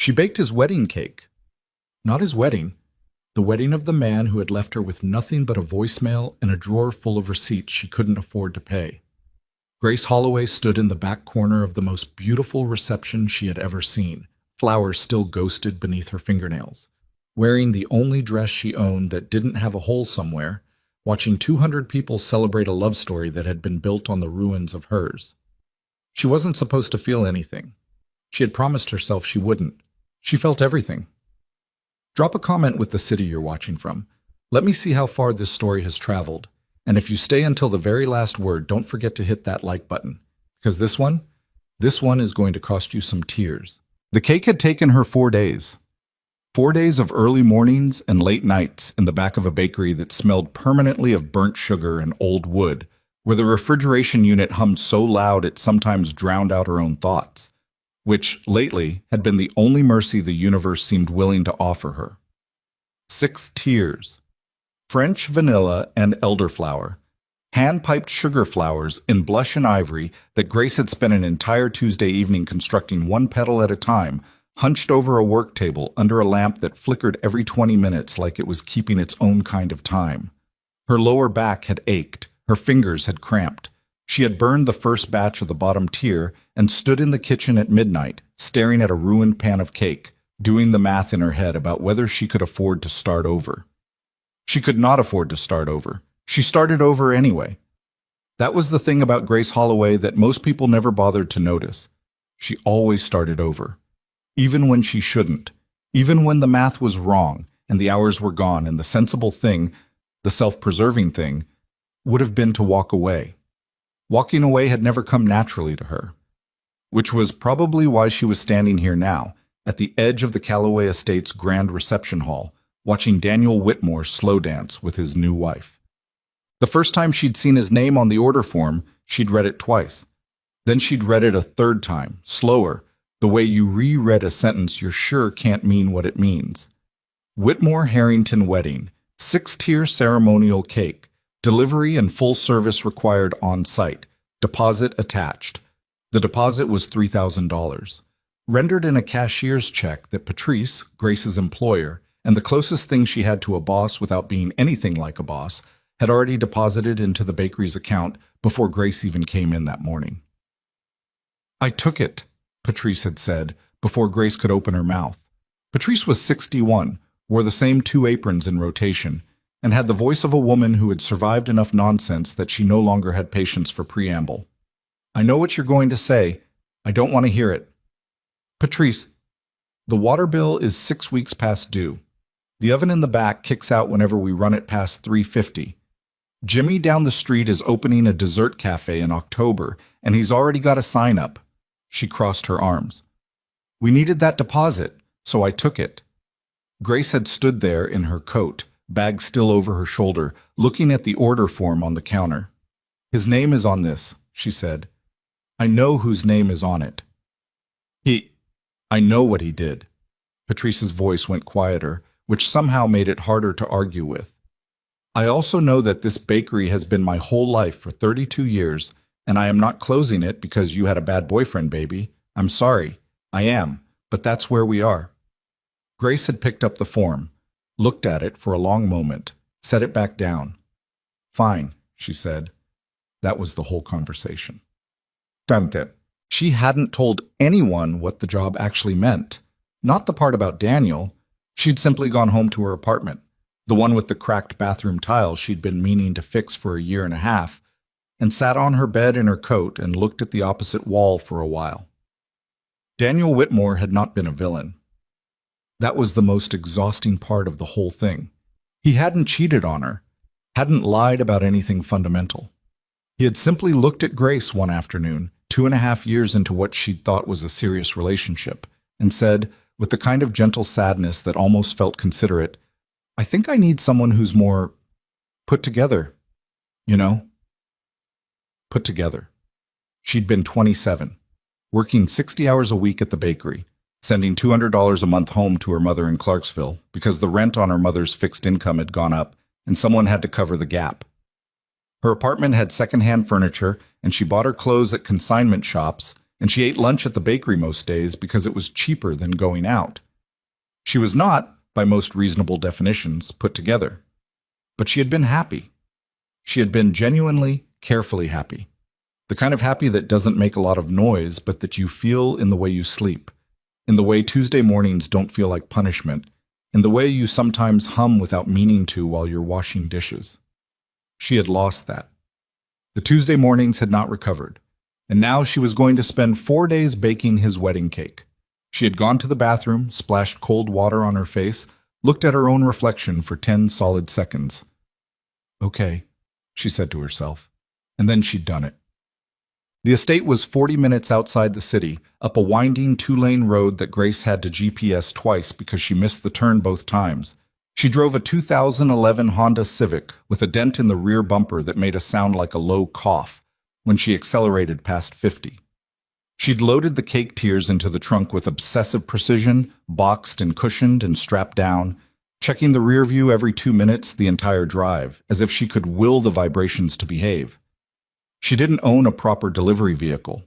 She baked his wedding cake. Not his wedding, the wedding of the man who had left her with nothing but a voicemail and a drawer full of receipts she couldn't afford to pay. Grace Holloway stood in the back corner of the most beautiful reception she had ever seen, flowers still ghosted beneath her fingernails, wearing the only dress she owned that didn't have a hole somewhere, watching 200 people celebrate a love story that had been built on the ruins of hers. She wasn't supposed to feel anything. She had promised herself she wouldn't. She felt everything. Drop a comment with the city you're watching from. Let me see how far this story has traveled. And if you stay until the very last word, don't forget to hit that like button. Because this one is going to cost you some tears. The cake had taken her 4 days. 4 days of early mornings and late nights in the back of a bakery that smelled permanently of burnt sugar and old wood, where the refrigeration unit hummed so loud it sometimes drowned out her own thoughts, which, lately, had been the only mercy the universe seemed willing to offer her. 6 tiers. French vanilla and elderflower. Hand-piped sugar flowers in blush and ivory that Grace had spent an entire Tuesday evening constructing one petal at a time, hunched over a work table under a lamp that flickered every 20 minutes like it was keeping its own kind of time. Her lower back had ached, her fingers had cramped. She had burned the first batch of the bottom tier and stood in the kitchen at midnight, staring at a ruined pan of cake, doing the math in her head about whether she could afford to start over. She could not afford to start over. She started over anyway. That was the thing about Grace Holloway that most people never bothered to notice. She always started over. Even when she shouldn't. Even when the math was wrong and the hours were gone, and the sensible thing, the self-preserving thing, would have been to walk away. Walking away had never come naturally to her, which was probably why she was standing here now, at the edge of the Calloway Estate's grand reception hall, watching Daniel Whitmore slow dance with his new wife. The first time she'd seen his name on the order form, she'd read it twice. Then she'd read it a third time, slower, the way you reread a sentence you're sure can't mean what it means. Whitmore Harrington Wedding, 6-tier ceremonial cake, delivery and full service required on-site, deposit attached. The deposit was $3,000, rendered in a cashier's check that Patrice, Grace's employer, and the closest thing she had to a boss without being anything like a boss, had already deposited into the bakery's account before Grace even came in that morning. "I took it," Patrice had said, before Grace could open her mouth. Patrice was 61, wore the same 2 aprons in rotation, and had the voice of a woman who had survived enough nonsense that she no longer had patience for preamble. "I know what you're going to say. I don't want to hear it." "Patrice, the water bill is 6 weeks past due. The oven in the back kicks out whenever we run it past 3:50. Jimmy down the street is opening a dessert cafe in October, and he's already got a sign up." She crossed her arms. "We needed that deposit, so I took it." Grace had stood there in her coat, bag still over her shoulder, looking at the order form on the counter. "His name is on this," she said. "I know whose name is on it." I know what he did." Patrice's voice went quieter, which somehow made it harder to argue with. "I also know that this bakery has been my whole life for 32 years, and I am not closing it because you had a bad boyfriend, baby. I'm sorry. I am, but that's where we are." Grace had picked up the form, looked at it for a long moment, set it back down. "Fine," she said. That was the whole conversation. Dante. She hadn't told anyone what the job actually meant. Not the part about Daniel. She'd simply gone home to her apartment, the one with the cracked bathroom tiles she'd been meaning to fix for a year and a half, and sat on her bed in her coat and looked at the opposite wall for a while. Daniel Whitmore had not been a villain. That was the most exhausting part of the whole thing. He hadn't cheated on her, hadn't lied about anything fundamental. He had simply looked at Grace one afternoon, 2.5 years into what she'd thought was a serious relationship, and said, with the kind of gentle sadness that almost felt considerate, "I think I need someone who's more put together, you know?" Put together. She'd been 27, working 60 hours a week at the bakery, sending $200 a month home to her mother in Clarksville because the rent on her mother's fixed income had gone up and someone had to cover the gap. Her apartment had secondhand furniture, and she bought her clothes at consignment shops and she ate lunch at the bakery most days because it was cheaper than going out. She was not, by most reasonable definitions, put together. But she had been happy. She had been genuinely, carefully happy. The kind of happy that doesn't make a lot of noise, but that you feel in the way you sleep, in the way Tuesday mornings don't feel like punishment, in the way you sometimes hum without meaning to while you're washing dishes. She had lost that. The Tuesday mornings had not recovered, and now she was going to spend 4 days baking his wedding cake. She had gone to the bathroom, splashed cold water on her face, looked at her own reflection for 10 solid seconds. Okay, she said to herself, and then she'd done it. The estate was 40 minutes outside the city, up a winding 2-lane road that Grace had to GPS twice because she missed the turn both times. She drove a 2011 Honda Civic with a dent in the rear bumper that made a sound like a low cough when she accelerated past 50. She'd loaded the cake tiers into the trunk with obsessive precision, boxed and cushioned and strapped down, checking the rear view every 2 minutes the entire drive, as if she could will the vibrations to behave. She didn't own a proper delivery vehicle.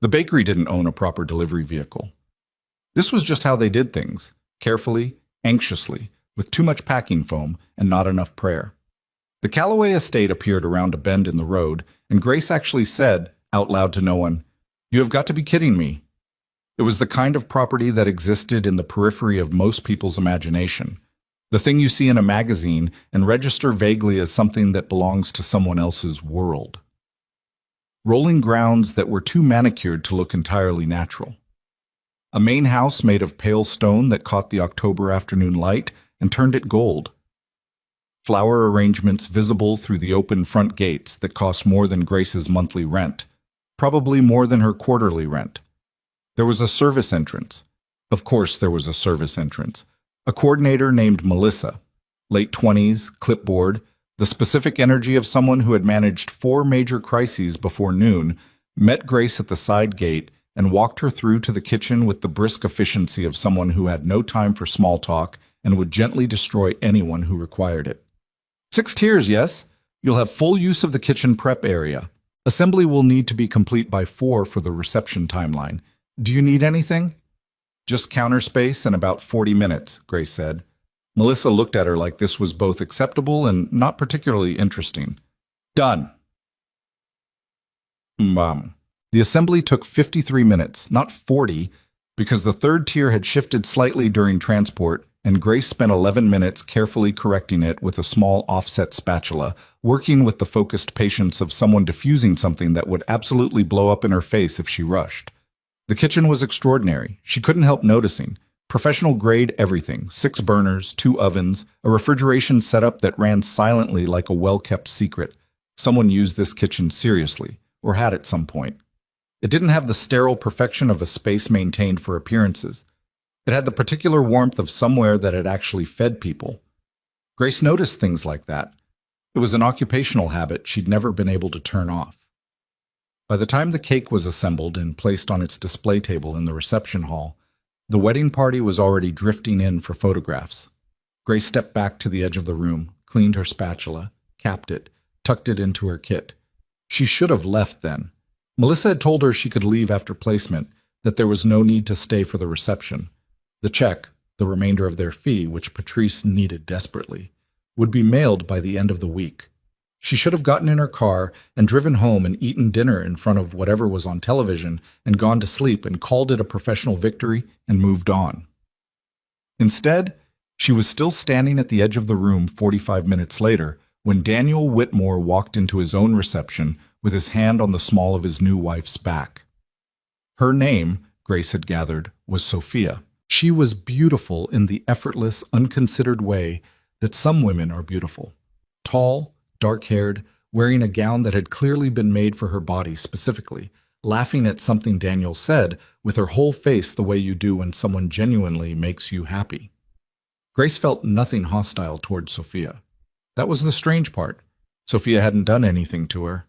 The bakery didn't own a proper delivery vehicle. This was just how they did things, carefully, anxiously, with too much packing foam and not enough prayer. The Callaway estate appeared around a bend in the road, and Grace actually said, out loud to no one, "You have got to be kidding me." It was the kind of property that existed in the periphery of most people's imagination, the thing you see in a magazine and register vaguely as something that belongs to someone else's world. Rolling grounds that were too manicured to look entirely natural. A main house made of pale stone that caught the October afternoon light and turned it gold. Flower arrangements visible through the open front gates that cost more than Grace's monthly rent, probably more than her quarterly rent. There was a service entrance. Of course there was a service entrance. A coordinator named Melissa, late 20s, clipboard, the specific energy of someone who had managed 4 major crises before noon, met Grace at the side gate and walked her through to the kitchen with the brisk efficiency of someone who had no time for small talk and would gently destroy anyone who required it. 6 tiers, yes? You'll have full use of the kitchen prep area. Assembly will need to be complete by 4 for the reception timeline. Do you need anything? Just counter space and about 40 minutes, Grace said. Melissa looked at her like this was both acceptable and not particularly interesting. Done. The assembly took 53 minutes, not 40, because the 3rd tier had shifted slightly during transport, and Grace spent 11 minutes carefully correcting it with a small offset spatula, working with the focused patience of someone diffusing something that would absolutely blow up in her face if she rushed. The kitchen was extraordinary. She couldn't help noticing. Professional-grade everything, 6 burners, 2 ovens, a refrigeration setup that ran silently like a well-kept secret. Someone used this kitchen seriously, or had at some point. It didn't have the sterile perfection of a space maintained for appearances. It had the particular warmth of somewhere that had actually fed people. Grace noticed things like that. It was an occupational habit she'd never been able to turn off. By the time the cake was assembled and placed on its display table in the reception hall, the wedding party was already drifting in for photographs. Grace stepped back to the edge of the room, cleaned her spatula, capped it, tucked it into her kit. She should have left then. Melissa had told her she could leave after placement, that there was no need to stay for the reception. The check, the remainder of their fee, which Patrice needed desperately, would be mailed by the end of the week. She should have gotten in her car and driven home and eaten dinner in front of whatever was on television and gone to sleep and called it a professional victory and moved on. Instead, she was still standing at the edge of the room 45 minutes later when Daniel Whitmore walked into his own reception with his hand on the small of his new wife's back. Her name, Grace had gathered, was Sophia. She was beautiful in the effortless, unconsidered way that some women are beautiful. Tall, dark-haired, wearing a gown that had clearly been made for her body specifically, laughing at something Daniel said with her whole face the way you do when someone genuinely makes you happy. Grace felt nothing hostile towards Sophia. That was the strange part. Sophia hadn't done anything to her.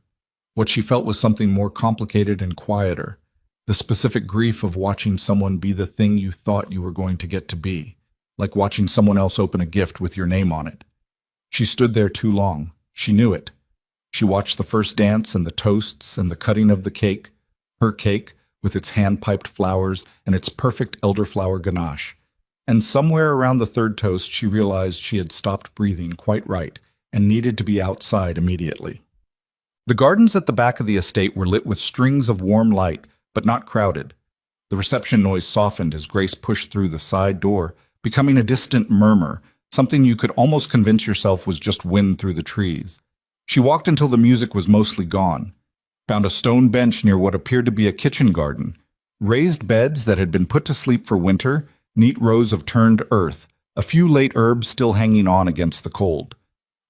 What she felt was something more complicated and quieter, the specific grief of watching someone be the thing you thought you were going to get to be, like watching someone else open a gift with your name on it. She stood there too long. She knew it. She watched the first dance and the toasts and the cutting of the cake, her cake, with its hand-piped flowers and its perfect elderflower ganache. And somewhere around the third toast, she realized she had stopped breathing quite right and needed to be outside immediately. The gardens at the back of the estate were lit with strings of warm light, but not crowded. The reception noise softened as Grace pushed through the side door, becoming a distant murmur, something you could almost convince yourself was just wind through the trees. She walked until the music was mostly gone, found a stone bench near what appeared to be a kitchen garden, raised beds that had been put to sleep for winter, neat rows of turned earth, a few late herbs still hanging on against the cold.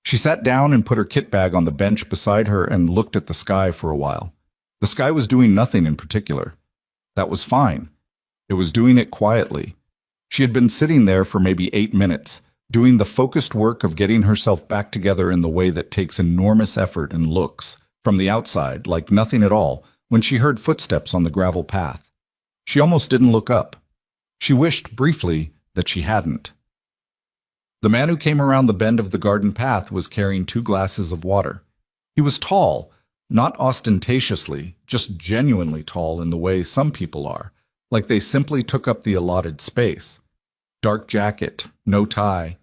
She sat down and put her kit bag on the bench beside her and looked at the sky for a while. The sky was doing nothing in particular. That was fine. It was doing it quietly. She had been sitting there for maybe 8 minutes, doing the focused work of getting herself back together in the way that takes enormous effort and looks, from the outside, like nothing at all, when she heard footsteps on the gravel path. She almost didn't look up. She wished, briefly, that she hadn't. The man who came around the bend of the garden path was carrying 2 glasses of water. He was tall, not ostentatiously, just genuinely tall in the way some people are, like they simply took up the allotted space. Dark jacket, no tie,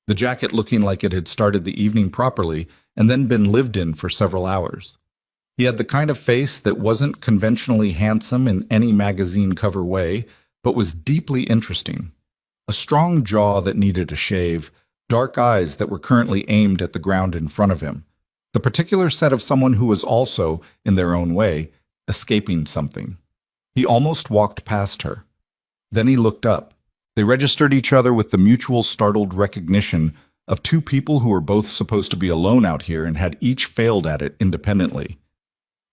the jacket looking like it had started the evening properly and then been lived in for several hours. He had the kind of face that wasn't conventionally handsome in any magazine cover way, but was deeply interesting. A strong jaw that needed a shave, dark eyes that were currently aimed at the ground in front of him. The particular set of someone who was also, in their own way, escaping something. He almost walked past her. Then he looked up. They registered each other with the mutual startled recognition of 2 people who were both supposed to be alone out here and had each failed at it independently.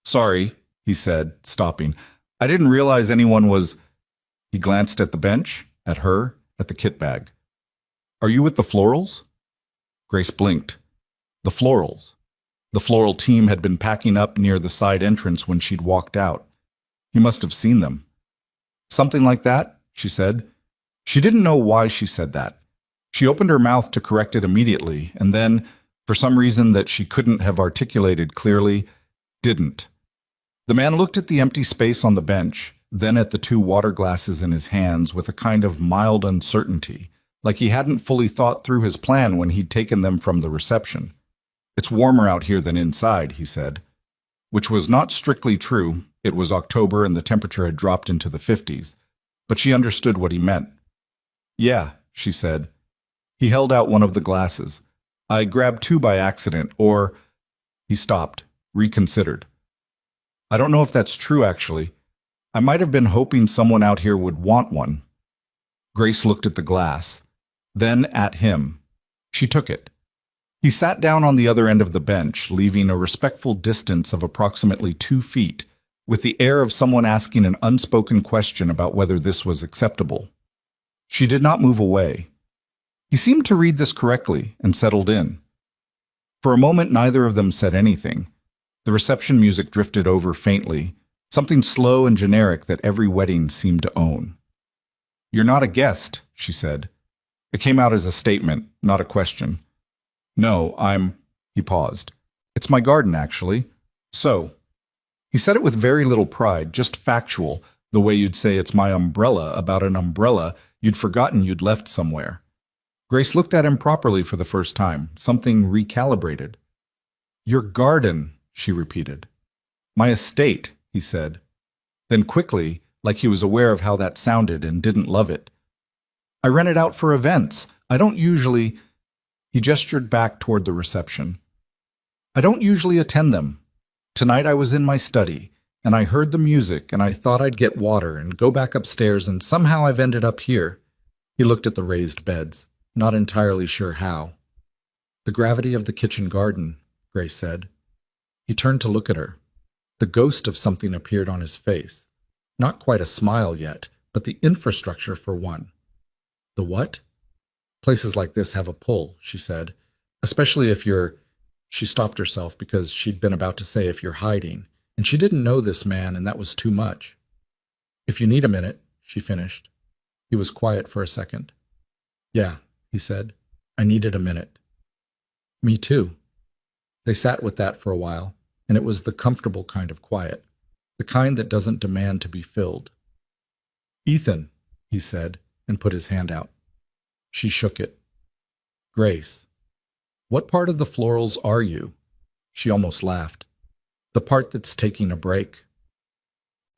"Sorry," he said, stopping. "I didn't realize anyone was—" He glanced at the bench, at her, at the kit bag. "Are you with the Florals?" Grace blinked. The Florals. The floral team had been packing up near the side entrance when she'd walked out. He must have seen them. "Something like that," she said. She didn't know why she said that. She opened her mouth to correct it immediately, and then, for some reason that she couldn't have articulated clearly, didn't. The man looked at the empty space on the bench, then at the 2 water glasses in his hands with a kind of mild uncertainty, like he hadn't fully thought through his plan when he'd taken them from the reception. "It's warmer out here than inside," he said. Which was not strictly true. It was October and the temperature had dropped into the 50s. But she understood what he meant. "Yeah," she said. He held out one of the glasses. "I grabbed 2 by accident, or—" He stopped, reconsidered. "I don't know if that's true, actually. I might have been hoping someone out here would want one." Grace looked at the glass, then at him. She took it. He sat down on the other end of the bench, leaving a respectful distance of approximately 2 feet, with the air of someone asking an unspoken question about whether this was acceptable. She did not move away. He seemed to read this correctly and settled in. For a moment, neither of them said anything. The reception music drifted over faintly, something slow and generic that every wedding seemed to own. "You're not a guest," she said. It came out as a statement, not a question. "No, I'm—" He paused. "It's my garden, actually. So—" He said it with very little pride, just factual, the way you'd say it's my umbrella about an umbrella you'd forgotten you'd left somewhere. Grace looked at him properly for the first time, something recalibrated. "Your garden," she repeated. "My estate," he said. Then quickly, like he was aware of how that sounded and didn't love it. "I rent it out for events. I don't usually—" He gestured back toward the reception. "I don't usually attend them. Tonight I was in my study, and I heard the music, and I thought I'd get water and go back upstairs, and somehow I've ended up here." He looked at the raised beds, not entirely sure how. "The gravity of the kitchen garden," Grace said. He turned to look at her. The ghost of something appeared on his face. Not quite a smile yet, but the infrastructure for one. "The what?" "Places like this have a pull," she said. "Especially if you're—" She stopped herself because she'd been about to say if you're hiding, and she didn't know this man, and that was too much. "If you need a minute," she finished. He was quiet for a second. "Yeah," he said. "I needed a minute." "Me too." They sat with that for a while, and it was the comfortable kind of quiet. the kind that doesn't demand to be filled. "Ethan," he said, and put his hand out. She shook it. "Grace, what part of the florals are you?" She almost laughed. "The part that's taking a break."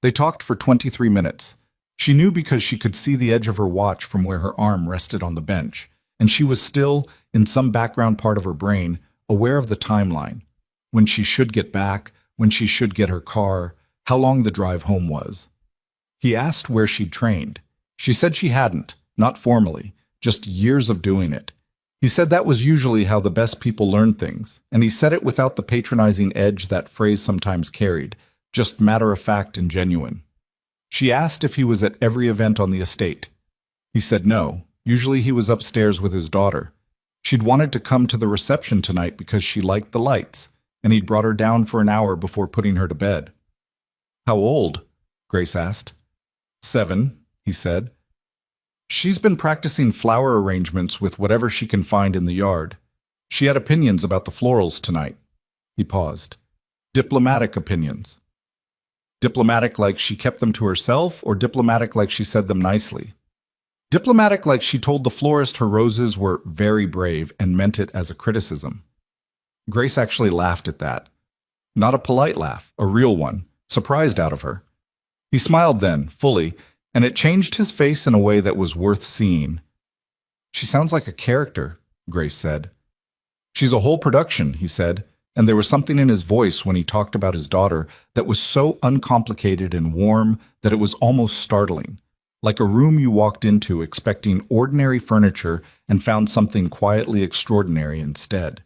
They talked for 23 minutes. She knew because she could see the edge of her watch from where her arm rested on the bench, and she was still, in some background part of her brain, aware of the timeline. When she should get back, when she should get her car, how long the drive home was. He asked where she'd trained. She said she hadn't, not formally, just years of doing it. He said that was usually how the best people learn things, and he said it without the patronizing edge that phrase sometimes carried, just matter-of-fact and genuine. She asked if he was at every event on the estate. He said no. Usually he was upstairs with his daughter. She'd wanted to come to the reception tonight because she liked the lights, and he'd brought her down for an hour before putting her to bed. "How old?" Grace asked. 7, he said. "She's been practicing flower arrangements with whatever she can find in the yard. She had opinions about the florals tonight." He paused. "Diplomatic opinions." Diplomatic like she kept them to herself, or diplomatic like she said them nicely? Diplomatic like she told the florist her roses were very brave and meant it as a criticism. Grace actually laughed at that. Not a polite laugh, a real one, surprised out of her. He smiled then, fully, and it changed his face in a way that was worth seeing. "She sounds like a character," Grace said. "She's a whole production," he said, and there was something in his voice when he talked about his daughter that was so uncomplicated and warm that it was almost startling, like a room you walked into expecting ordinary furniture and found something quietly extraordinary instead.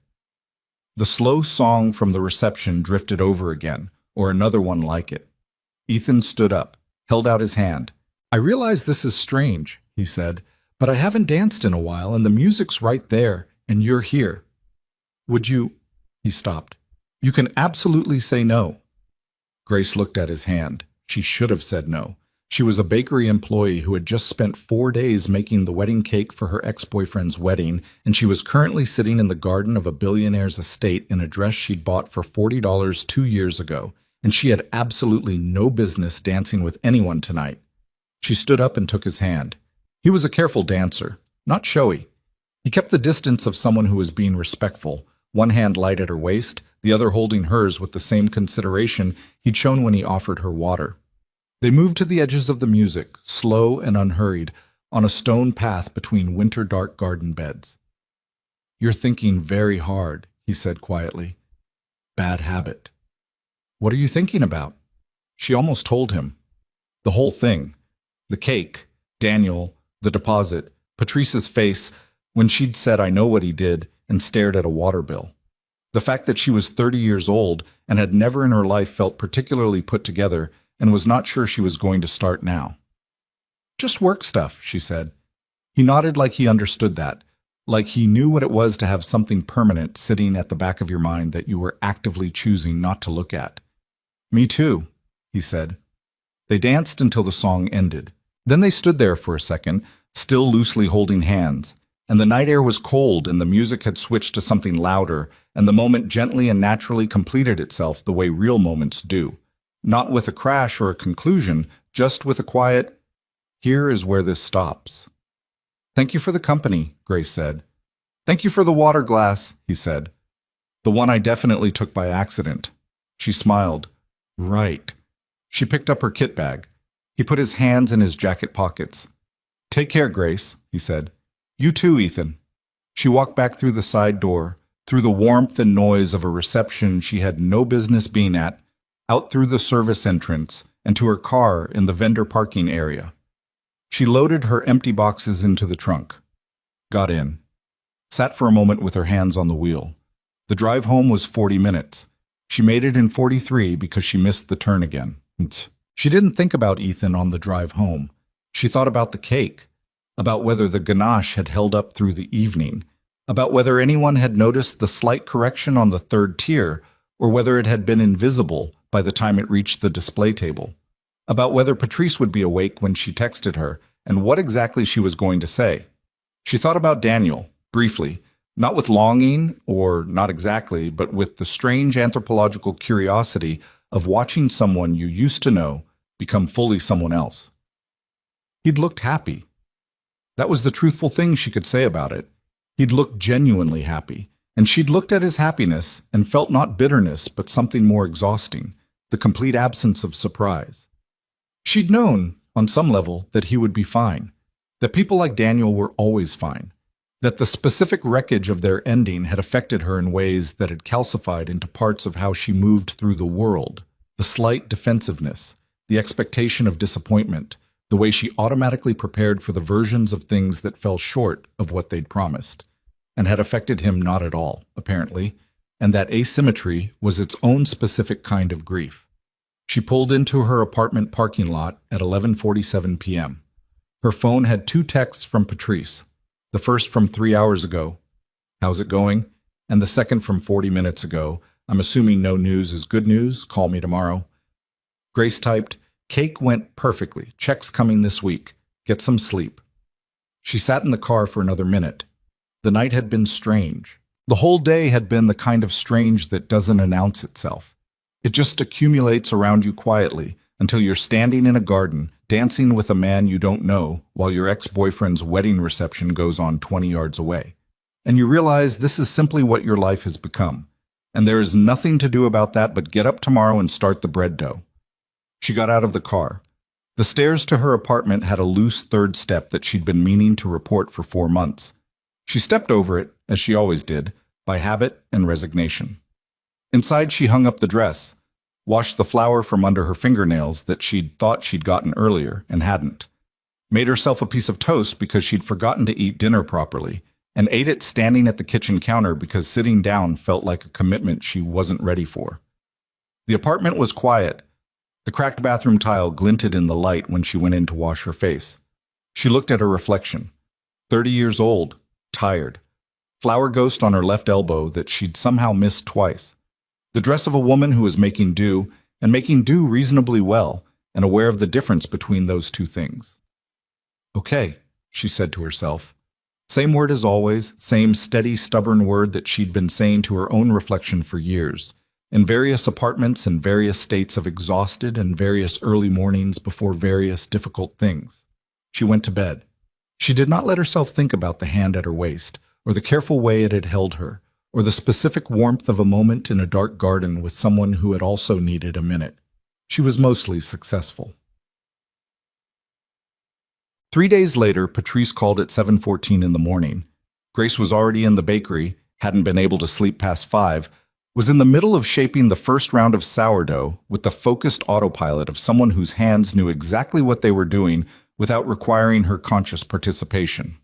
The slow song from the reception drifted over again, or another one like it. Ethan stood up, held out his hand. "I realize this is strange," he said, "but I haven't danced in a while, and the music's right there, and you're here. Would you—" He stopped. "You can absolutely say no." Grace looked at his hand. She should have said no. She was a bakery employee who had just spent 4 days making the wedding cake for her ex-boyfriend's wedding, and she was currently sitting in the garden of a billionaire's estate in a dress she'd bought for $40 2 years ago, and she had absolutely no business dancing with anyone tonight. She stood up and took his hand. He was a careful dancer, not showy. He kept the distance of someone who was being respectful, one hand light at her waist, the other holding hers with the same consideration he'd shown when he offered her water. They moved to the edges of the music, slow and unhurried, on a stone path between winter-dark garden beds. "You're thinking very hard," he said quietly. "Bad habit." "What are you thinking about?" She almost told him. The whole thing. The cake, Daniel, the deposit, Patrice's face, when she'd said, "I know what he did," and stared at a water bill. The fact that she was 30 years old and had never in her life felt particularly put together and was not sure she was going to start now. "Just work stuff," she said. He nodded like he understood that, like he knew what it was to have something permanent sitting at the back of your mind that you were actively choosing not to look at. "Me too," he said. They danced until the song ended. Then they stood there for a second, still loosely holding hands, and the night air was cold and the music had switched to something louder, and the moment gently and naturally completed itself the way real moments do. Not with a crash or a conclusion, just with a quiet, "Here is where this stops." "Thank you for the company," Grace said. "Thank you for the water glass," he said. "The one I definitely took by accident." She smiled. "Right." She picked up her kit bag. He put his hands in his jacket pockets. "Take care, Grace," he said. "You too, Ethan." She walked back through the side door, through the warmth and noise of a reception she had no business being at, out through the service entrance, and to her car in the vendor parking area. She loaded her empty boxes into the trunk. Got in. Sat for a moment with her hands on the wheel. The drive home was 40 minutes. She made it in 43 because she missed the turn again. She didn't think about Ethan on the drive home. She thought about the cake, about whether the ganache had held up through the evening, about whether anyone had noticed the slight correction on the third tier, or whether it had been invisible by the time it reached the display table, about whether Patrice would be awake when she texted her, and what exactly she was going to say. She thought about Daniel, briefly, not with longing, or not exactly, but with the strange anthropological curiosity of watching someone you used to know become fully someone else. He'd looked happy. That was the truthful thing she could say about it. He'd looked genuinely happy, and she'd looked at his happiness and felt not bitterness but something more exhausting, the complete absence of surprise. She'd known, on some level, that he would be fine, that people like Daniel were always fine, that the specific wreckage of their ending had affected her in ways that had calcified into parts of how she moved through the world, the slight defensiveness, the expectation of disappointment, the way she automatically prepared for the versions of things that fell short of what they'd promised, and had affected him not at all, apparently, and that asymmetry was its own specific kind of grief. She pulled into her apartment parking lot at 11:47 p.m. Her phone had 2 texts from Patrice, the first from 3 hours ago, "How's it going?" and the second from 40 minutes ago, "I'm assuming no news is good news, call me tomorrow." Grace typed, "Cake went perfectly, checks coming this week, get some sleep." She sat in the car for another minute. The night had been strange. The whole day had been the kind of strange that doesn't announce itself. It just accumulates around you quietly until you're standing in a garden, dancing with a man you don't know while your ex-boyfriend's wedding reception goes on 20 yards away. And you realize this is simply what your life has become. And there is nothing to do about that but get up tomorrow and start the bread dough. She got out of the car. The stairs to her apartment had a loose third step that she'd been meaning to report for 4 months. She stepped over it, as she always did, by habit and resignation. Inside, she hung up the dress, washed the flour from under her fingernails that she'd thought she'd gotten earlier and hadn't, made herself a piece of toast because she'd forgotten to eat dinner properly, and ate it standing at the kitchen counter because sitting down felt like a commitment she wasn't ready for. The apartment was quiet. The cracked bathroom tile glinted in the light when she went in to wash her face. She looked at her reflection. 30 years old, tired. Flower ghost on her left elbow that she'd somehow missed twice. The dress of a woman who was making do, and making do reasonably well, and aware of the difference between those two things. "Okay," she said to herself. Same word as always, same steady, stubborn word that she'd been saying to her own reflection for years, in various apartments and various states of exhausted and various early mornings before various difficult things. She went to bed. She did not let herself think about the hand at her waist, or the careful way it had held her, or the specific warmth of a moment in a dark garden with someone who had also needed a minute. She was mostly successful. 3 days later, Patrice called at 7:14 in the morning. Grace was already in the bakery, hadn't been able to sleep past 5, was in the middle of shaping the first round of sourdough with the focused autopilot of someone whose hands knew exactly what they were doing without requiring her conscious participation.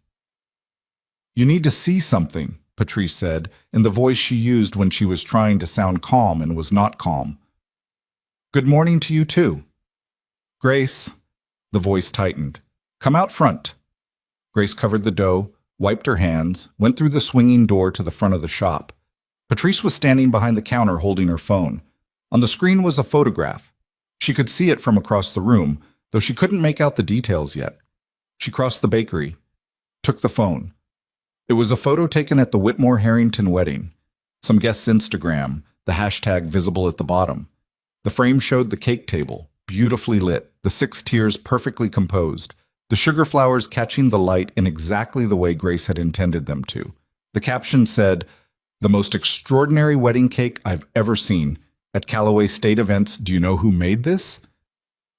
"You need to see something," Patrice said, in the voice she used when she was trying to sound calm and was not calm. "Good morning to you, too." "Grace," the voice tightened. "Come out front." Grace covered the dough, wiped her hands, went through the swinging door to the front of the shop. Patrice was standing behind the counter holding her phone. On the screen was a photograph. She could see it from across the room, though she couldn't make out the details yet. She crossed the bakery, took the phone. It was a photo taken at the Whitmore-Harrington wedding. Some guest's Instagram, the hashtag visible at the bottom. The frame showed the cake table, beautifully lit, the 6 tiers perfectly composed, the sugar flowers catching the light in exactly the way Grace had intended them to. The caption said, "The most extraordinary wedding cake I've ever seen. At Callaway State Events, do you know who made this?"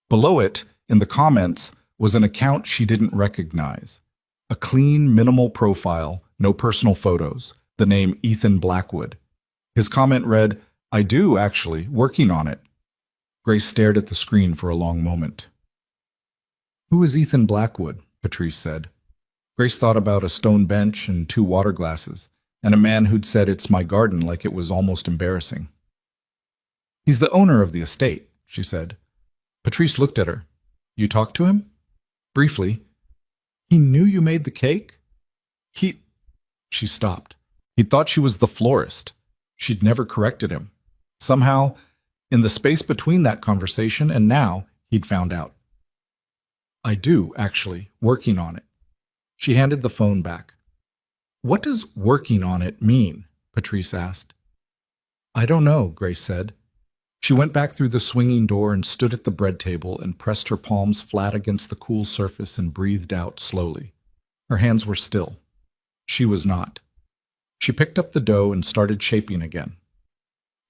Below it, in the comments, was an account she didn't recognize. A clean, minimal profile, no personal photos, the name Ethan Blackwood. His comment read, "I do, actually, working on it." Grace stared at the screen for a long moment. "Who is Ethan Blackwood?" Patrice said. Grace thought about a stone bench and 2 water glasses, and a man who'd said "it's my garden" like it was almost embarrassing. "He's the owner of the estate," she said. Patrice looked at her. "You talked to him?" "Briefly." "He knew you made the cake?" She stopped. He'd thought she was the florist. She'd never corrected him. Somehow, in the space between that conversation and now, he'd found out. "I do, actually, working on it." She handed the phone back. "What does working on it mean?" Patrice asked. "I don't know," Grace said. She went back through the swinging door and stood at the bread table and pressed her palms flat against the cool surface and breathed out slowly. Her hands were still. She was not. She picked up the dough and started shaping again.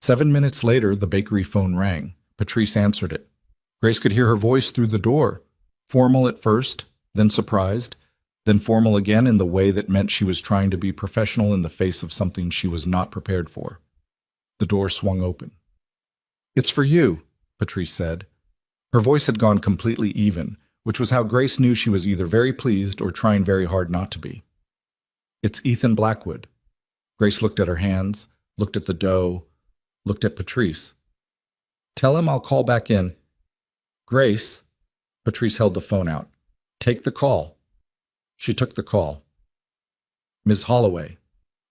7 minutes later, the bakery phone rang. Patrice answered it. Grace could hear her voice through the door, formal at first, then surprised, then formal again in the way that meant she was trying to be professional in the face of something she was not prepared for. The door swung open. "It's for you," Patrice said. Her voice had gone completely even, which was how Grace knew she was either very pleased or trying very hard not to be. "It's Ethan Blackwood." Grace looked at her hands, looked at the dough, looked at Patrice. "Tell him I'll call back in." "Grace," Patrice held the phone out. "Take the call." She took the call. "Ms. Holloway,"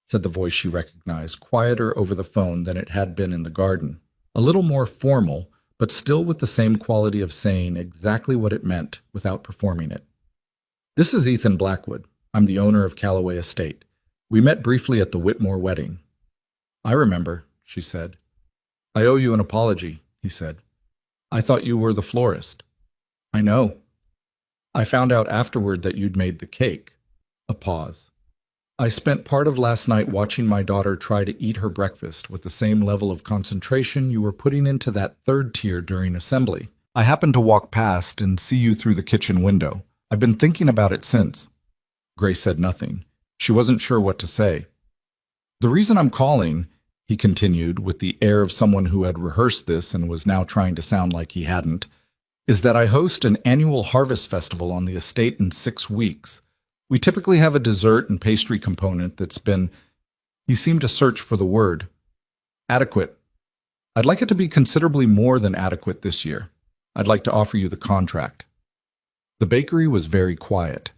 said the voice she recognized, quieter over the phone than it had been in the garden. A little more formal, but still with the same quality of saying exactly what it meant without performing it. "This is Ethan Blackwood. I'm the owner of Callaway Estate. We met briefly at the Whitmore wedding." "I remember," she said. "I owe you an apology," he said. "I thought you were the florist." "I know. I found out afterward that you'd made the cake." A pause. "I spent part of last night watching my daughter try to eat her breakfast with the same level of concentration you were putting into that third tier during assembly. I happened to walk past and see you through the kitchen window. I've been thinking about it since." Grace said nothing. She wasn't sure what to say. "The reason I'm calling," he continued, with the air of someone who had rehearsed this and was now trying to sound like he hadn't, "is that I host an annual harvest festival on the estate in 6 weeks. We typically have a dessert and pastry component that's been," he seemed to search for the word, "adequate. I'd like it to be considerably more than adequate this year. I'd like to offer you the contract." The bakery was very quiet.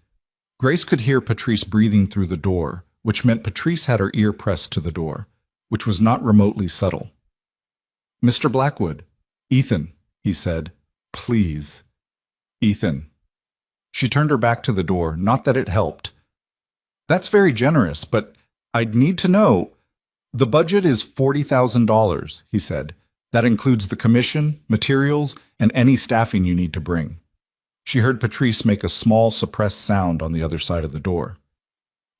Grace could hear Patrice breathing through the door, which meant Patrice had her ear pressed to the door, which was not remotely subtle. "Mr. Blackwood." "Ethan," he said. "Please." "Ethan." She turned her back to the door, not that it helped. "That's very generous, but I'd need to know." "The budget is $40,000, he said. "That includes the commission, materials, and any staffing you need to bring." She heard Patrice make a small, suppressed sound on the other side of the door.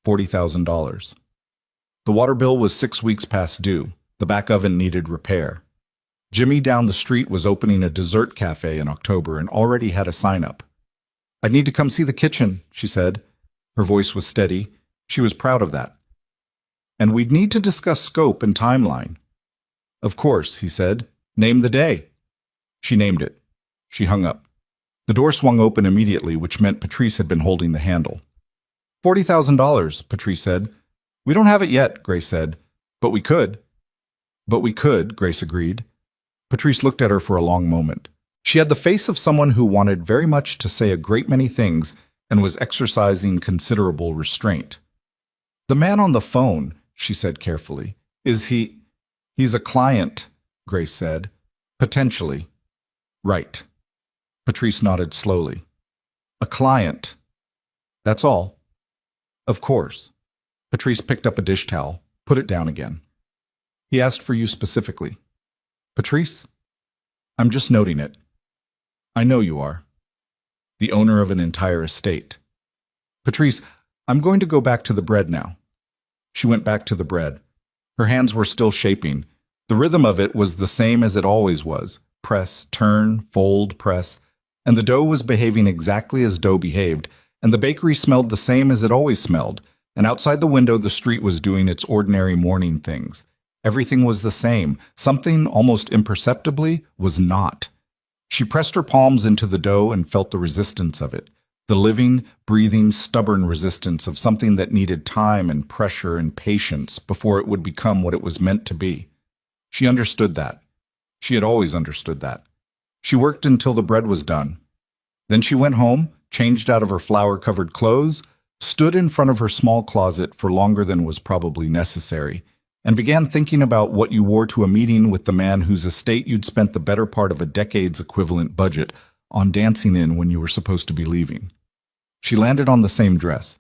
$40,000. The water bill was 6 weeks past due. The back oven needed repair. Jimmy down the street was opening a dessert cafe in October and already had a sign-up. "I'd need to come see the kitchen," she said. Her voice was steady. She was proud of that. "And we'd need to discuss scope and timeline." "Of course," he said. "Name the day." She named it. She hung up. The door swung open immediately, which meant Patrice had been holding the handle. $40,000, Patrice said. "We don't have it yet," Grace said. "But we could." "But we could," Grace agreed. Patrice looked at her for a long moment. She had the face of someone who wanted very much to say a great many things and was exercising considerable restraint. "The man on the phone," she said carefully, "is he—" "He's a client," Grace said. "Potentially." "Right." Patrice nodded slowly. "A client. That's all." "Of course." Patrice picked up a dish towel, put it down again. "He asked for you specifically." "Patrice?" "I'm just noting it." "I know you are. The owner of an entire estate." "Patrice, I'm going to go back to the bread now." She went back to the bread. Her hands were still shaping. The rhythm of it was the same as it always was. Press, turn, fold, press. And the dough was behaving exactly as dough behaved, and the bakery smelled the same as it always smelled, and outside the window the street was doing its ordinary morning things. Everything was the same. Something, almost imperceptibly, was not. She pressed her palms into the dough and felt the resistance of it. The living, breathing, stubborn resistance of something that needed time and pressure and patience before it would become what it was meant to be. She understood that. She had always understood that. She worked until the bread was done. Then she went home, changed out of her flour-covered clothes, stood in front of her small closet for longer than was probably necessary, and began thinking about what you wore to a meeting with the man whose estate you'd spent the better part of a decade's equivalent budget on dancing in when you were supposed to be leaving. She landed on the same dress.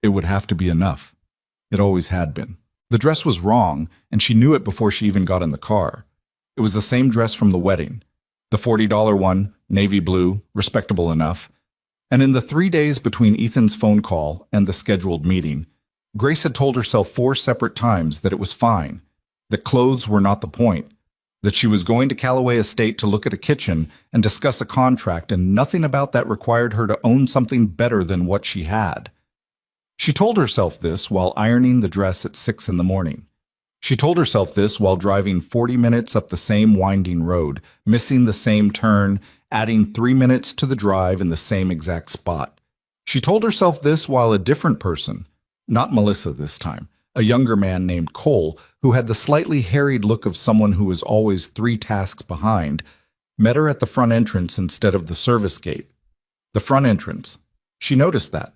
It would have to be enough. It always had been. The dress was wrong, and she knew it before she even got in the car. It was the same dress from the wedding. The $40 one, navy blue, respectable enough. And in the 3 days between Ethan's phone call and the scheduled meeting, Grace had told herself 4 separate times that it was fine, that clothes were not the point, that she was going to Callaway Estate to look at a kitchen and discuss a contract, and nothing about that required her to own something better than what she had. She told herself this while ironing the dress at 6 in the morning. She told herself this while driving 40 minutes up the same winding road, missing the same turn, adding 3 minutes to the drive in the same exact spot. She told herself this while a different person, not Melissa this time, a younger man named Cole, who had the slightly harried look of someone who was always 3 tasks behind, met her at the front entrance instead of the service gate. The front entrance. She noticed that.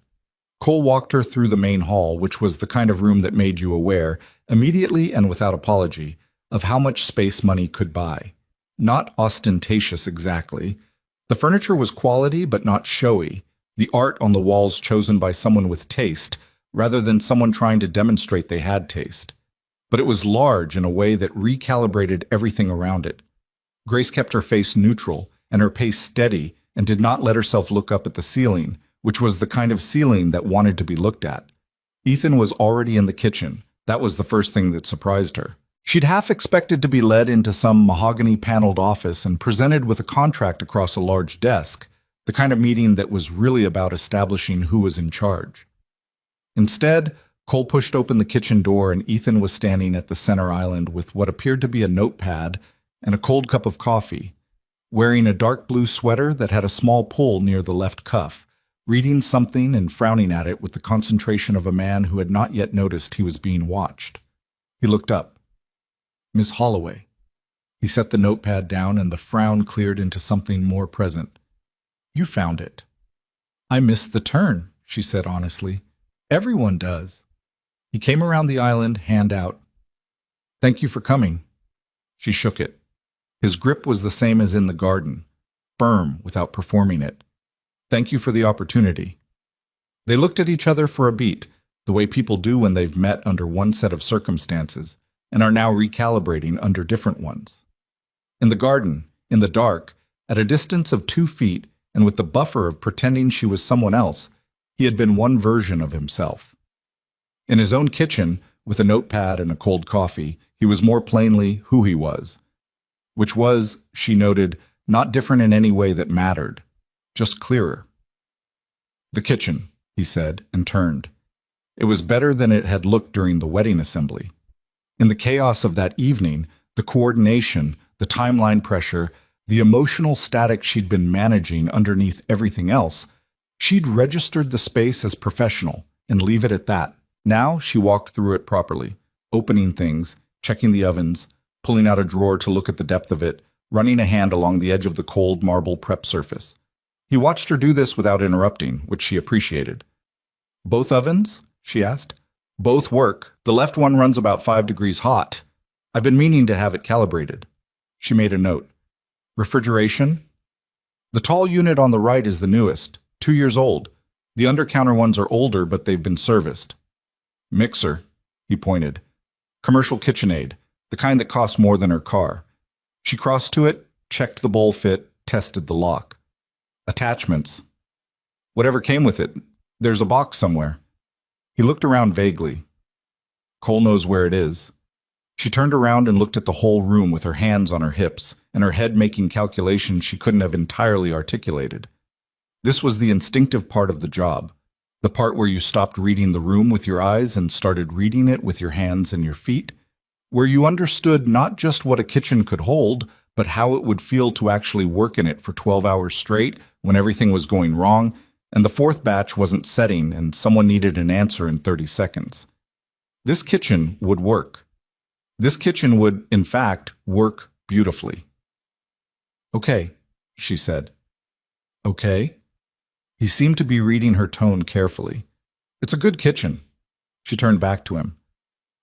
Cole walked her through the main hall, which was the kind of room that made you aware, immediately and without apology, of how much space money could buy. Not ostentatious exactly. The furniture was quality but not showy, the art on the walls chosen by someone with taste, rather than someone trying to demonstrate they had taste. But it was large in a way that recalibrated everything around it. Grace kept her face neutral and her pace steady and did not let herself look up at the ceiling, which was the kind of ceiling that wanted to be looked at. Ethan was already in the kitchen. That was the first thing that surprised her. She'd half expected to be led into some mahogany-paneled office and presented with a contract across a large desk, the kind of meeting that was really about establishing who was in charge. Instead, Cole pushed open the kitchen door and Ethan was standing at the center island with what appeared to be a notepad and a cold cup of coffee, wearing a dark blue sweater that had a small pull near the left cuff, reading something and frowning at it with the concentration of a man who had not yet noticed he was being watched. He looked up. Miss Holloway. He set the notepad down and the frown cleared into something more present. You found it. I missed the turn, she said honestly. Everyone does. He came around the island, hand out. Thank you for coming. She shook it. His grip was the same as in the garden, firm without performing it. Thank you for the opportunity. They looked at each other for a beat, the way people do when they've met under one set of circumstances and are now recalibrating under different ones. In the garden, in the dark, at a distance of 2 feet, and with the buffer of pretending she was someone else, he had been one version of himself. In his own kitchen, with a notepad and a cold coffee, he was more plainly who he was, which was, she noted, not different in any way that mattered, just clearer. The kitchen, he said, and turned. It was better than it had looked during the wedding assembly. In the chaos of that evening, the coordination, the timeline pressure, the emotional static she'd been managing underneath everything else, she'd registered the space as professional and leave it at that. Now she walked through it properly, opening things, checking the ovens, pulling out a drawer to look at the depth of it, running a hand along the edge of the cold marble prep surface. He watched her do this without interrupting, which she appreciated. Both ovens? She asked. Both work. The left one runs about 5 degrees hot. I've been meaning to have it calibrated. She made a note. Refrigeration? The tall unit on the right is the newest, 2 years old. The under-counter ones are older, but they've been serviced. Mixer, he pointed. Commercial KitchenAid, the kind that costs more than her car. She crossed to it, checked the bowl fit, tested the lock. Attachments. Whatever came with it. There's a box somewhere. He looked around vaguely. Cole knows where it is. She turned around and looked at the whole room with her hands on her hips and her head making calculations she couldn't have entirely articulated. This was the instinctive part of the job, the part where you stopped reading the room with your eyes and started reading it with your hands and your feet, where you understood not just what a kitchen could hold, but how it would feel to actually work in it for 12 hours straight when everything was going wrong and the 4th batch wasn't setting and someone needed an answer in 30 seconds. This kitchen would work. This kitchen would, in fact, work beautifully. Okay, she said. Okay? He seemed to be reading her tone carefully. It's a good kitchen. She turned back to him.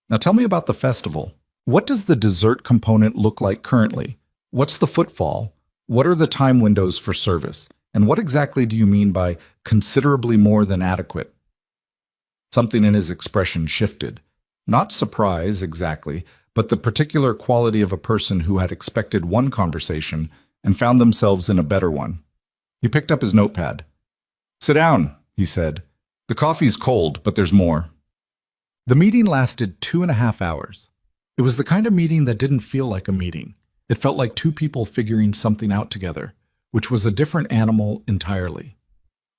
Now tell me about the festival. What does the dessert component look like currently? What's the footfall? What are the time windows for service? And what exactly do you mean by considerably more than adequate? Something in his expression shifted. Not surprise, exactly, but the particular quality of a person who had expected one conversation and found themselves in a better one. He picked up his notepad. "Sit down," he said. "The coffee's cold, but there's more." The meeting lasted 2.5 hours. It was the kind of meeting that didn't feel like a meeting. It felt like two people figuring something out together, which was a different animal entirely.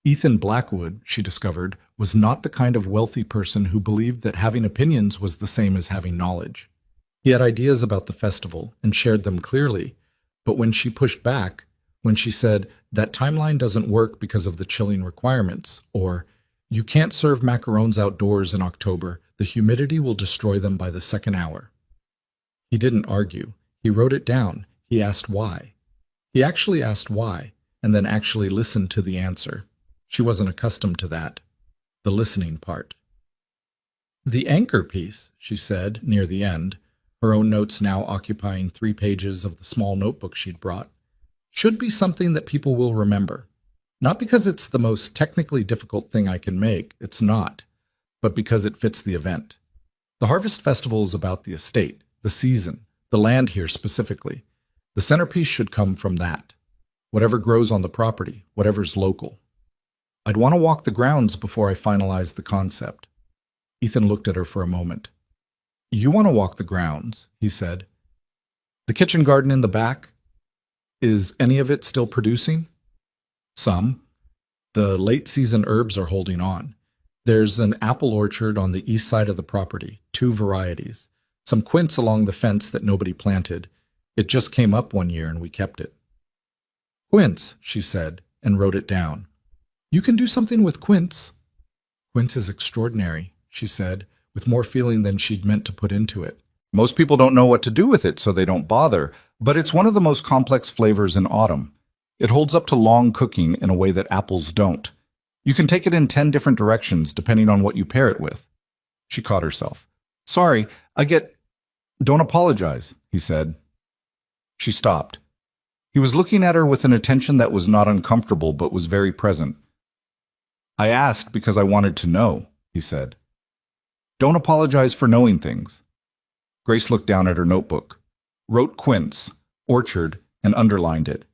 Ethan Blackwood, she discovered, was not the kind of wealthy person who believed that having opinions was the same as having knowledge. He had ideas about the festival and shared them clearly, but when she pushed back, when she said, "That timeline doesn't work because of the chilling requirements," or "You can't serve macarons outdoors in October, the humidity will destroy them by the second hour." He didn't argue. He wrote it down. He asked why. He actually asked why, and then actually listened to the answer. She wasn't accustomed to that. The listening part. "The anchor piece," she said, near the end, her own notes now occupying 3 pages of the small notebook she'd brought, "should be something that people will remember. Not because it's the most technically difficult thing I can make, it's not, but because it fits the event. The Harvest Festival is about the estate, the season, the land here specifically. The centerpiece should come from that. Whatever grows on the property, whatever's local. I'd want to walk the grounds before I finalize the concept." Ethan looked at her for a moment. "You want to walk the grounds," he said. "The kitchen garden in the back? Is any of it still producing?" "Some. The late-season herbs are holding on. There's an apple orchard on the east side of the property, 2 varieties. Some quince along the fence that nobody planted. It just came up one year and we kept it." "Quince," she said, and wrote it down. "You can do something with quince." "Quince is extraordinary," she said, with more feeling than she'd meant to put into it. "Most people don't know what to do with it, so they don't bother, but it's one of the most complex flavors in autumn. It holds up to long cooking in a way that apples don't. You can take it in 10 different directions, depending on what you pair it with." She caught herself. "Sorry, Don't apologize," he said. She stopped. He was looking at her with an attention that was not uncomfortable, but was very present. "I asked because I wanted to know," he said. "Don't apologize for knowing things." Grace looked down at her notebook, wrote quince, orchard, and underlined it.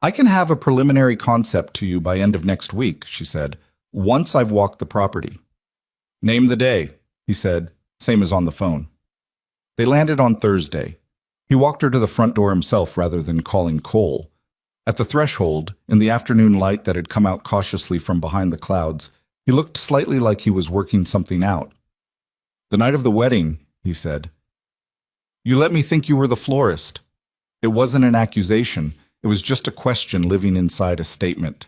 "I can have a preliminary concept to you by end of next week," she said, "once I've walked the property." "Name the day," he said, same as on the phone. They landed on Thursday. He walked her to the front door himself rather than calling Cole. At the threshold, in the afternoon light that had come out cautiously from behind the clouds, he looked slightly like he was working something out. "The night of the wedding," he said. "You let me think you were the florist." It wasn't an accusation. It was just a question living inside a statement.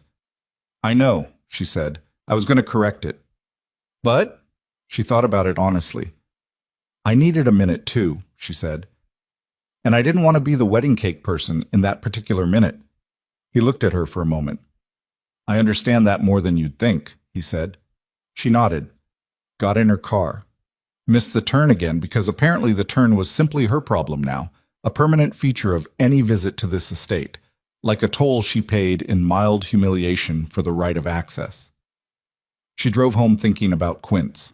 "I know," she said. "I was going to correct it." "But?" She thought about it honestly. "I needed a minute too," she said. "And I didn't want to be the wedding cake person in that particular minute." He looked at her for a moment. "I understand that more than you'd think," he said. She nodded, got in her car. Missed the turn again because apparently the turn was simply her problem now, a permanent feature of any visit to this estate, like a toll she paid in mild humiliation for the right of access. She drove home thinking about quince.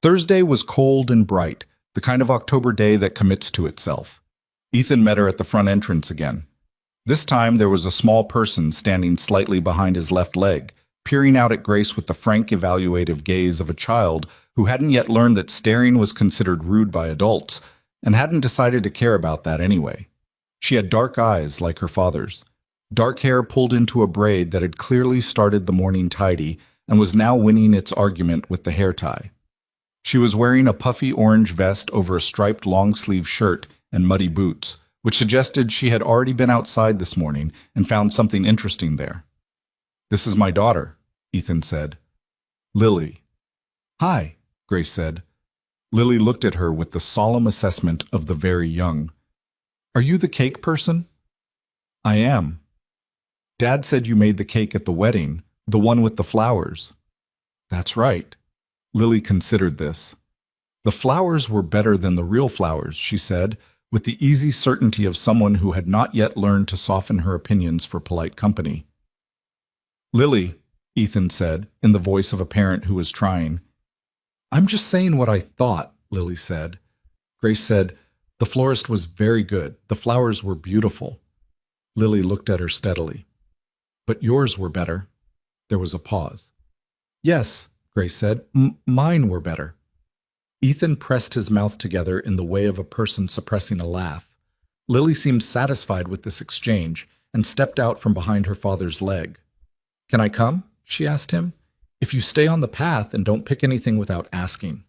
Thursday was cold and bright, the kind of October day that commits to itself. Ethan met her at the front entrance again. This time there was a small person standing slightly behind his left leg, peering out at Grace with the frank evaluative gaze of a child who hadn't yet learned that staring was considered rude by adults, and hadn't decided to care about that anyway. She had dark eyes like her father's, dark hair pulled into a braid that had clearly started the morning tidy and was now winning its argument with the hair tie. She was wearing a puffy orange vest over a striped long-sleeve shirt and muddy boots, which suggested she had already been outside this morning and found something interesting there. "This is my daughter," Ethan said. "Lily." "Hi," Grace said. Lily looked at her with the solemn assessment of the very young. "Are you the cake person?" "I am." "Dad said you made the cake at the wedding, the one with the flowers." "That's right." Lily considered this. "The flowers were better than the real flowers," she said, with the easy certainty of someone who had not yet learned to soften her opinions for polite company. "Lily," Ethan said, in the voice of a parent who was trying. "I'm just saying what I thought," Lily said. Grace said, "The florist was very good. The flowers were beautiful." Lily looked at her steadily. "But yours were better." There was a pause. "Yes," Grace said, "mine were better." Ethan pressed his mouth together in the way of a person suppressing a laugh. Lily seemed satisfied with this exchange and stepped out from behind her father's leg. "Can I come?" she asked him. "If you stay on the path and don't pick anything without asking."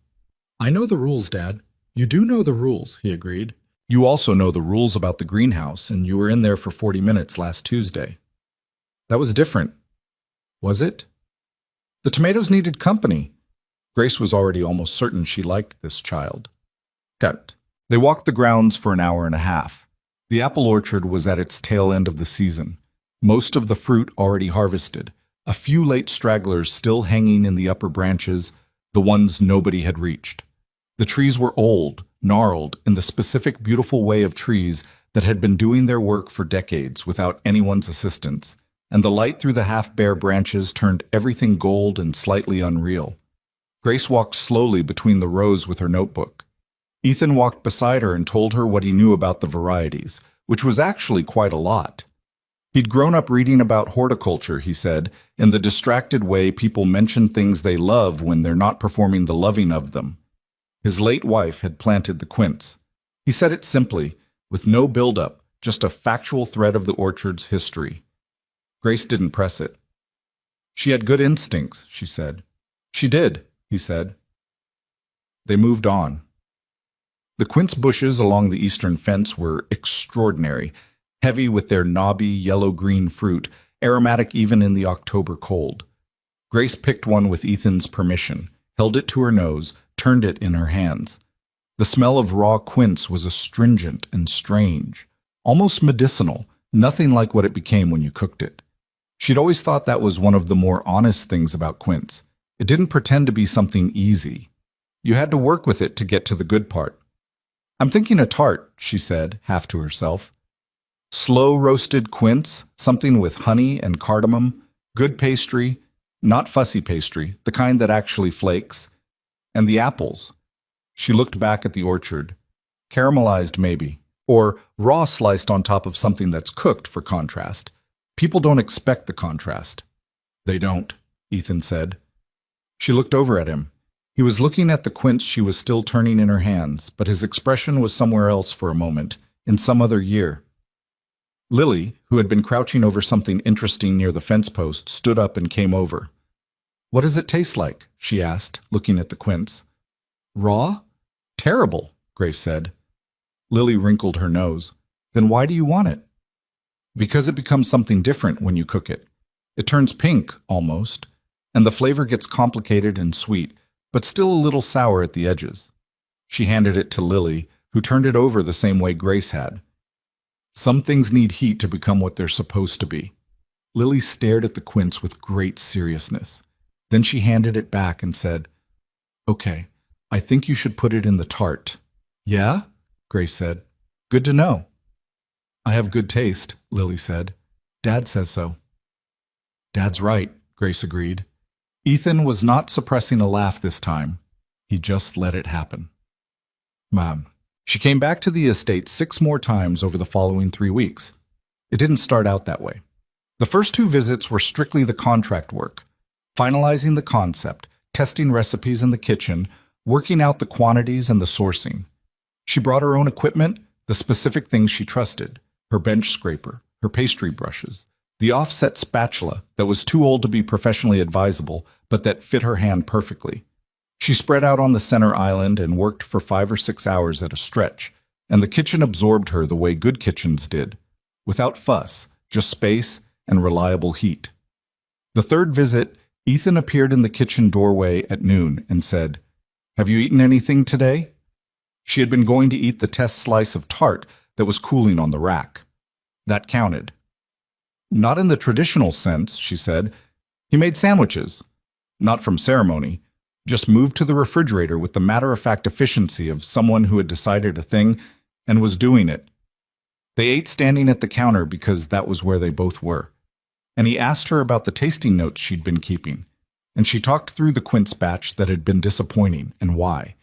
"I know the rules, Dad." "You do know the rules," he agreed. "You also know the rules about the greenhouse, and you were in there for 40 minutes last Tuesday." "That was different." "Was it?" "The tomatoes needed company." Grace was already almost certain she liked this child. Cut. They walked the grounds for an hour and a half. The apple orchard was at its tail end of the season. Most of the fruit already harvested, a few late stragglers still hanging in the upper branches, the ones nobody had reached. The trees were old, gnarled, in the specific beautiful way of trees that had been doing their work for decades without anyone's assistance, and the light through the half-bare branches turned everything gold and slightly unreal. Grace walked slowly between the rows with her notebook. Ethan walked beside her and told her what he knew about the varieties, which was actually quite a lot. He'd grown up reading about horticulture, he said, in the distracted way people mention things they love when they're not performing the loving of them. His late wife had planted the quince. He said it simply, with no build-up, just a factual thread of the orchard's history. Grace didn't press it. "She had good instincts," she said. "She did," he said. They moved on. The quince bushes along the eastern fence were extraordinary, heavy with their knobby yellow-green fruit, aromatic even in the October cold. Grace picked one with Ethan's permission, held it to her nose, turned it in her hands. The smell of raw quince was astringent and strange, almost medicinal, nothing like what it became when you cooked it. She'd always thought that was one of the more honest things about quince. It didn't pretend to be something easy. You had to work with it to get to the good part. "I'm thinking a tart," she said, half to herself. Slow-roasted quince, something with honey and cardamom, good pastry, not fussy pastry, the kind that actually flakes, and the apples. She looked back at the orchard. Caramelized, maybe, or raw sliced on top of something that's cooked, for contrast. People don't expect the contrast. "They don't," Ethan said. She looked over at him. He was looking at the quince she was still turning in her hands, but his expression was somewhere else for a moment, in some other year. Lily, who had been crouching over something interesting near the fence post, stood up and came over. "What does it taste like?" she asked, looking at the quince. "Raw? Terrible," Grace said. Lily wrinkled her nose. "Then why do you want it?" "Because it becomes something different when you cook it. It turns pink, almost, and the flavor gets complicated and sweet, but still a little sour at the edges." She handed it to Lily, who turned it over the same way Grace had. Some things need heat to become what they're supposed to be. Lily stared at the quince with great seriousness. Then she handed it back and said, "Okay, I think you should put it in the tart." "Yeah?" Grace said. "Good to know." "I have good taste," Lily said. "Dad says so." "Dad's right," Grace agreed. Ethan was not suppressing a laugh this time. He just let it happen. Mom. She came back to the estate 6 more times over the following 3 weeks. It didn't start out that way. The first 2 visits were strictly the contract work, finalizing the concept, testing recipes in the kitchen, working out the quantities and the sourcing. She brought her own equipment, the specific things she trusted, her bench scraper, her pastry brushes, the offset spatula that was too old to be professionally advisable, but that fit her hand perfectly. She spread out on the center island and worked for 5 or 6 hours at a stretch, and the kitchen absorbed her the way good kitchens did, without fuss, just space and reliable heat. The third visit, Ethan appeared in the kitchen doorway at noon and said, "Have you eaten anything today?" She had been going to eat the test slice of tart that was cooling on the rack. That counted. "Not in the traditional sense," she said. "He made sandwiches. Not from ceremony. Just moved to the refrigerator with the matter-of-fact efficiency of someone who had decided a thing and was doing it. They ate standing at the counter because that was where they both were. And he asked her about the tasting notes she'd been keeping, and she talked through the quince batch that had been disappointing and why.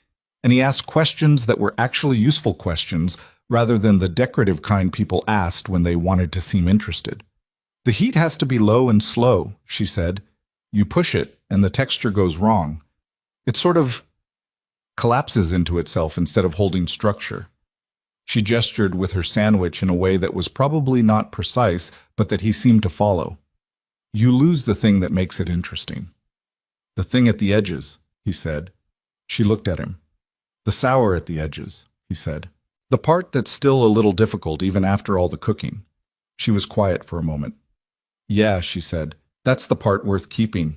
and he asked questions that were actually useful questions rather than the decorative kind people asked when they wanted to seem interested. "The heat has to be low and slow," she said. "You push it, and the texture goes wrong. It sort of collapses into itself instead of holding structure." She gestured with her sandwich in a way that was probably not precise, but that he seemed to follow. "You lose the thing that makes it interesting." "The thing at the edges," he said. She looked at him. "The sour at the edges," he said. "The part that's still a little difficult even after all the cooking." She was quiet for a moment. "Yeah," she said. "That's the part worth keeping."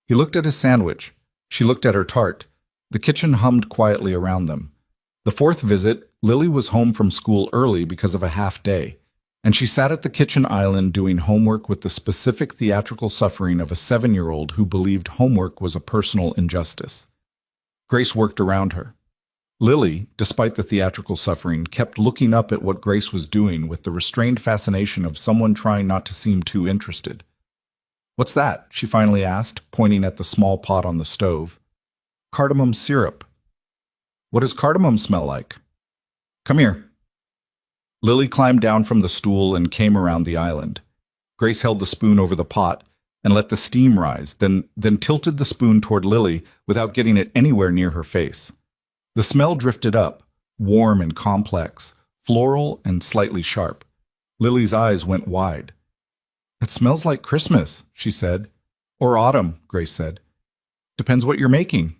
He looked at his sandwich. She looked at her tart. The kitchen hummed quietly around them. The fourth visit, Lily was home from school early because of a half day, and she sat at the kitchen island doing homework with the specific theatrical suffering of a 7-year-old who believed homework was a personal injustice. Grace worked around her. Lily, despite the theatrical suffering, kept looking up at what Grace was doing with the restrained fascination of someone trying not to seem too interested. "What's that?" she finally asked, pointing at the small pot on the stove. "Cardamom syrup." "What does cardamom smell like?" "Come here." Lily climbed down from the stool and came around the island. Grace held the spoon over the pot and let the steam rise, then tilted the spoon toward Lily without getting it anywhere near her face. The smell drifted up, warm and complex, floral and slightly sharp. Lily's eyes went wide. "It smells like Christmas," she said. "Or autumn," Grace said. "Depends what you're making."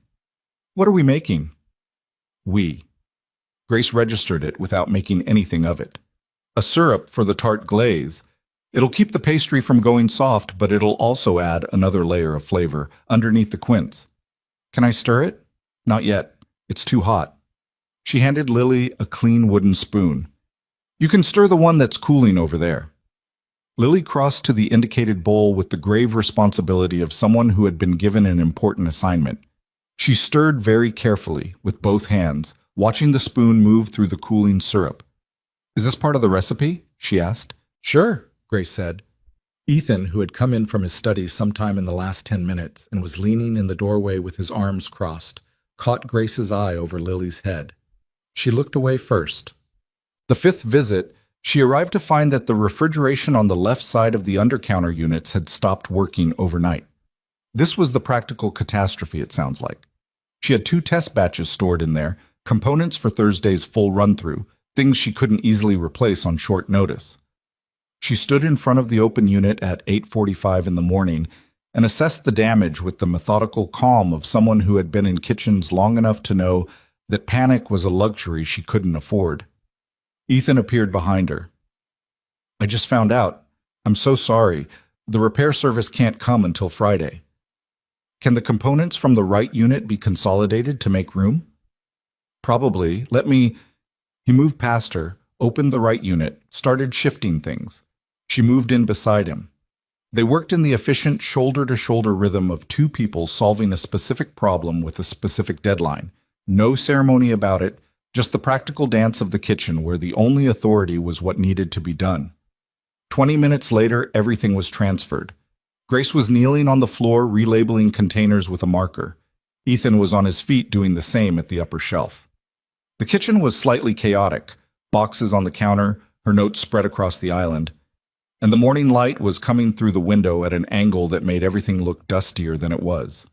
"What are we making?" "We." Grace registered it without making anything of it. "A syrup for the tart glaze. It'll keep the pastry from going soft, but it'll also add another layer of flavor underneath the quince." "Can I stir it?" "Not yet. It's too hot." She handed Lily a clean wooden spoon. "You can stir the one that's cooling over there." Lily crossed to the indicated bowl with the grave responsibility of someone who had been given an important assignment. She stirred very carefully, with both hands, watching the spoon move through the cooling syrup. "Is this part of the recipe?" she asked. "Sure," Grace said. Ethan, who had come in from his studies sometime in the last 10 minutes and was leaning in the doorway with his arms crossed, caught Grace's eye over Lily's head. She looked away first. The fifth visit, she arrived to find that the refrigeration on the left side of the undercounter units had stopped working overnight. This was the practical catastrophe, it sounds like. She had 2 test batches stored in there, components for Thursday's full run-through, things she couldn't easily replace on short notice. She stood in front of the open unit at 8:45 in the morning and assessed the damage with the methodical calm of someone who had been in kitchens long enough to know that panic was a luxury she couldn't afford. Ethan appeared behind her. "I just found out. I'm so sorry. The repair service can't come until Friday." "Can the components from the right unit be consolidated to make room?" "Probably. Let me—" He moved past her, opened the right unit, started shifting things. She moved in beside him. They worked in the efficient shoulder-to-shoulder rhythm of 2 people solving a specific problem with a specific deadline. No ceremony about it, just the practical dance of the kitchen where the only authority was what needed to be done. 20 minutes later, everything was transferred. Grace was kneeling on the floor relabeling containers with a marker. Ethan was on his feet doing the same at the upper shelf. The kitchen was slightly chaotic, boxes on the counter, her notes spread across the island, and the morning light was coming through the window at an angle that made everything look dustier than it was.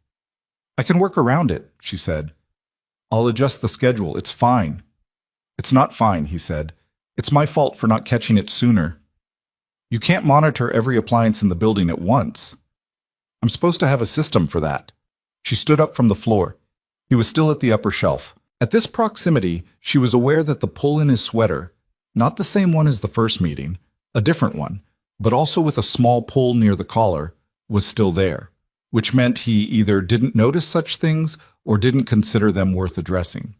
"I can work around it," she said. "I'll adjust the schedule. It's fine." "It's not fine," he said. "It's my fault for not catching it sooner." "You can't monitor every appliance in the building at once." "I'm supposed to have a system for that." She stood up from the floor. He was still at the upper shelf. At this proximity, she was aware that the pull in his sweater, not the same one as the first meeting, a different one, but also with a small pull near the collar, was still there, which meant he either didn't notice such things or didn't consider them worth addressing.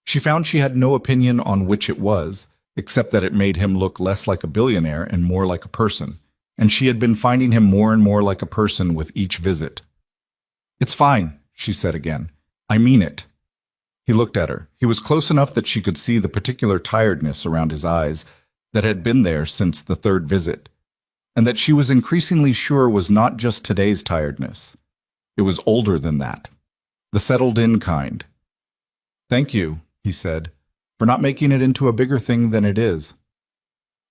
She found she had no opinion on which it was, except that it made him look less like a billionaire and more like a person, and she had been finding him more and more like a person with each visit. "It's fine," she said again. "I mean it." He looked at her. He was close enough that she could see the particular tiredness around his eyes that had been there since the 3rd visit, and that she was increasingly sure was not just today's tiredness. It was older than that. The settled-in kind. Thank you, he said, for not making it into a bigger thing than it is.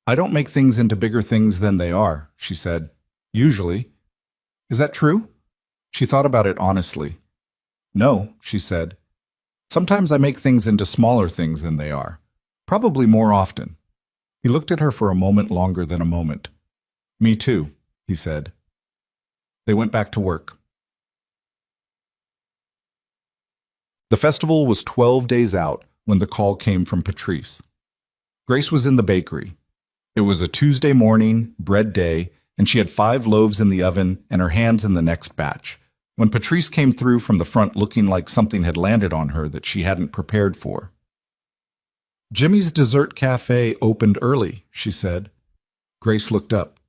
I don't make things into bigger things than they are, she said. Usually. Is that true? She thought about it honestly. No, she said. Sometimes I make things into smaller things than they are. Probably more often. He looked at her for a moment longer than a moment. Me too, he said. They went back to work. The festival was 12 days out when the call came from Patrice. Grace was in the bakery. It was a Tuesday morning, bread day, and she had 5 loaves in the oven and her hands in the next batch, when Patrice came through from the front looking like something had landed on her that she hadn't prepared for. Jimmy's Dessert Cafe opened early, she said. Grace looked up.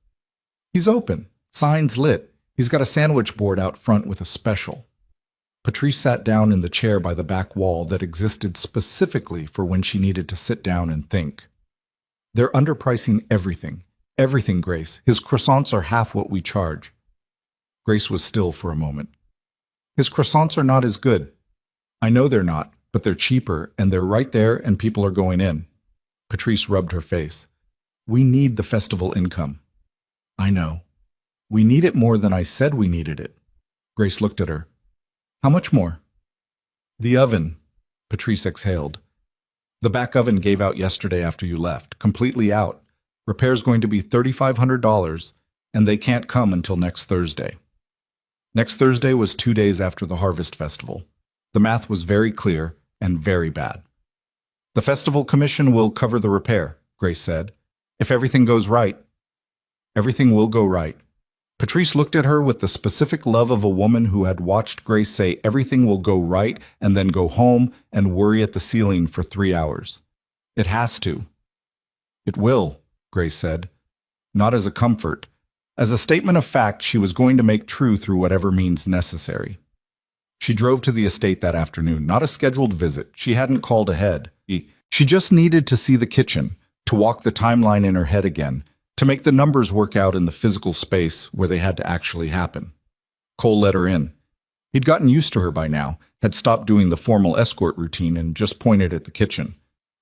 He's open. Signs lit. He's got a sandwich board out front with a special. Patrice sat down in the chair by the back wall that existed specifically for when she needed to sit down and think. They're underpricing everything. Everything, Grace. His croissants are half what we charge. Grace was still for a moment. His croissants are not as good. I know they're not, but they're cheaper, and they're right there, and people are going in. Patrice rubbed her face. We need the festival income. I know. We need it more than I said we needed it. Grace looked at her. How much more? The oven. Patrice exhaled. The back oven gave out yesterday after you left, completely out. Repair's going to be $3,500, and they can't come until next Thursday. Next Thursday was 2 days after the Harvest Festival. The math was very clear and very bad. The festival commission will cover the repair, Grace said. If everything goes right. Everything will go right. Patrice looked at her with the specific love of a woman who had watched Grace say everything will go right and then go home and worry at the ceiling for 3 hours. It has to. It will, Grace said. Not as a comfort. As a statement of fact she was going to make true through whatever means necessary. She drove to the estate that afternoon, not a scheduled visit. She hadn't called ahead. She just needed to see the kitchen, to walk the timeline in her head again, to make the numbers work out in the physical space where they had to actually happen. Cole let her in. He'd gotten used to her by now, had stopped doing the formal escort routine and just pointed at the kitchen.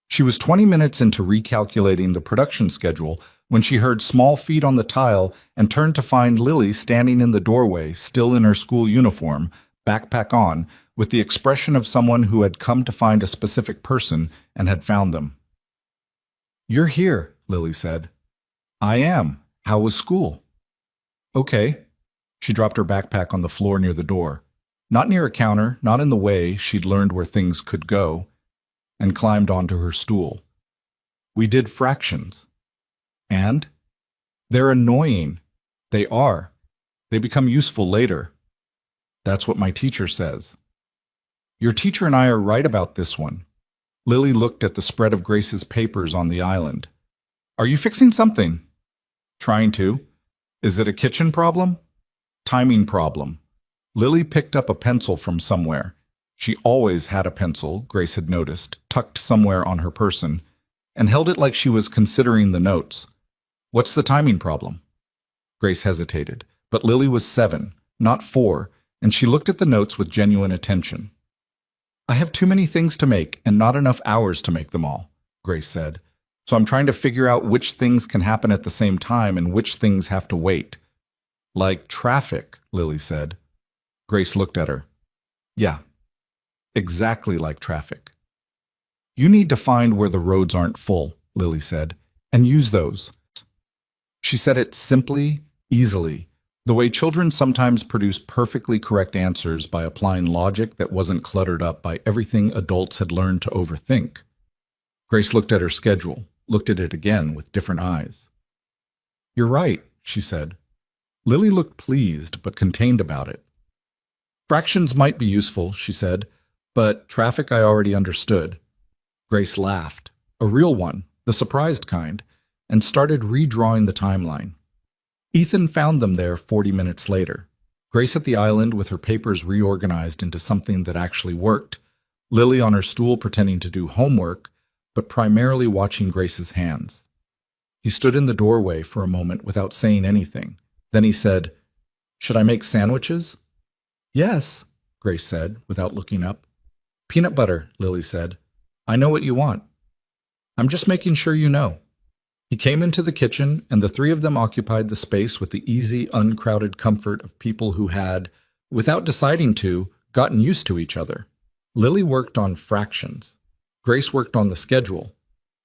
She was 20 minutes into recalculating the production schedule when she heard small feet on the tile and turned to find Lily standing in the doorway, still in her school uniform, backpack on, with the expression of someone who had come to find a specific person and had found them. You're here, Lily said. I am. How was school? Okay. She dropped her backpack on the floor near the door. Not near a counter, not in the way she'd learned where things could go, and climbed onto her stool. We did fractions. And? They're annoying. They are. They become useful later. That's what my teacher says. Your teacher and I are right about this one. Lily looked at the spread of Grace's papers on the island. Are you fixing something? Trying to. Is it a kitchen problem? Timing problem. Lily picked up a pencil from somewhere. She always had a pencil, Grace had noticed, tucked somewhere on her person, and held it like she was considering the notes. What's the timing problem? Grace hesitated, but Lily was 7, not 4, and she looked at the notes with genuine attention. I have too many things to make and not enough hours to make them all, Grace said. So I'm trying to figure out which things can happen at the same time and which things have to wait. Like traffic, Lily said. Grace looked at her. Yeah, exactly like traffic. You need to find where the roads aren't full, Lily said, and use those. She said it simply, easily, the way children sometimes produce perfectly correct answers by applying logic that wasn't cluttered up by everything adults had learned to overthink. Grace looked at her schedule, looked at it again with different eyes. You're right, she said. Lily looked pleased but contained about it. Fractions might be useful, she said, but traffic I already understood. Grace laughed, a real one, the surprised kind, and started redrawing the timeline. Ethan found them there 40 minutes later. Grace at the island with her papers reorganized into something that actually worked, Lily on her stool pretending to do homework, but primarily watching Grace's hands. He stood in the doorway for a moment without saying anything. Then he said, Should I make sandwiches? Yes, Grace said, without looking up. Peanut butter, Lily said. I know what you want. I'm just making sure you know. He came into the kitchen, and the three of them occupied the space with the easy, uncrowded comfort of people who had, without deciding to, gotten used to each other. Lily worked on fractions. Grace worked on the schedule.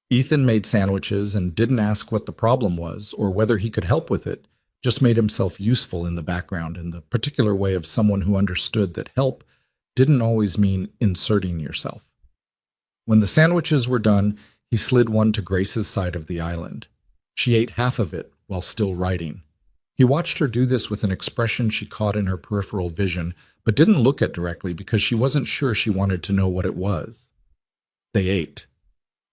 Ethan made sandwiches and didn't ask what the problem was or whether he could help with it, just made himself useful in the background in the particular way of someone who understood that help didn't always mean inserting yourself. When the sandwiches were done, he slid one to Grace's side of the island. She ate half of it while still writing. He watched her do this with an expression she caught in her peripheral vision, but didn't look at directly because she wasn't sure she wanted to know what it was. They ate.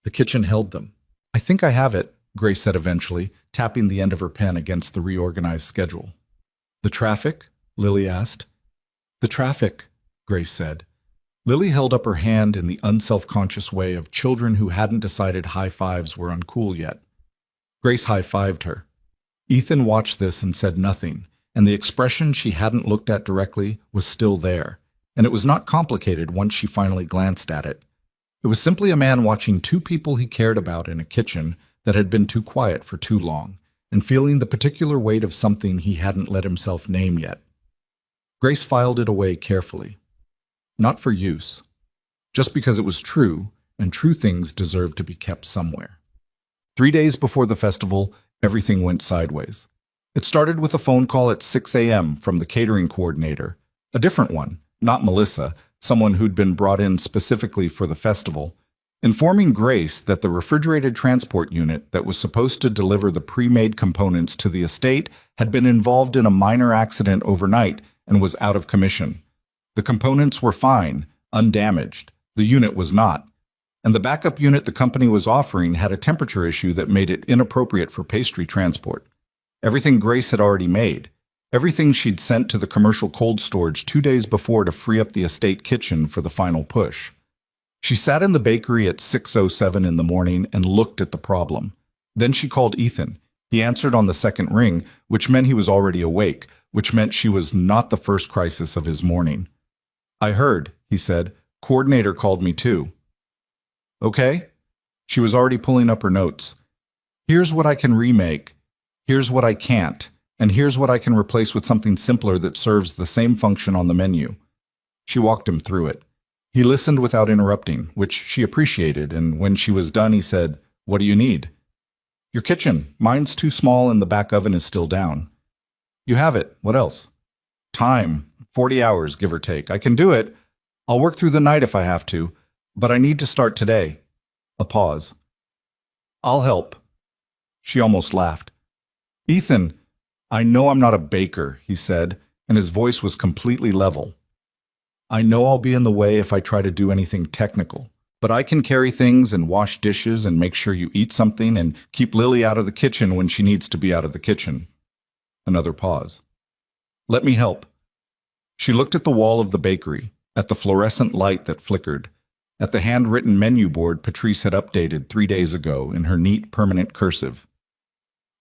The kitchen held them. I think I have it, Grace said eventually, tapping the end of her pen against the reorganized schedule. The traffic? Lily asked. The traffic, Grace said. Lily held up her hand in the unselfconscious way of children who hadn't decided high fives were uncool yet. Grace high-fived her. Ethan watched this and said nothing, and the expression she hadn't looked at directly was still there, and it was not complicated once she finally glanced at it. It was simply a man watching two people he cared about in a kitchen that had been too quiet for too long, and feeling the particular weight of something he hadn't let himself name yet. Grace filed it away carefully. Not for use. Just because it was true, and true things deserve to be kept somewhere. 3 days before the festival, everything went sideways. It started with a phone call at 6 a.m. from the catering coordinator, a different one, not Melissa, someone who'd been brought in specifically for the festival, informing Grace that the refrigerated transport unit that was supposed to deliver the pre-made components to the estate had been involved in a minor accident overnight and was out of commission. The components were fine, undamaged. The unit was not. And the backup unit the company was offering had a temperature issue that made it inappropriate for pastry transport. Everything Grace had already made. Everything she'd sent to the commercial cold storage 2 days before to free up the estate kitchen for the final push. She sat in the bakery at 6:07 in the morning and looked at the problem. Then she called Ethan. He answered on the second ring, which meant he was already awake, which meant she was not the first crisis of his morning. I heard, he said. Coordinator called me too. Okay? She was already pulling up her notes. Here's what I can remake. Here's what I can't. And here's what I can replace with something simpler that serves the same function on the menu. She walked him through it. He listened without interrupting, which she appreciated, and when she was done, he said, What do you need? Your kitchen. Mine's too small and the back oven is still down. You have it. What else? Time. 40 hours, give or take. I can do it. I'll work through the night if I have to, but I need to start today. A pause. I'll help. She almost laughed. Ethan, I know I'm not a baker, he said, and his voice was completely level. I know I'll be in the way if I try to do anything technical, but I can carry things and wash dishes and make sure you eat something and keep Lily out of the kitchen when she needs to be out of the kitchen. Another pause. Let me help. She looked at the wall of the bakery, at the fluorescent light that flickered, at the handwritten menu board Patrice had updated 3 days ago in her neat, permanent cursive.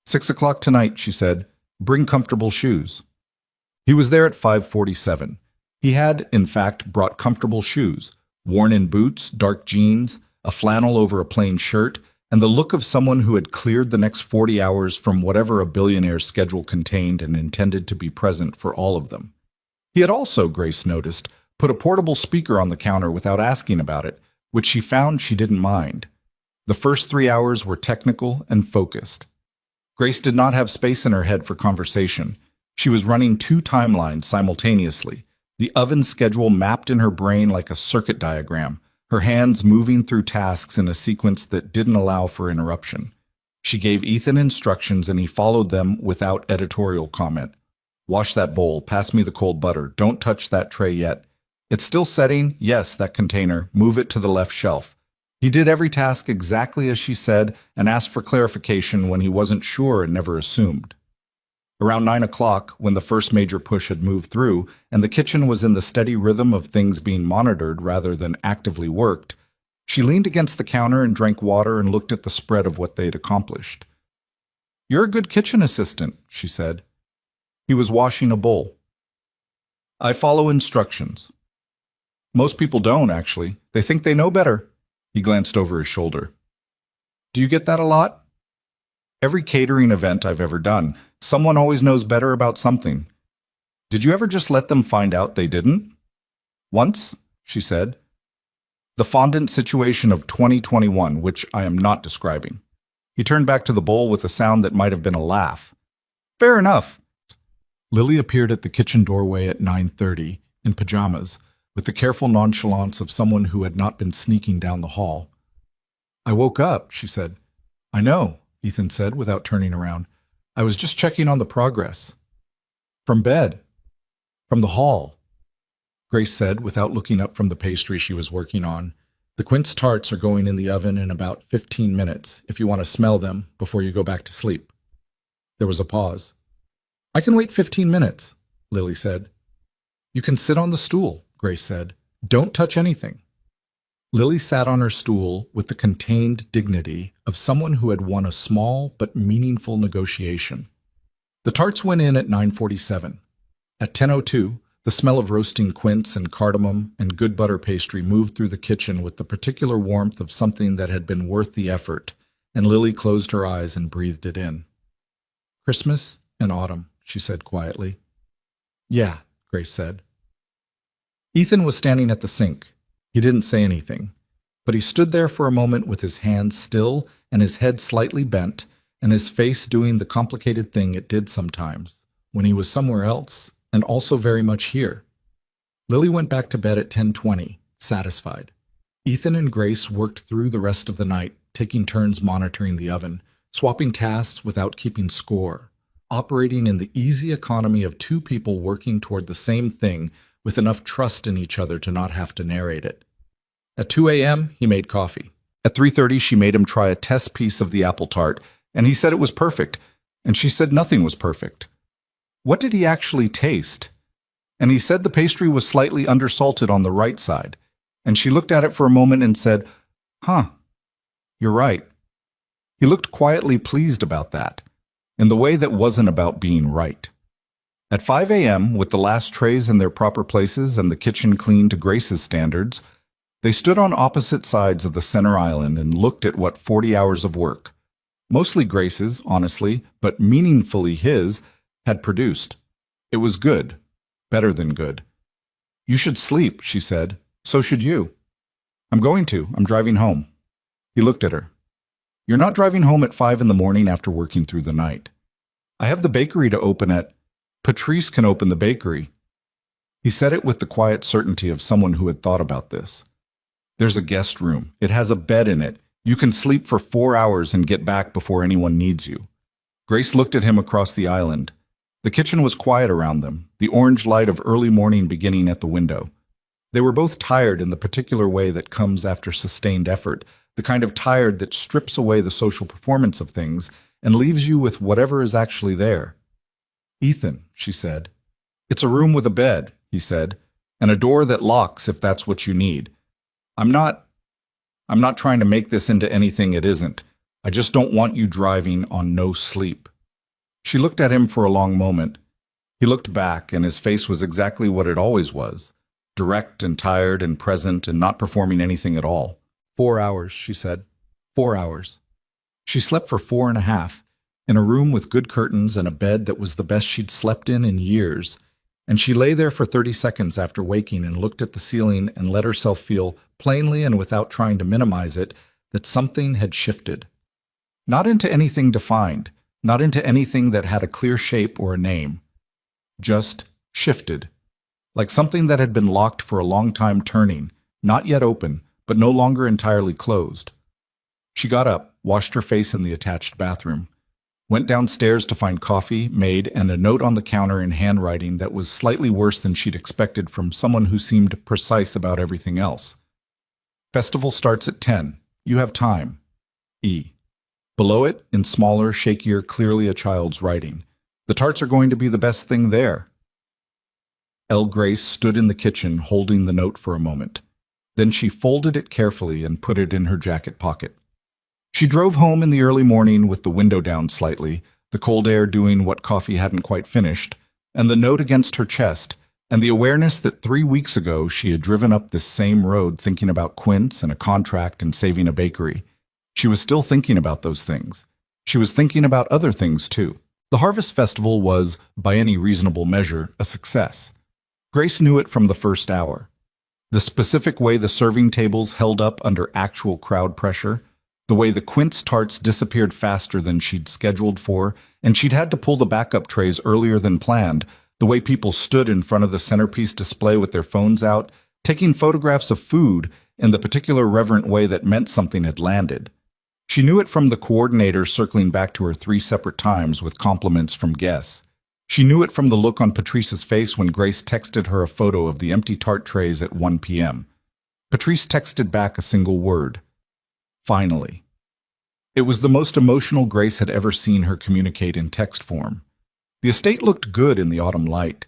6 o'clock tonight, she said. Bring comfortable shoes. He was there at 5:47. He had, in fact, brought comfortable shoes, worn-in boots, dark jeans, a flannel over a plain shirt, and the look of someone who had cleared the next 40 hours from whatever a billionaire's schedule contained and intended to be present for all of them. He had also, Grace noticed, put a portable speaker on the counter without asking about it, which she found she didn't mind. The first 3 hours were technical and focused. Grace did not have space in her head for conversation. She was running 2 timelines simultaneously, the oven schedule mapped in her brain like a circuit diagram, her hands moving through tasks in a sequence that didn't allow for interruption. She gave Ethan instructions and he followed them without editorial comment. Wash that bowl, pass me the cold butter, don't touch that tray yet. It's still setting, yes, that container, move it to the left shelf. He did every task exactly as she said and asked for clarification when he wasn't sure and never assumed. Around 9 o'clock, when the first major push had moved through and the kitchen was in the steady rhythm of things being monitored rather than actively worked, she leaned against the counter and drank water and looked at the spread of what they'd accomplished. You're a good kitchen assistant, she said. He was washing a bowl. I follow instructions. Most people don't, actually. They think they know better. He glanced over his shoulder. Do you get that a lot? Every catering event I've ever done, someone always knows better about something. Did you ever just let them find out they didn't? Once, she said. The fondant situation of 2021, which I am not describing. He turned back to the bowl with a sound that might have been a laugh. Fair enough. Lily appeared at the kitchen doorway at 9:30, in pajamas, with the careful nonchalance of someone who had not been sneaking down the hall. I woke up, she said. I know, Ethan said without turning around. I was just checking on the progress. From bed. From the hall, Grace said without looking up from the pastry she was working on. The quince tarts are going in the oven in about 15 minutes, if you want to smell them before you go back to sleep. There was a pause. I can wait 15 minutes, Lily said. You can sit on the stool, Grace said. Don't touch anything. Lily sat on her stool with the contained dignity of someone who had won a small but meaningful negotiation. The tarts went in at 9:47. At 10:02, the smell of roasting quince and cardamom and good butter pastry moved through the kitchen with the particular warmth of something that had been worth the effort, and Lily closed her eyes and breathed it in. Christmas and autumn, she said quietly. Yeah, Grace said. Ethan was standing at the sink. He didn't say anything, but he stood there for a moment with his hands still and his head slightly bent and his face doing the complicated thing it did sometimes, when he was somewhere else, and also very much here. Lily went back to bed at 10:20, satisfied. Ethan and Grace worked through the rest of the night, taking turns monitoring the oven, swapping tasks without keeping score, operating in the easy economy of two people working toward the same thing with enough trust in each other to not have to narrate it. At 2 a.m., he made coffee. At 3:30, she made him try a test piece of the apple tart, and he said it was perfect, and she said nothing was perfect. What did he actually taste? And he said the pastry was slightly undersalted on the right side, and she looked at it for a moment and said, Huh, you're right. He looked quietly pleased about that, in the way that wasn't about being right. At 5 a.m., with the last trays in their proper places and the kitchen clean to Grace's standards, they stood on opposite sides of the center island and looked at what 40 hours of work, mostly Grace's, honestly, but meaningfully his, had produced. It was good, better than good. You should sleep, she said. So should you. I'm going to. I'm driving home. He looked at her. You're not driving home at 5 in the morning after working through the night. I have the bakery to open at... Patrice can open the bakery. He said it with the quiet certainty of someone who had thought about this. There's a guest room. It has a bed in it. You can sleep for 4 hours and get back before anyone needs you. Grace looked at him across the island. The kitchen was quiet around them, the orange light of early morning beginning at the window. They were both tired in the particular way that comes after sustained effort, the kind of tired that strips away the social performance of things and leaves you with whatever is actually there. Ethan, she said. It's a room with a bed, he said, and a door that locks if that's what you need. I'm not trying to make this into anything it isn't. I just don't want you driving on no sleep. She looked at him for a long moment. He looked back, and his face was exactly what it always was, direct and tired and present and not performing anything at all. 4 hours, she said. 4 hours. She slept for 4.5, in a room with good curtains and a bed that was the best she'd slept in years, and she lay there for 30 seconds after waking and looked at the ceiling and let herself feel, plainly and without trying to minimize it, that something had shifted. Not into anything defined, not into anything that had a clear shape or a name. Just shifted. Like something that had been locked for a long time turning, not yet open, but no longer entirely closed. She got up, washed her face in the attached bathroom, went downstairs to find coffee made and a note on the counter in handwriting that was slightly worse than she'd expected from someone who seemed precise about everything else. Festival starts at 10. You have time. E. Below it, in smaller, shakier, clearly a child's writing, the tarts are going to be the best thing there. L. Grace stood in the kitchen holding the note for a moment. Then she folded it carefully and put it in her jacket pocket. She drove home in the early morning with the window down slightly, the cold air doing what coffee hadn't quite finished, and the note against her chest, And the awareness that 3 weeks ago she had driven up this same road thinking about Quince and a contract and saving a bakery. She was still thinking about those things. She was thinking about other things too. The Harvest Festival was, by any reasonable measure, a success. Grace knew it from the first hour. The specific way the serving tables held up under actual crowd pressure, the way the quince tarts disappeared faster than she'd scheduled for, and she'd had to pull the backup trays earlier than planned, the way people stood in front of the centerpiece display with their phones out, taking photographs of food in the particular reverent way that meant something had landed. She knew it from the coordinator circling back to her 3 separate times with compliments from guests. She knew it from the look on Patrice's face when Grace texted her a photo of the empty tart trays at 1 p.m. Patrice texted back a single word. Finally. It was the most emotional Grace had ever seen her communicate in text form. The estate looked good in the autumn light.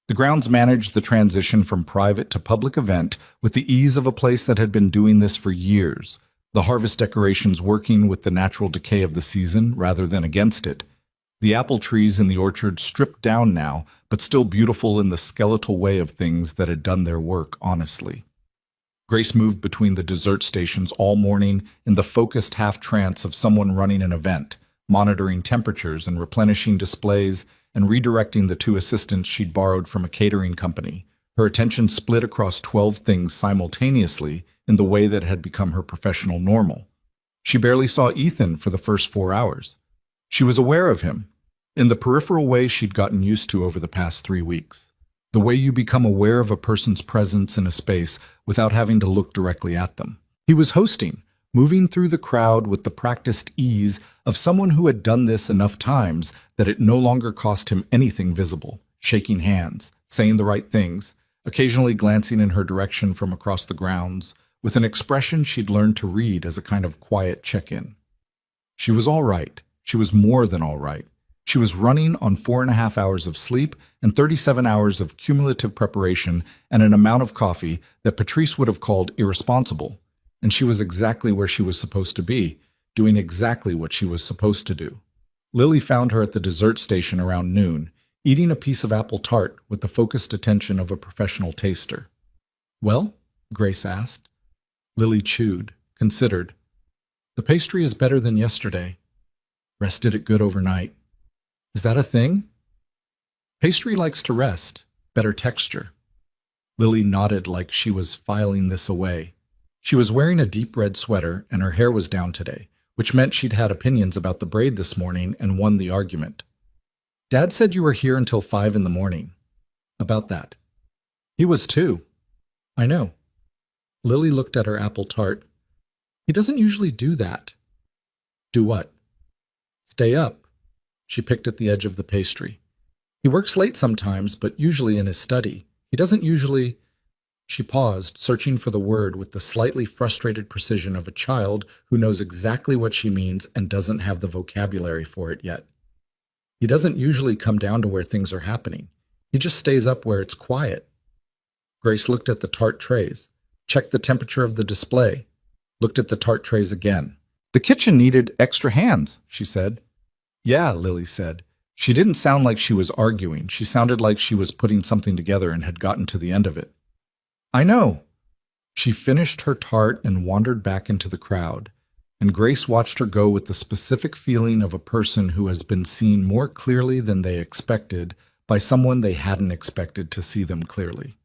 The grounds managed the transition from private to public event with the ease of a place that had been doing this for years, the harvest decorations working with the natural decay of the season rather than against it. The apple trees in the orchard stripped down now, but still beautiful in the skeletal way of things that had done their work honestly. Grace moved between the dessert stations all morning in the focused half-trance of someone running an event, monitoring temperatures and replenishing displays and redirecting the 2 assistants she'd borrowed from a catering company. Her attention split across 12 things simultaneously in the way that had become her professional normal. She barely saw Ethan for the first 4 hours. She was aware of him, in the peripheral way she'd gotten used to over the past 3 weeks. The way you become aware of a person's presence in a space without having to look directly at them. He was hosting, moving through the crowd with the practiced ease of someone who had done this enough times that it no longer cost him anything visible, shaking hands, saying the right things, occasionally glancing in her direction from across the grounds, with an expression she'd learned to read as a kind of quiet check-in. She was all right. She was more than all right. She was running on 4.5 hours of sleep and 37 hours of cumulative preparation and an amount of coffee that Patrice would have called irresponsible. And she was exactly where she was supposed to be, doing exactly what she was supposed to do. Lily found her at the dessert station around noon, eating a piece of apple tart with the focused attention of a professional taster. "Well?" Grace asked. Lily chewed, considered. "The pastry is better than yesterday. Rested it good overnight." "Is that a thing?" "Pastry likes to rest. Better texture." Lily nodded like she was filing this away. She was wearing a deep red sweater and her hair was down today, which meant she'd had opinions about the braid this morning and won the argument. "Dad said you were here until 5 in the morning. About that." "He was too." "I know." Lily looked at her apple tart. "He doesn't usually do that." "Do what?" "Stay up." She picked at the edge of the pastry. "He works late sometimes, but usually in his study. He doesn't usually—" She paused, searching for the word with the slightly frustrated precision of a child who knows exactly what she means and doesn't have the vocabulary for it yet. "He doesn't usually come down to where things are happening. He just stays up where it's quiet." Grace looked at the tart trays, checked the temperature of the display, looked at the tart trays again. "The kitchen needed extra hands," she said. "Yeah," Lily said. She didn't sound like she was arguing. She sounded like she was putting something together and had gotten to the end of it. "I know." She finished her tart and wandered back into the crowd, and Grace watched her go with the specific feeling of a person who has been seen more clearly than they expected by someone they hadn't expected to see them clearly.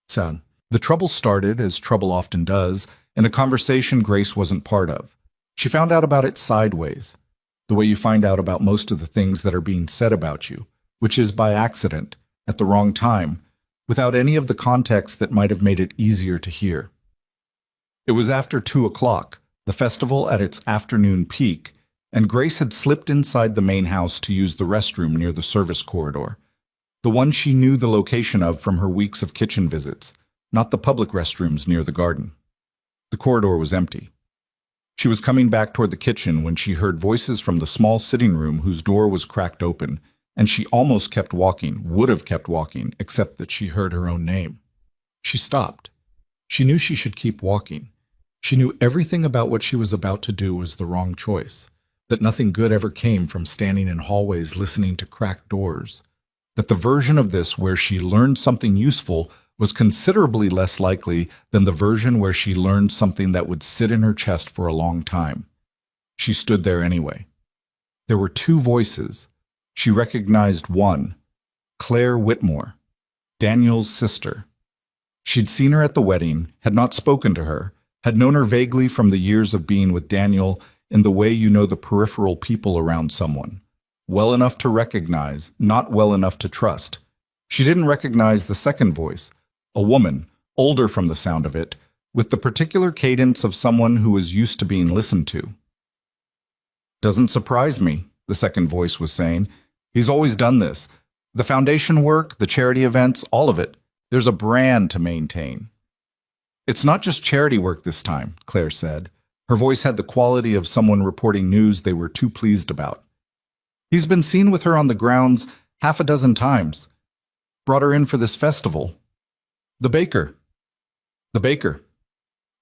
Sad. The trouble started, as trouble often does, in a conversation Grace wasn't part of. She found out about it sideways. The way you find out about most of the things that are being said about you, which is by accident, at the wrong time, without any of the context that might have made it easier to hear. It was after 2 o'clock, the festival at its afternoon peak, and Grace had slipped inside the main house to use the restroom near the service corridor, the one she knew the location of from her weeks of kitchen visits, not the public restrooms near the garden. The corridor was empty. She was coming back toward the kitchen when she heard voices from the small sitting room whose door was cracked open, and she almost kept walking, would have kept walking, except that she heard her own name. She stopped. She knew she should keep walking. She knew everything about what she was about to do was the wrong choice, that nothing good ever came from standing in hallways listening to cracked doors. that the version of this where she learned something useful was considerably less likely than the version where she learned something that would sit in her chest for a long time. She stood there anyway. There were two voices. She recognized one, Claire Whitmore, Daniel's sister. She'd seen her at the wedding, had not spoken to her, had known her vaguely from the years of being with Daniel in the way you know the peripheral people around someone. Well enough to recognize, not well enough to trust. She didn't recognize the second voice, a woman, older from the sound of it, with the particular cadence of someone who was used to being listened to. "Doesn't surprise me," the second voice was saying. "He's always done this. The foundation work, the charity events, all of it. There's a brand to maintain." "It's not just charity work this time," Claire said. Her voice had the quality of someone reporting news they were too pleased about. "He's been seen with her on the grounds half a dozen times. Brought her in for this festival. The baker." "The baker."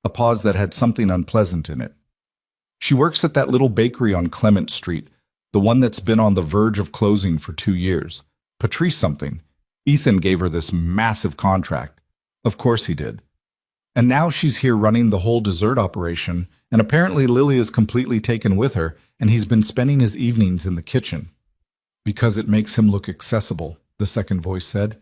A pause that had something unpleasant in it. "She works at that little bakery on Clement Street, the one that's been on the verge of closing for 2 years. Patrice something. Ethan gave her this massive contract. Of course he did. And now she's here running the whole dessert operation, and apparently Lily is completely taken with her, and he's been spending his evenings in the kitchen." "Because it makes him look accessible," the second voice said.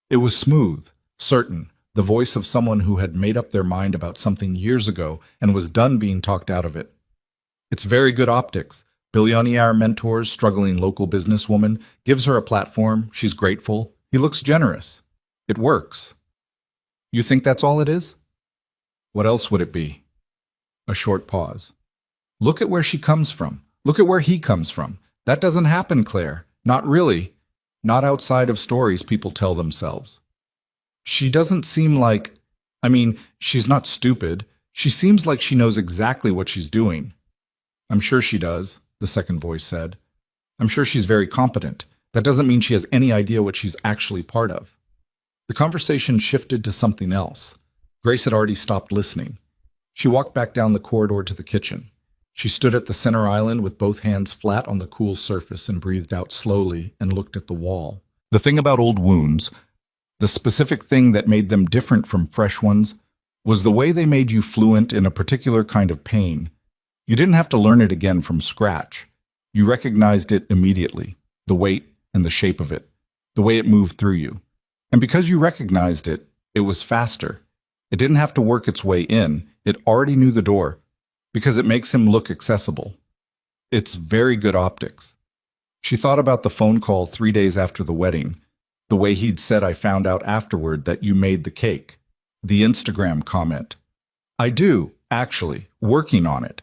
It was smooth, certain, the voice of someone who had made up their mind about something years ago and was done being talked out of it. "It's very good optics. Billionaire mentors struggling local businesswoman, gives her a platform, she's grateful. He looks generous. It works." "You think that's all it is?" "What else would it be?" A short pause. "Look at where she comes from. Look at where he comes from. That doesn't happen, Claire. Not really. Not outside of stories people tell themselves. She doesn't seem like... she's not stupid. She seems like she knows exactly what she's doing." "I'm sure she does," the second voice said. "I'm sure she's very competent. That doesn't mean she has any idea what she's actually part of." The conversation shifted to something else. Grace had already stopped listening. She walked back down the corridor to the kitchen. She stood at the center island with both hands flat on the cool surface and breathed out slowly and looked at the wall. The thing about old wounds, the specific thing that made them different from fresh ones, was the way they made you fluent in a particular kind of pain. You didn't have to learn it again from scratch. You recognized it immediately, the weight and the shape of it, the way it moved through you. And because you recognized it, it was faster. It didn't have to work its way in. It already knew the door, because it makes him look accessible. It's very good optics. She thought about the phone call 3 days after the wedding, the way he'd said, "I found out afterward that you made the cake." The Instagram comment. "I do, actually, working on it."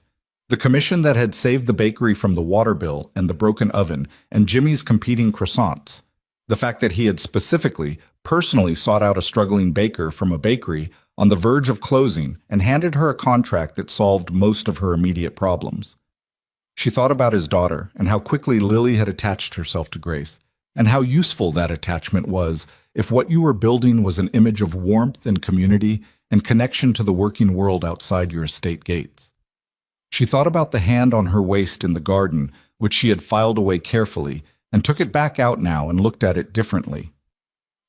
The commission that had saved the bakery from the water bill and the broken oven and Jimmy's competing croissants. The fact that he had specifically, personally sought out a struggling baker from a bakery on the verge of closing and handed her a contract that solved most of her immediate problems. She thought about his daughter and how quickly Lily had attached herself to Grace, and how useful that attachment was if what you were building was an image of warmth and community and connection to the working world outside your estate gates. She thought about the hand on her waist in the garden, which she had filed away carefully, and took it back out now and looked at it differently.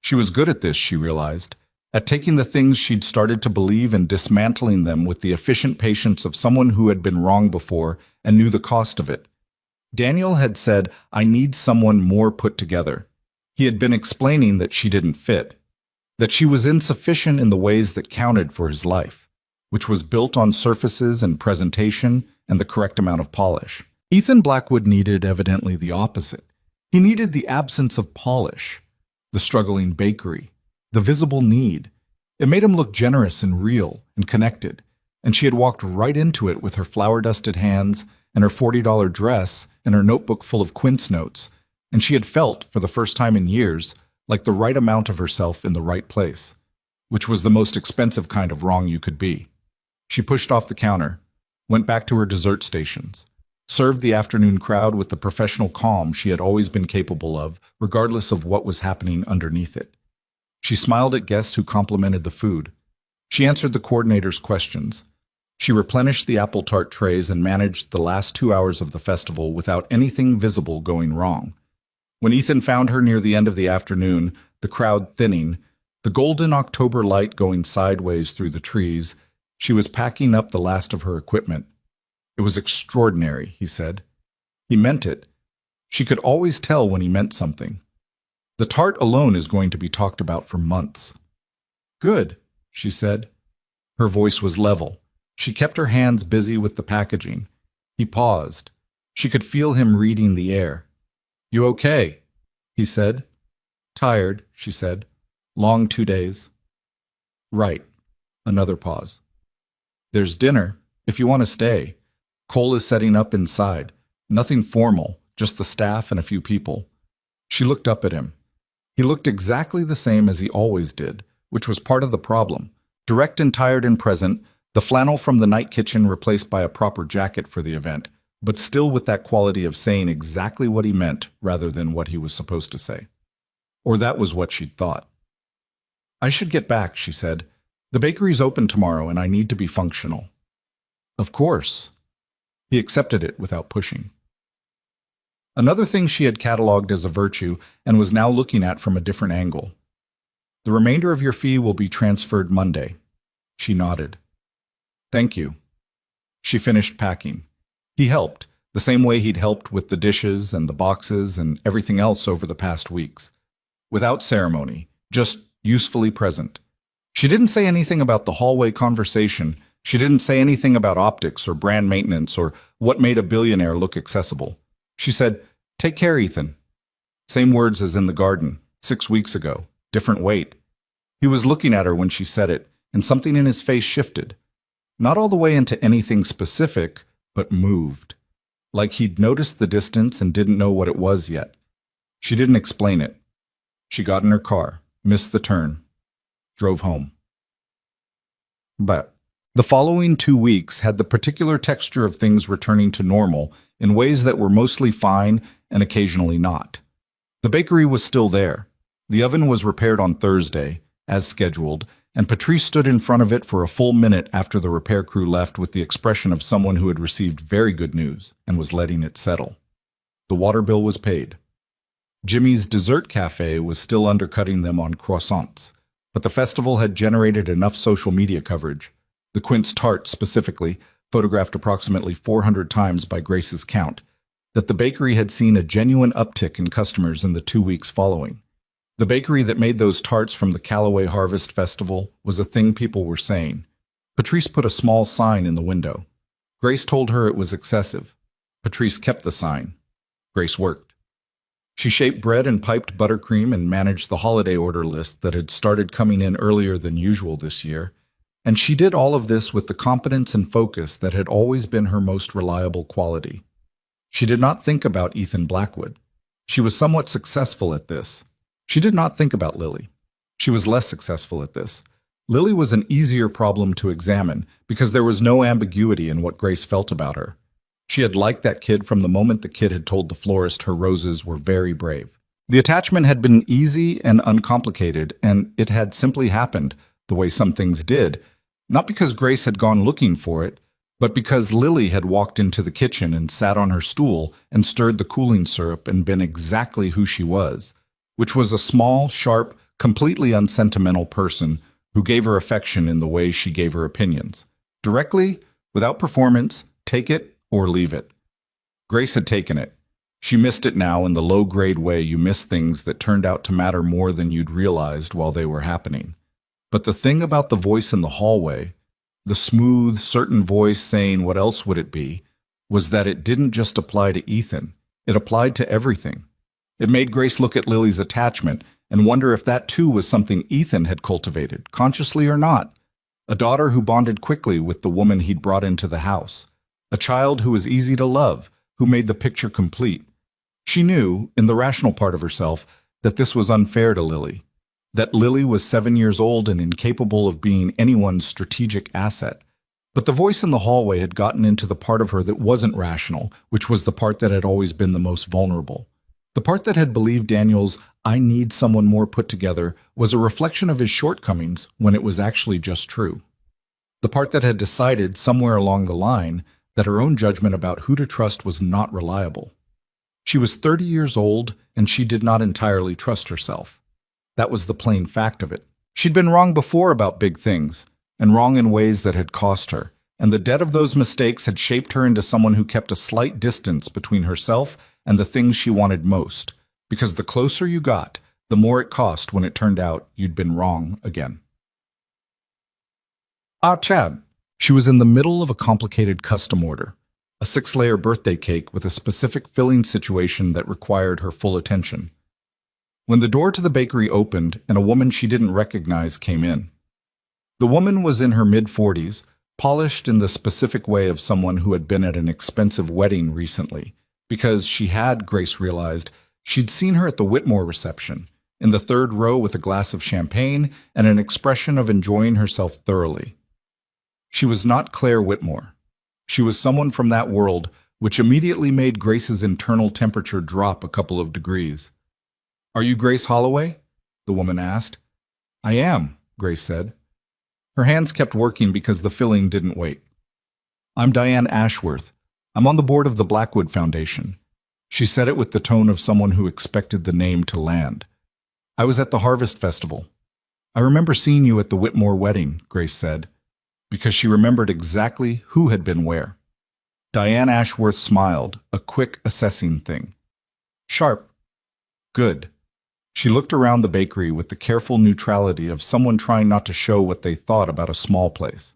She was good at this, she realized, at taking the things she'd started to believe and dismantling them with the efficient patience of someone who had been wrong before and knew the cost of it. Daniel had said, "I need someone more put together." He had been explaining that she didn't fit, that she was insufficient in the ways that counted for his life, which was built on surfaces and presentation and the correct amount of polish. Ethan Blackwood needed evidently the opposite. He needed the absence of polish, the struggling bakery, the visible need. It made him look generous and real and connected, and she had walked right into it with her flour-dusted hands and her $40 dress and her notebook full of quince notes, and she had felt, for the first time in years, like the right amount of herself in the right place, which was the most expensive kind of wrong you could be. She pushed off the counter, went back to her dessert stations, served the afternoon crowd with the professional calm she had always been capable of, regardless of what was happening underneath it. She smiled at guests who complimented the food. She answered the coordinator's questions. She replenished the apple tart trays and managed the last 2 hours of the festival without anything visible going wrong. When Ethan found her near the end of the afternoon, the crowd thinning, the golden October light going sideways through the trees, she was packing up the last of her equipment. It was extraordinary, he said. He meant it. She could always tell when he meant something. The tart alone is going to be talked about for months. Good, she said. Her voice was level. She kept her hands busy with the packaging. He paused. She could feel him reading the air. You okay? He said. Tired, she said. Long 2 days. Right. Another pause. There's dinner, if you want to stay. Cole is setting up inside. Nothing formal, just the staff and a few people. She looked up at him. He looked exactly the same as he always did, which was part of the problem. Direct and tired and present, the flannel from the night kitchen replaced by a proper jacket for the event, but still with that quality of saying exactly what he meant rather than what he was supposed to say. Or that was what she'd thought. I should get back, she said. The bakery's open tomorrow and I need to be functional. Of course. He accepted it without pushing. Another thing she had catalogued as a virtue and was now looking at from a different angle. The remainder of your fee will be transferred Monday. She nodded. Thank you. She finished packing. He helped, the same way he'd helped with the dishes and the boxes and everything else over the past weeks. Without ceremony, just usefully present. She didn't say anything about the hallway conversation. She didn't say anything about optics or brand maintenance or what made a billionaire look accessible. She said, take care, Ethan. Same words as in the garden, 6 weeks ago, different weight. He was looking at her when she said it, and something in his face shifted. Not all the way into anything specific, but moved. Like he'd noticed the distance and didn't know what it was yet. She didn't explain it. She got in her car, missed the turn, drove home. But the following 2 weeks had the particular texture of things returning to normal in ways that were mostly fine and occasionally not. The bakery was still there. The oven was repaired on Thursday, as scheduled, and Patrice stood in front of it for a full minute after the repair crew left with the expression of someone who had received very good news and was letting it settle. The water bill was paid. Jimmy's dessert cafe was still undercutting them on croissants, but the festival had generated enough social media coverage. The quince tart, specifically, photographed approximately 400 times by Grace's count, that the bakery had seen a genuine uptick in customers in the 2 weeks following. The bakery that made those tarts from the Callaway Harvest Festival was a thing people were saying. Patrice put a small sign in the window. Grace told her it was excessive. Patrice kept the sign. Grace worked. She shaped bread and piped buttercream and managed the holiday order list that had started coming in earlier than usual this year. And she did all of this with the competence and focus that had always been her most reliable quality. She did not think about Ethan Blackwood. She was somewhat successful at this. She did not think about Lily. She was less successful at this. Lily was an easier problem to examine because there was no ambiguity in what Grace felt about her. She had liked that kid from the moment the kid had told the florist her roses were very brave. The attachment had been easy and uncomplicated, and it had simply happened, the way some things did, not because Grace had gone looking for it, but because Lily had walked into the kitchen and sat on her stool and stirred the cooling syrup and been exactly who she was, which was a small, sharp, completely unsentimental person who gave her affection in the way she gave her opinions. Directly, without performance, take it or leave it. Grace had taken it. She missed it now in the low-grade way you miss things that turned out to matter more than you'd realized while they were happening. But the thing about the voice in the hallway, the smooth, certain voice saying what else would it be, was that it didn't just apply to Ethan. It applied to everything. It made Grace look at Lily's attachment and wonder if that too was something Ethan had cultivated, consciously or not. A daughter who bonded quickly with the woman he'd brought into the house. A child who was easy to love, who made the picture complete. She knew, in the rational part of herself, that this was unfair to Lily. That Lily was 7 years old and incapable of being anyone's strategic asset. But the voice in the hallway had gotten into the part of her that wasn't rational, which was the part that had always been the most vulnerable. The part that had believed Daniel's "I need someone more put together" was a reflection of his shortcomings when it was actually just true. The part that had decided somewhere along the line that her own judgment about who to trust was not reliable. She was 30 years old, and she did not entirely trust herself. That was the plain fact of it. She'd been wrong before about big things, and wrong in ways that had cost her, and the debt of those mistakes had shaped her into someone who kept a slight distance between herself and the things she wanted most, because the closer you got, the more it cost when it turned out you'd been wrong again. Chad. She was in the middle of a complicated custom order, a 6-layer birthday cake with a specific filling situation that required her full attention. When the door to the bakery opened and a woman she didn't recognize came in. The woman was in her mid-40s, polished in the specific way of someone who had been at an expensive wedding recently, because she had, Grace realized, she'd seen her at the Whitmore reception, in the third row with a glass of champagne and an expression of enjoying herself thoroughly. She was not Claire Whitmore. She was someone from that world, which immediately made Grace's internal temperature drop a couple of degrees. "Are you Grace Holloway?" the woman asked. "I am," Grace said. Her hands kept working because the filling didn't wait. "I'm Diane Ashworth. I'm on the board of the Blackwood Foundation." She said it with the tone of someone who expected the name to land. "I was at the Harvest Festival. I remember seeing you at the Whitmore wedding," Grace said, because she remembered exactly who had been where. Diane Ashworth smiled, a quick assessing thing. "Sharp. Good." She looked around the bakery with the careful neutrality of someone trying not to show what they thought about a small place.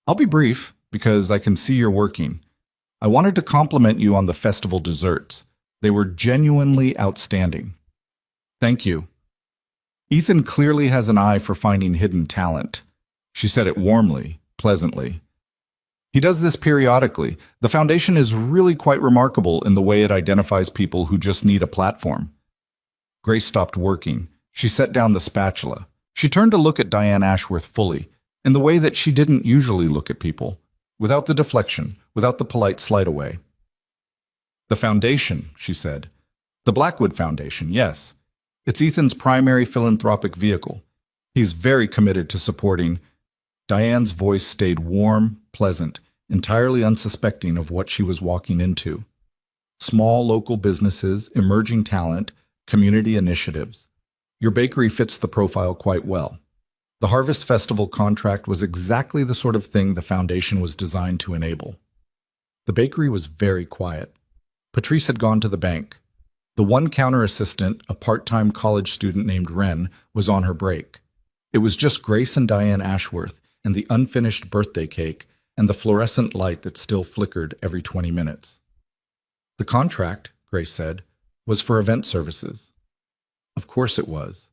"I'll be brief, because I can see you're working. I wanted to compliment you on the festival desserts. They were genuinely outstanding." "Thank you." "Ethan clearly has an eye for finding hidden talent." She said it warmly, pleasantly. "He does this periodically. The foundation is really quite remarkable in the way it identifies people who just need a platform." Grace stopped working. She set down the spatula. She turned to look at Diane Ashworth fully, in the way that she didn't usually look at people, without the deflection, without the polite slide away. "The foundation," she said. "The Blackwood Foundation, yes. It's Ethan's primary philanthropic vehicle. He's very committed to supporting—" Diane's voice stayed warm, pleasant, entirely unsuspecting of what she was walking into. "Small local businesses, emerging talent, community initiatives. Your bakery fits the profile quite well. The Harvest Festival contract was exactly the sort of thing the foundation was designed to enable." The bakery was very quiet. Patrice had gone to the bank. The one counter assistant, a part-time college student named Wren, was on her break. It was just Grace and Diane Ashworth, and the unfinished birthday cake, and the fluorescent light that still flickered every 20 minutes. "The contract," Grace said, "was for event services." "Of course it was.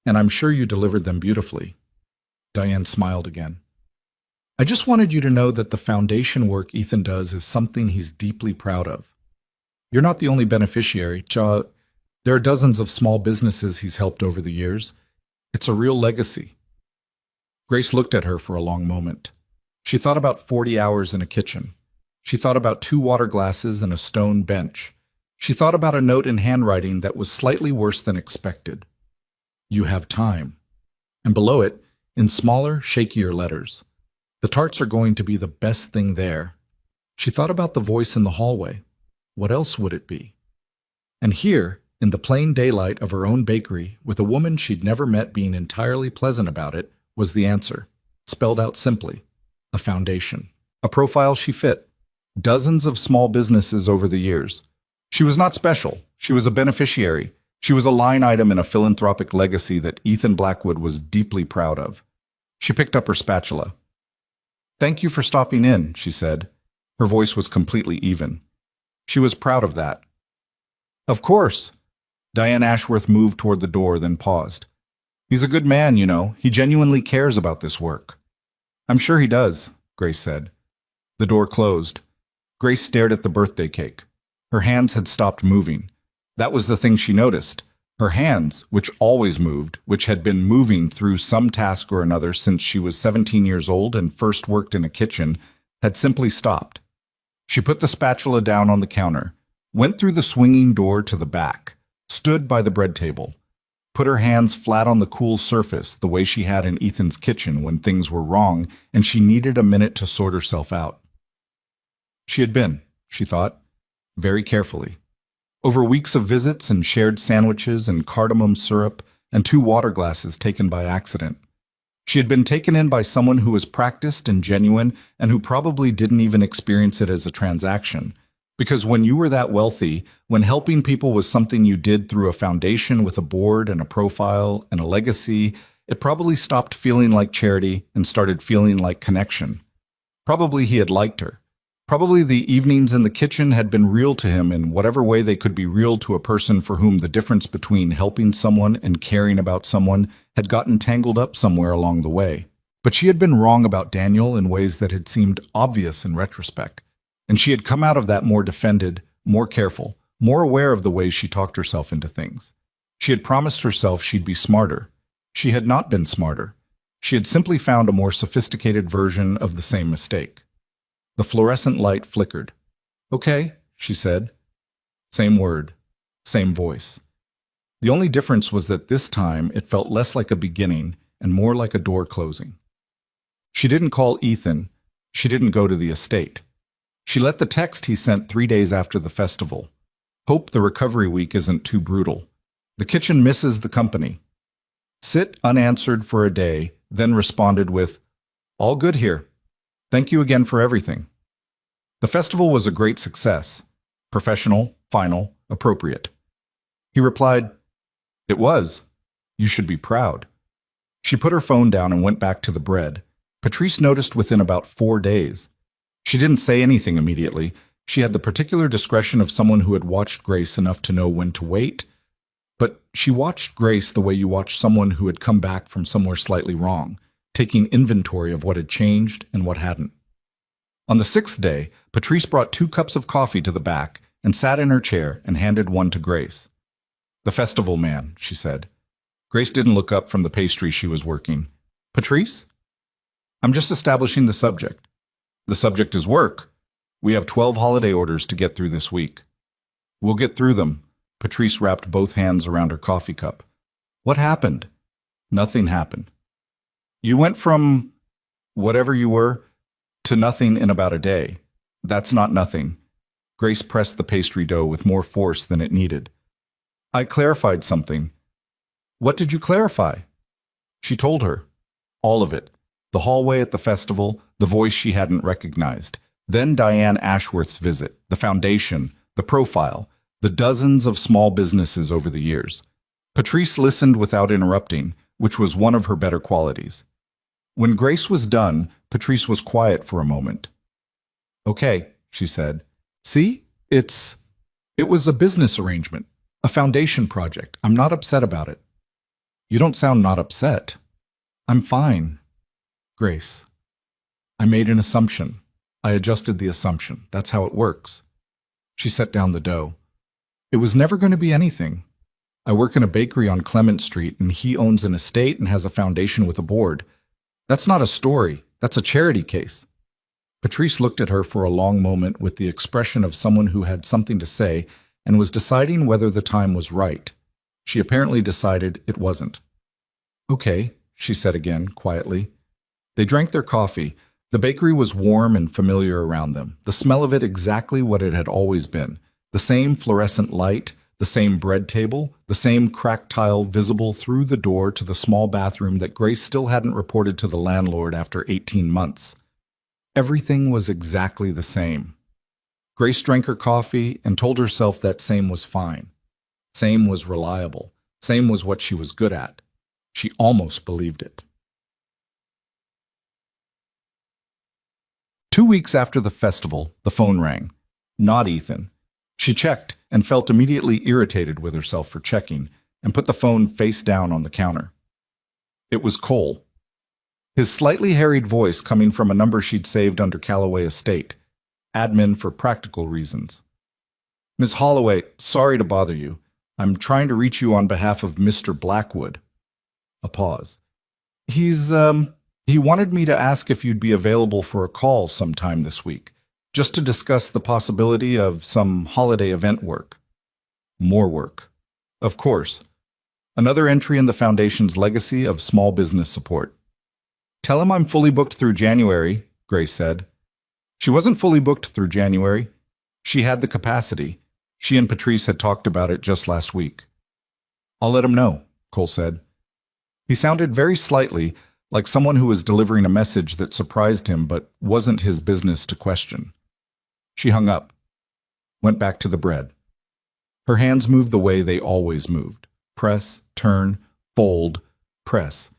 And I'm sure you delivered them beautifully." Diane smiled again. "I just wanted you to know that the foundation work Ethan does is something he's deeply proud of. You're not the only beneficiary. There are dozens of small businesses he's helped over the years. It's a real legacy." Grace looked at her for a long moment. She thought about 40 hours in a kitchen. She thought about 2 water glasses and a stone bench. She thought about a note in handwriting that was slightly worse than expected. "You have time." And below it, in smaller, shakier letters, "The tarts are going to be the best thing there." She thought about the voice in the hallway. What else would it be? And here, in the plain daylight of her own bakery, with a woman she'd never met being entirely pleasant about it, was the answer, spelled out simply: a foundation. A profile she fit. Dozens of small businesses over the years. She was not special. She was a beneficiary. She was a line item in a philanthropic legacy that Ethan Blackwood was deeply proud of. She picked up her spatula. "Thank you for stopping in," she said. Her voice was completely even. She was proud of that. "Of course." Diane Ashworth moved toward the door, then paused. "He's a good man, you know. He genuinely cares about this work." "I'm sure he does," Grace said. The door closed. Grace stared at the birthday cake. Her hands had stopped moving. That was the thing she noticed. Her hands, which always moved, which had been moving through some task or another since she was 17 years old and first worked in a kitchen, had simply stopped. She put the spatula down on the counter, went through the swinging door to the back, stood by the bread table, put her hands flat on the cool surface the way she had in Ethan's kitchen when things were wrong and she needed a minute to sort herself out. She had been, she thought, very carefully. Over weeks of visits and shared sandwiches and cardamom syrup and 2 water glasses taken by accident. She had been taken in by someone who was practiced and genuine and who probably didn't even experience it as a transaction. Because when you were that wealthy, when helping people was something you did through a foundation with a board and a profile and a legacy, it probably stopped feeling like charity and started feeling like connection. Probably he had liked her. Probably the evenings in the kitchen had been real to him in whatever way they could be real to a person for whom the difference between helping someone and caring about someone had gotten tangled up somewhere along the way. But she had been wrong about Daniel in ways that had seemed obvious in retrospect. And she had come out of that more defended, more careful, more aware of the ways she talked herself into things. She had promised herself she'd be smarter. She had not been smarter. She had simply found a more sophisticated version of the same mistake. The fluorescent light flickered. "Okay," she said. Same word, same voice. The only difference was that this time it felt less like a beginning and more like a door closing. She didn't call Ethan. She didn't go to the estate. She let the text he sent 3 days after the festival. "Hope the recovery week isn't too brutal. The kitchen misses the company." Sit unanswered for a day, then responded with, "All good here. Thank you again for everything." The festival was a great success. Professional, final, appropriate. He replied, "It was. You should be proud." She put her phone down and went back to the bread. Patrice noticed within about 4 days. She didn't say anything immediately. She had the particular discretion of someone who had watched Grace enough to know when to wait. But she watched Grace the way you watch someone who had come back from somewhere slightly wrong, taking inventory of what had changed and what hadn't. On the 6th day, Patrice brought 2 cups of coffee to the back and sat in her chair and handed one to Grace. "The festival man," she said. Grace didn't look up from the pastry she was working. "Patrice?" "I'm just establishing the subject." "The subject is work. We have 12 holiday orders to get through this week." "We'll get through them." Patrice wrapped both hands around her coffee cup. "What happened?" "Nothing happened. You went from whatever you were to nothing in about a day. That's not nothing." Grace pressed the pastry dough with more force than it needed. "I clarified something." "What did you clarify?" She told her. All of it. The hallway at the festival, the voice she hadn't recognized. Then Diane Ashworth's visit, the foundation, the profile, the dozens of small businesses over the years. Patrice listened without interrupting, which was one of her better qualities. When Grace was done, Patrice was quiet for a moment. "Okay," she said. "See? It was a business arrangement, a foundation project. I'm not upset about it." "You don't sound not upset." "I'm fine." "Grace, I made an assumption. I adjusted the assumption. That's how it works." She set down the dough. "It was never going to be anything. I work in a bakery on Clement Street, and he owns an estate and has a foundation with a board. That's not a story. That's a charity case." Patrice looked at her for a long moment with the expression of someone who had something to say and was deciding whether the time was right. She apparently decided it wasn't. "Okay," she said again, quietly. They drank their coffee. The bakery was warm and familiar around them, the smell of it exactly what it had always been. The same fluorescent light, the same bread table, the same cracked tile visible through the door to the small bathroom that Grace still hadn't reported to the landlord after 18 months. Everything was exactly the same. Grace drank her coffee and told herself that same was fine. Same was reliable. Same was what she was good at. She almost believed it. 2 weeks after the festival, the phone rang. Not Ethan. She checked and felt immediately irritated with herself for checking and put the phone face down on the counter. It was Cole. His slightly harried voice coming from a number she'd saved under Calloway Estate. Admin for practical reasons. "Miss Holloway, sorry to bother you. I'm trying to reach you on behalf of Mr. Blackwood." A pause. He wanted me to ask if you'd be available for a call sometime this week, just to discuss the possibility of some holiday event work." More work. Of course. Another entry in the Foundation's legacy of small business support. "Tell him I'm fully booked through January," Grace said. She wasn't fully booked through January. She had the capacity. She and Patrice had talked about it just last week. "I'll let him know," Cole said. He sounded very slightly like someone who was delivering a message that surprised him but wasn't his business to question. She hung up, went back to the bread. Her hands moved the way they always moved. Press, turn, fold, press.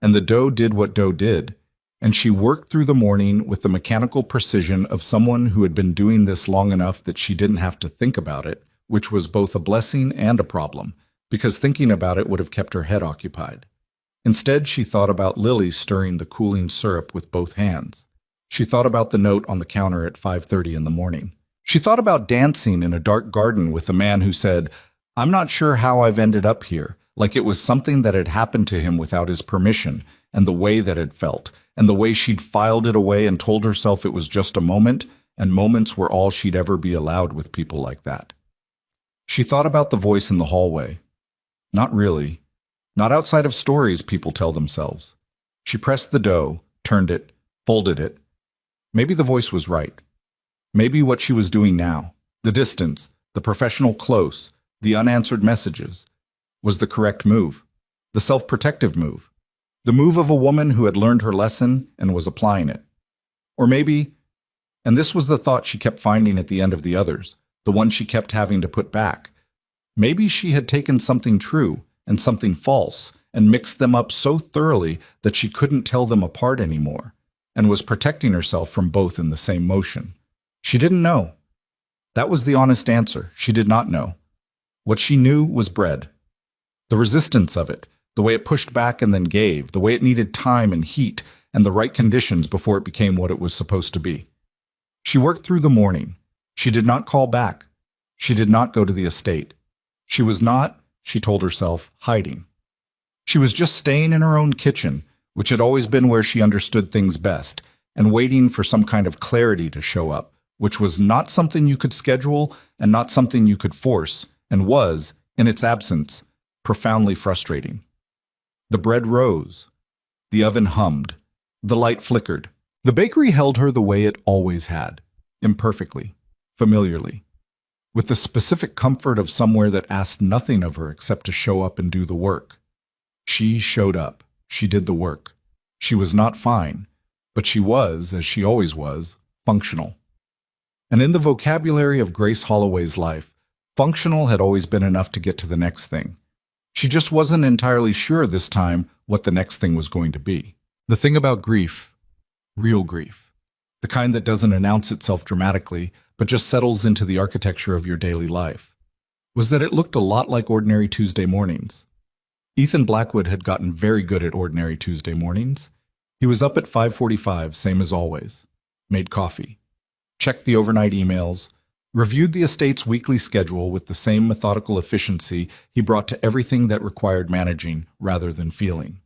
And the dough did what dough did, and she worked through the morning with the mechanical precision of someone who had been doing this long enough that she didn't have to think about it, which was both a blessing and a problem, because thinking about it would have kept her head occupied. Instead, she thought about Lily stirring the cooling syrup with both hands. She thought about the note on the counter at 5:30 in the morning. She thought about dancing in a dark garden with a man who said, "I'm not sure how I've ended up here," like it was something that had happened to him without his permission, and the way that it felt, and the way she'd filed it away and told herself it was just a moment, and moments were all she'd ever be allowed with people like that. She thought about the voice in the hallway. Not really. Not outside of stories people tell themselves. She pressed the dough, turned it, folded it. Maybe the voice was right. Maybe what she was doing now, the distance, the professional close, the unanswered messages, was the correct move, the self-protective move, the move of a woman who had learned her lesson and was applying it. Or maybe, and this was the thought she kept finding at the end of the others, the one she kept having to put back, maybe she had taken something true and something false and mixed them up so thoroughly that she couldn't tell them apart anymore, and was protecting herself from both in the same motion. She didn't know. That was the honest answer. She did not know. What she knew was bread. The resistance of it, the way it pushed back and then gave, the way it needed time and heat and the right conditions before it became what it was supposed to be. She worked through the morning. She did not call back. She did not go to the estate. She was not, she told herself, hiding. She was just staying in her own kitchen, which had always been where she understood things best, and waiting for some kind of clarity to show up, which was not something you could schedule and not something you could force, and was, in its absence, profoundly frustrating. The bread rose. The oven hummed. The light flickered. The bakery held her the way it always had, imperfectly, familiarly, with the specific comfort of somewhere that asked nothing of her except to show up and do the work. She showed up. She did the work. She was not fine, but she was, as she always was, functional. And in the vocabulary of Grace Holloway's life, functional had always been enough to get to the next thing. She just wasn't entirely sure this time what the next thing was going to be. The thing about grief, real grief, the kind that doesn't announce itself dramatically, but just settles into the architecture of your daily life, was that it looked a lot like ordinary Tuesday mornings. Ethan Blackwood had gotten very good at ordinary Tuesday mornings. He was up at 5:45, same as always, made coffee, checked the overnight emails, reviewed the estate's weekly schedule with the same methodical efficiency he brought to everything that required managing rather than feeling.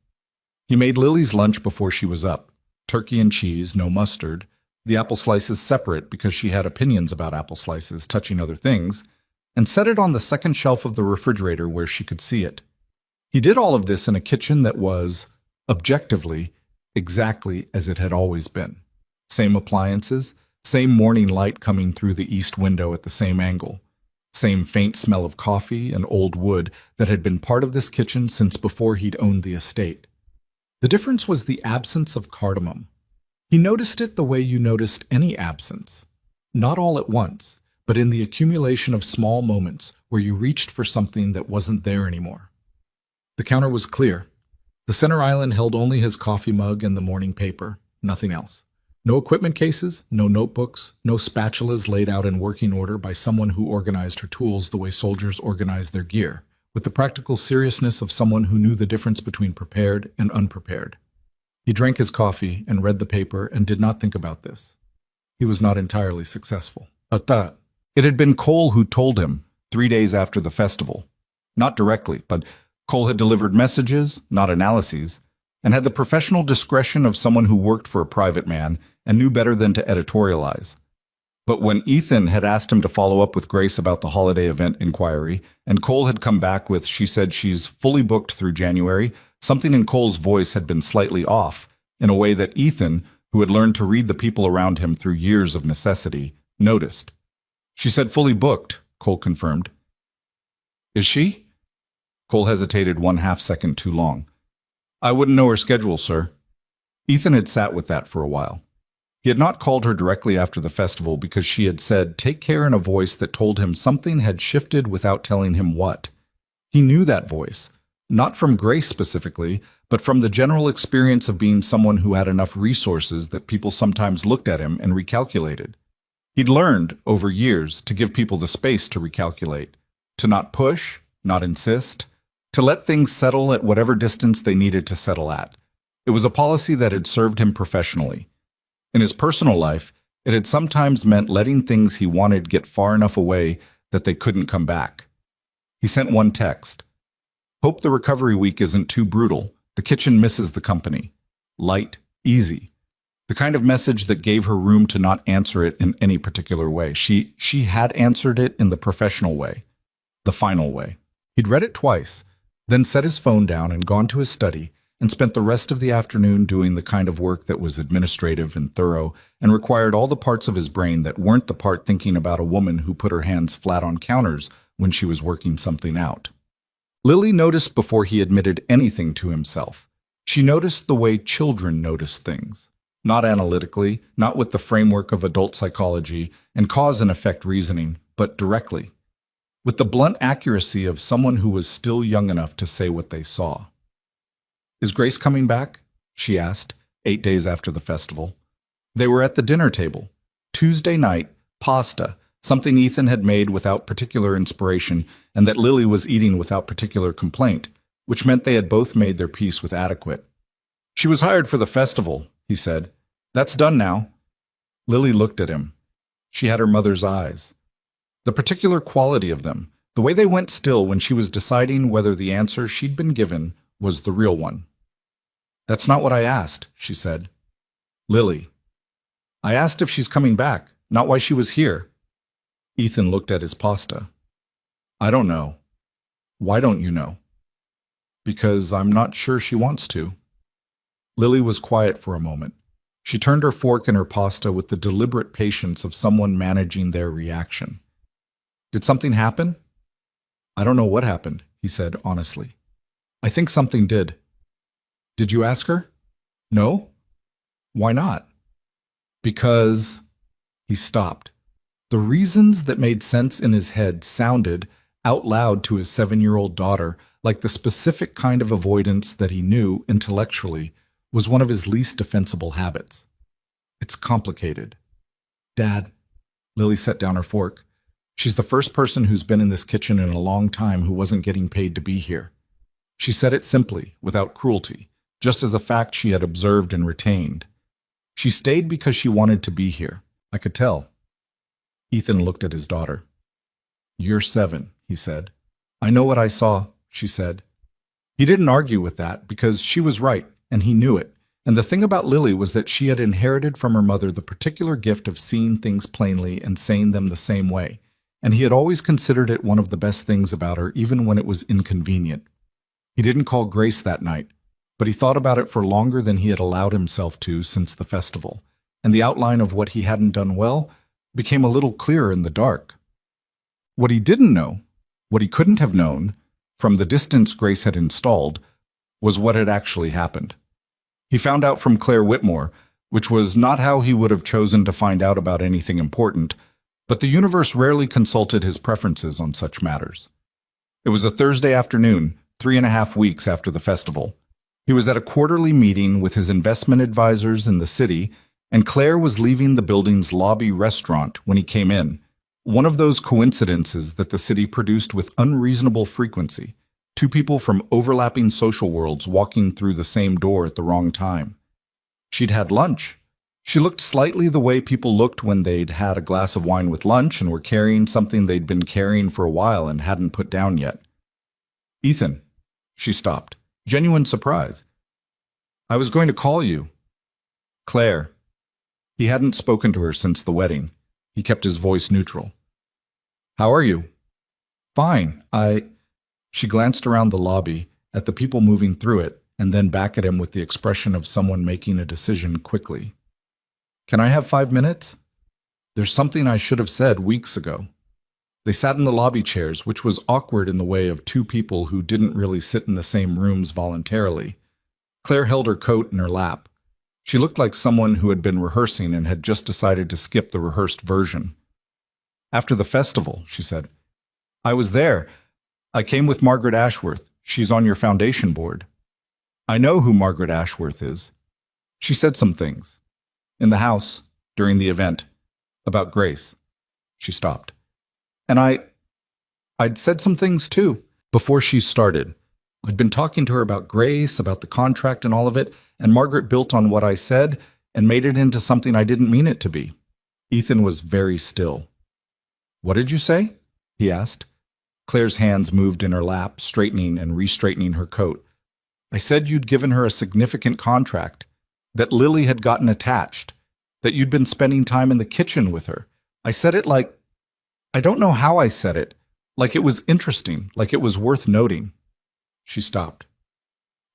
He made Lily's lunch before she was up, turkey and cheese, no mustard, the apple slices separate because she had opinions about apple slices touching other things, and set it on the second shelf of the refrigerator where she could see it. He did all of this in a kitchen that was, objectively, exactly as it had always been. Same appliances, same morning light coming through the east window at the same angle, same faint smell of coffee and old wood that had been part of this kitchen since before he'd owned the estate. The difference was the absence of cardamom. He noticed it the way you noticed any absence. Not all at once, but in the accumulation of small moments where you reached for something that wasn't there anymore. The counter was clear. The center island held only his coffee mug and the morning paper, nothing else. No equipment cases, no notebooks, no spatulas laid out in working order by someone who organized her tools the way soldiers organize their gear, with the practical seriousness of someone who knew the difference between prepared and unprepared. He drank his coffee and read the paper and did not think about this. He was not entirely successful. It had been Cole who told him, 3 days after the festival. Not directly, but Cole had delivered messages, not analyses, and had the professional discretion of someone who worked for a private man and knew better than to editorialize. But when Ethan had asked him to follow up with Grace about the holiday event inquiry, and Cole had come back with, she said she's fully booked through January, something in Cole's voice had been slightly off, in a way that Ethan, who had learned to read the people around him through years of necessity, noticed. She said fully booked, Cole confirmed. Is she? Cole hesitated 1/2 second too long. I wouldn't know her schedule, sir. Ethan had sat with that for a while. He had not called her directly after the festival because she had said, "Take care," in a voice that told him something had shifted without telling him what. He knew that voice, not from Grace specifically, but from the general experience of being someone who had enough resources that people sometimes looked at him and recalculated. He'd learned, over years, to give people the space to recalculate, to not push, not insist, to let things settle at whatever distance they needed to settle at. It was a policy that had served him professionally. In his personal life, it had sometimes meant letting things he wanted get far enough away that they couldn't come back. He sent one text. Hope the recovery week isn't too brutal. The kitchen misses the company. Light, easy. The kind of message that gave her room to not answer it in any particular way. She had answered it in the professional way, the final way. He'd read it twice, then set his phone down and gone to his study, and spent the rest of the afternoon doing the kind of work that was administrative and thorough and required all the parts of his brain that weren't the part thinking about a woman who put her hands flat on counters when she was working something out. Lily noticed before he admitted anything to himself. She noticed the way children notice things, not analytically, not with the framework of adult psychology and cause and effect reasoning, but directly, with the blunt accuracy of someone who was still young enough to say what they saw. Is Grace coming back? She asked, 8 days after the festival. They were at the dinner table. Tuesday night, pasta, something Ethan had made without particular inspiration and that Lily was eating without particular complaint, which meant they had both made their peace with adequate. She was hired for the festival, he said. That's done now. Lily looked at him. She had her mother's eyes. The particular quality of them, the way they went still when she was deciding whether the answer she'd been given was the real one. That's not what I asked, she said. Lily. I asked if she's coming back, not why she was here. Ethan looked at his pasta. I don't know. Why don't you know? Because I'm not sure she wants to. Lily was quiet for a moment. She turned her fork in her pasta with the deliberate patience of someone managing their reaction. Did something happen? I don't know what happened, he said honestly. I think something did. Did you ask her? No? Why not? Because... He stopped. The reasons that made sense in his head sounded, out loud to his 7-year-old daughter, like the specific kind of avoidance that he knew, intellectually, was one of his least defensible habits. It's complicated. Dad, Lily set down her fork. She's the first person who's been in this kitchen in a long time who wasn't getting paid to be here. She said it simply, without cruelty, just as a fact she had observed and retained. She stayed because she wanted to be here. I could tell. Ethan looked at his daughter. You're 7, he said. I know what I saw, she said. He didn't argue with that because she was right, and he knew it. And the thing about Lily was that she had inherited from her mother the particular gift of seeing things plainly and saying them the same way. And he had always considered it one of the best things about her, even when it was inconvenient. He didn't call Grace that night, but he thought about it for longer than he had allowed himself to since the festival, and the outline of what he hadn't done well became a little clearer in the dark. What he didn't know, what he couldn't have known, from the distance Grace had installed, was what had actually happened. He found out from Claire Whitmore, which was not how he would have chosen to find out about anything important, but the universe rarely consulted his preferences on such matters. It was a Thursday afternoon, 3.5 weeks after the festival. He was at a quarterly meeting with his investment advisors in the city, and Claire was leaving the building's lobby restaurant when he came in, one of those coincidences that the city produced with unreasonable frequency, 2 people from overlapping social worlds walking through the same door at the wrong time. She'd had lunch. She looked slightly the way people looked when they'd had a glass of wine with lunch and were carrying something they'd been carrying for a while and hadn't put down yet. Ethan, she stopped. Genuine surprise. I was going to call you. Claire. He hadn't spoken to her since the wedding. He kept his voice neutral. How are you? Fine. She glanced around the lobby, at the people moving through it, and then back at him with the expression of someone making a decision quickly. Can I have 5 minutes? There's something I should have said weeks ago. They sat in the lobby chairs, which was awkward in the way of two people who didn't really sit in the same rooms voluntarily. Claire held her coat in her lap. She looked like someone who had been rehearsing and had just decided to skip the rehearsed version. "After the festival," she said. "I was there. I came with Margaret Ashworth. She's on your foundation board." "I know who Margaret Ashworth is. She said some things. In the house, during the event, about Grace." She stopped. "And I'd said some things too, before she started. I'd been talking to her about Grace, about the contract and all of it, and Margaret built on what I said and made it into something I didn't mean it to be." Ethan was very still. "What did you say?" he asked. Claire's hands moved in her lap, straightening and re-straightening her coat. "I said you'd given her a significant contract, that Lily had gotten attached, that you'd been spending time in the kitchen with her. I said it like, I don't know how I said it, like it was interesting, like it was worth noting." She stopped.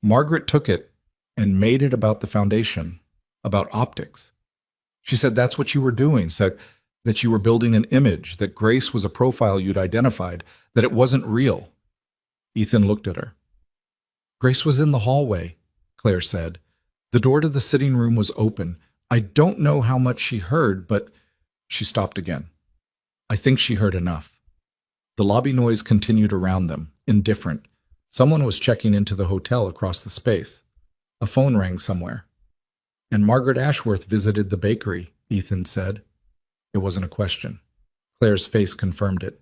"Margaret took it and made it about the foundation, about optics. She said that's what you were doing, said that you were building an image, that Grace was a profile you'd identified, that it wasn't real." Ethan looked at her. "Grace was in the hallway," Claire said. "The door to the sitting room was open. I don't know how much she heard, but—" She stopped again. "I think she heard enough." The lobby noise continued around them, indifferent. Someone was checking into the hotel across the space. A phone rang somewhere. "And Margaret Ashworth visited the bakery," Ethan said. It wasn't a question. Claire's face confirmed it.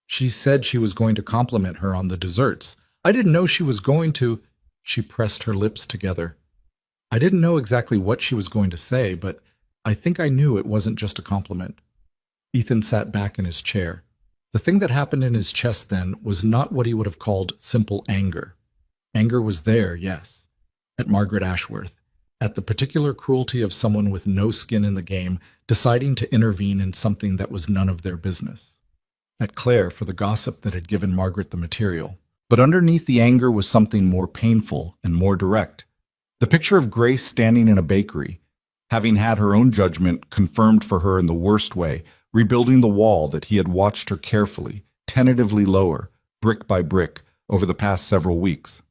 "She said she was going to compliment her on the desserts. I didn't know she was going to—" She pressed her lips together. "I didn't know exactly what she was going to say, but I think I knew it wasn't just a compliment." Ethan sat back in his chair. The thing that happened in his chest then was not what he would have called simple anger. Anger was there, yes, at Margaret Ashworth, at the particular cruelty of someone with no skin in the game deciding to intervene in something that was none of their business. At Claire for the gossip that had given Margaret the material. But underneath the anger was something more painful and more direct. The picture of Grace standing in a bakery, having had her own judgment confirmed for her in the worst way, rebuilding the wall that he had watched her carefully, tentatively lower, brick by brick, over the past several weeks.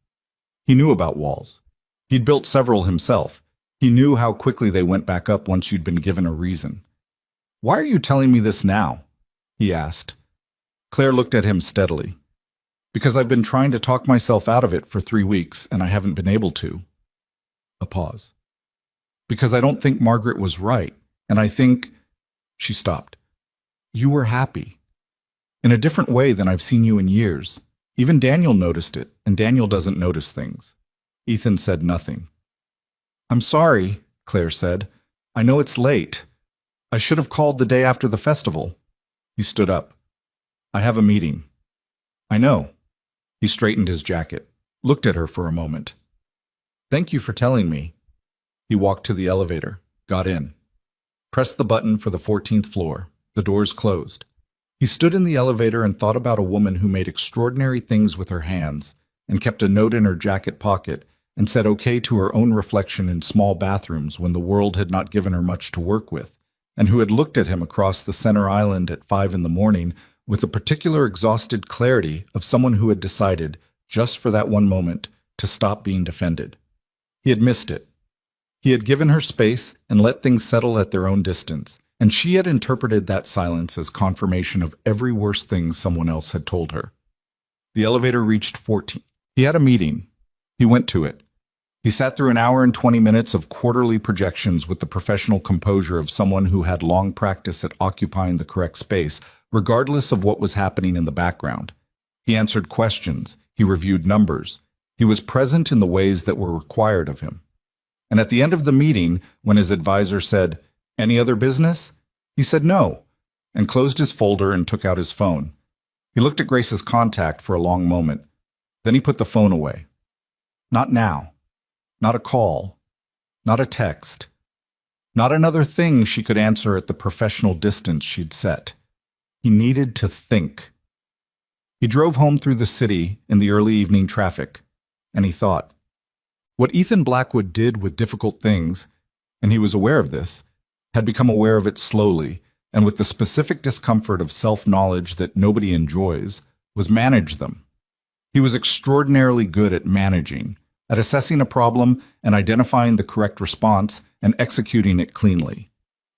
He knew about walls. He'd built several himself. He knew how quickly they went back up once you'd been given a reason. "Why are you telling me this now?" he asked. Claire looked at him steadily. "Because I've been trying to talk myself out of it for 3 weeks, and I haven't been able to." A pause. "Because I don't think Margaret was right, and I think—" She stopped. "You were happy. In a different way than I've seen you in years. Even Daniel noticed it, and Daniel doesn't notice things." Ethan said nothing. "I'm sorry," Claire said. "I know it's late. I should have called the day after the festival." He stood up. "I have a meeting." "I know." He straightened his jacket, looked at her for a moment. "Thank you for telling me." He walked to the elevator, got in, pressed the button for the 14th floor. The doors closed. He stood in the elevator and thought about a woman who made extraordinary things with her hands and kept a note in her jacket pocket and said okay to her own reflection in small bathrooms when the world had not given her much to work with, and who had looked at him across the center island at 5 in the morning with the particular exhausted clarity of someone who had decided, just for that one moment, to stop being defended. He had missed it. He had given her space and let things settle at their own distance, and she had interpreted that silence as confirmation of every worse thing someone else had told her. The elevator reached 14. He had a meeting. He went to it. He sat through an hour and 20 minutes of quarterly projections with the professional composure of someone who had long practice at occupying the correct space, regardless of what was happening in the background. He answered questions. He reviewed numbers. He was present in the ways that were required of him. And at the end of the meeting, when his advisor said, "Any other business?" he said no, and closed his folder and took out his phone. He looked at Grace's contact for a long moment. Then he put the phone away. Not now. Not a call. Not a text. Not another thing she could answer at the professional distance she'd set. He needed to think. He drove home through the city in the early evening traffic, and he thought. What Ethan Blackwood did with difficult things, and he was aware of this, had become aware of it slowly, and with the specific discomfort of self-knowledge that nobody enjoys, was manage them. He was extraordinarily good at managing, at assessing a problem and identifying the correct response and executing it cleanly.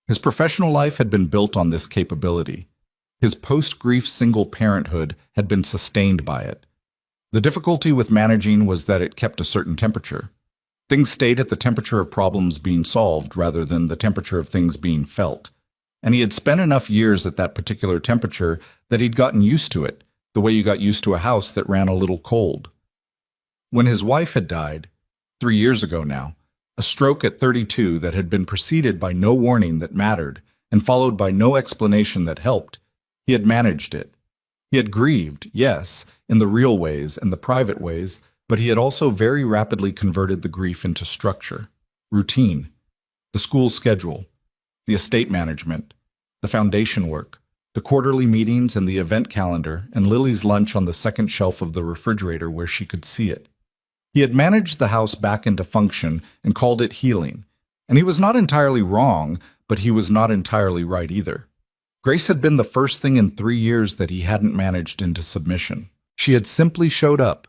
His professional life had been built on this capability. His post-grief single parenthood had been sustained by it. The difficulty with managing was that it kept a certain temperature. Things stayed at the temperature of problems being solved rather than the temperature of things being felt. And he had spent enough years at that particular temperature that he'd gotten used to it, the way you got used to a house that ran a little cold. When his wife had died, 3 years ago now, a stroke at 32 that had been preceded by no warning that mattered and followed by no explanation that helped, he had managed it. He had grieved, yes, in the real ways and the private ways, but he had also very rapidly converted the grief into structure, routine, the school schedule, the estate management, the foundation work, the quarterly meetings and the event calendar, and Lily's lunch on the second shelf of the refrigerator where she could see it. He had managed the house back into function and called it healing, and he was not entirely wrong, but he was not entirely right either. Grace had been the first thing in 3 years that he hadn't managed into submission. She had simply showed up,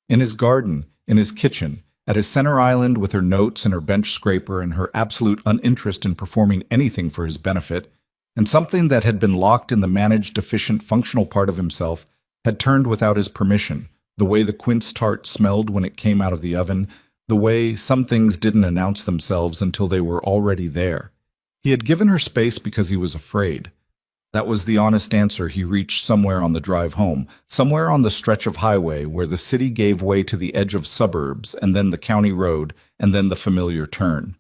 in his garden, in his kitchen, at his center island with her notes and her bench scraper and her absolute uninterest in performing anything for his benefit, and something that had been locked in the managed, efficient, functional part of himself had turned without his permission, the way the quince tart smelled when it came out of the oven, the way some things didn't announce themselves until they were already there. He had given her space because he was afraid. That was the honest answer he reached somewhere on the drive home, somewhere on the stretch of highway where the city gave way to the edge of suburbs and then the county road and then the familiar turn.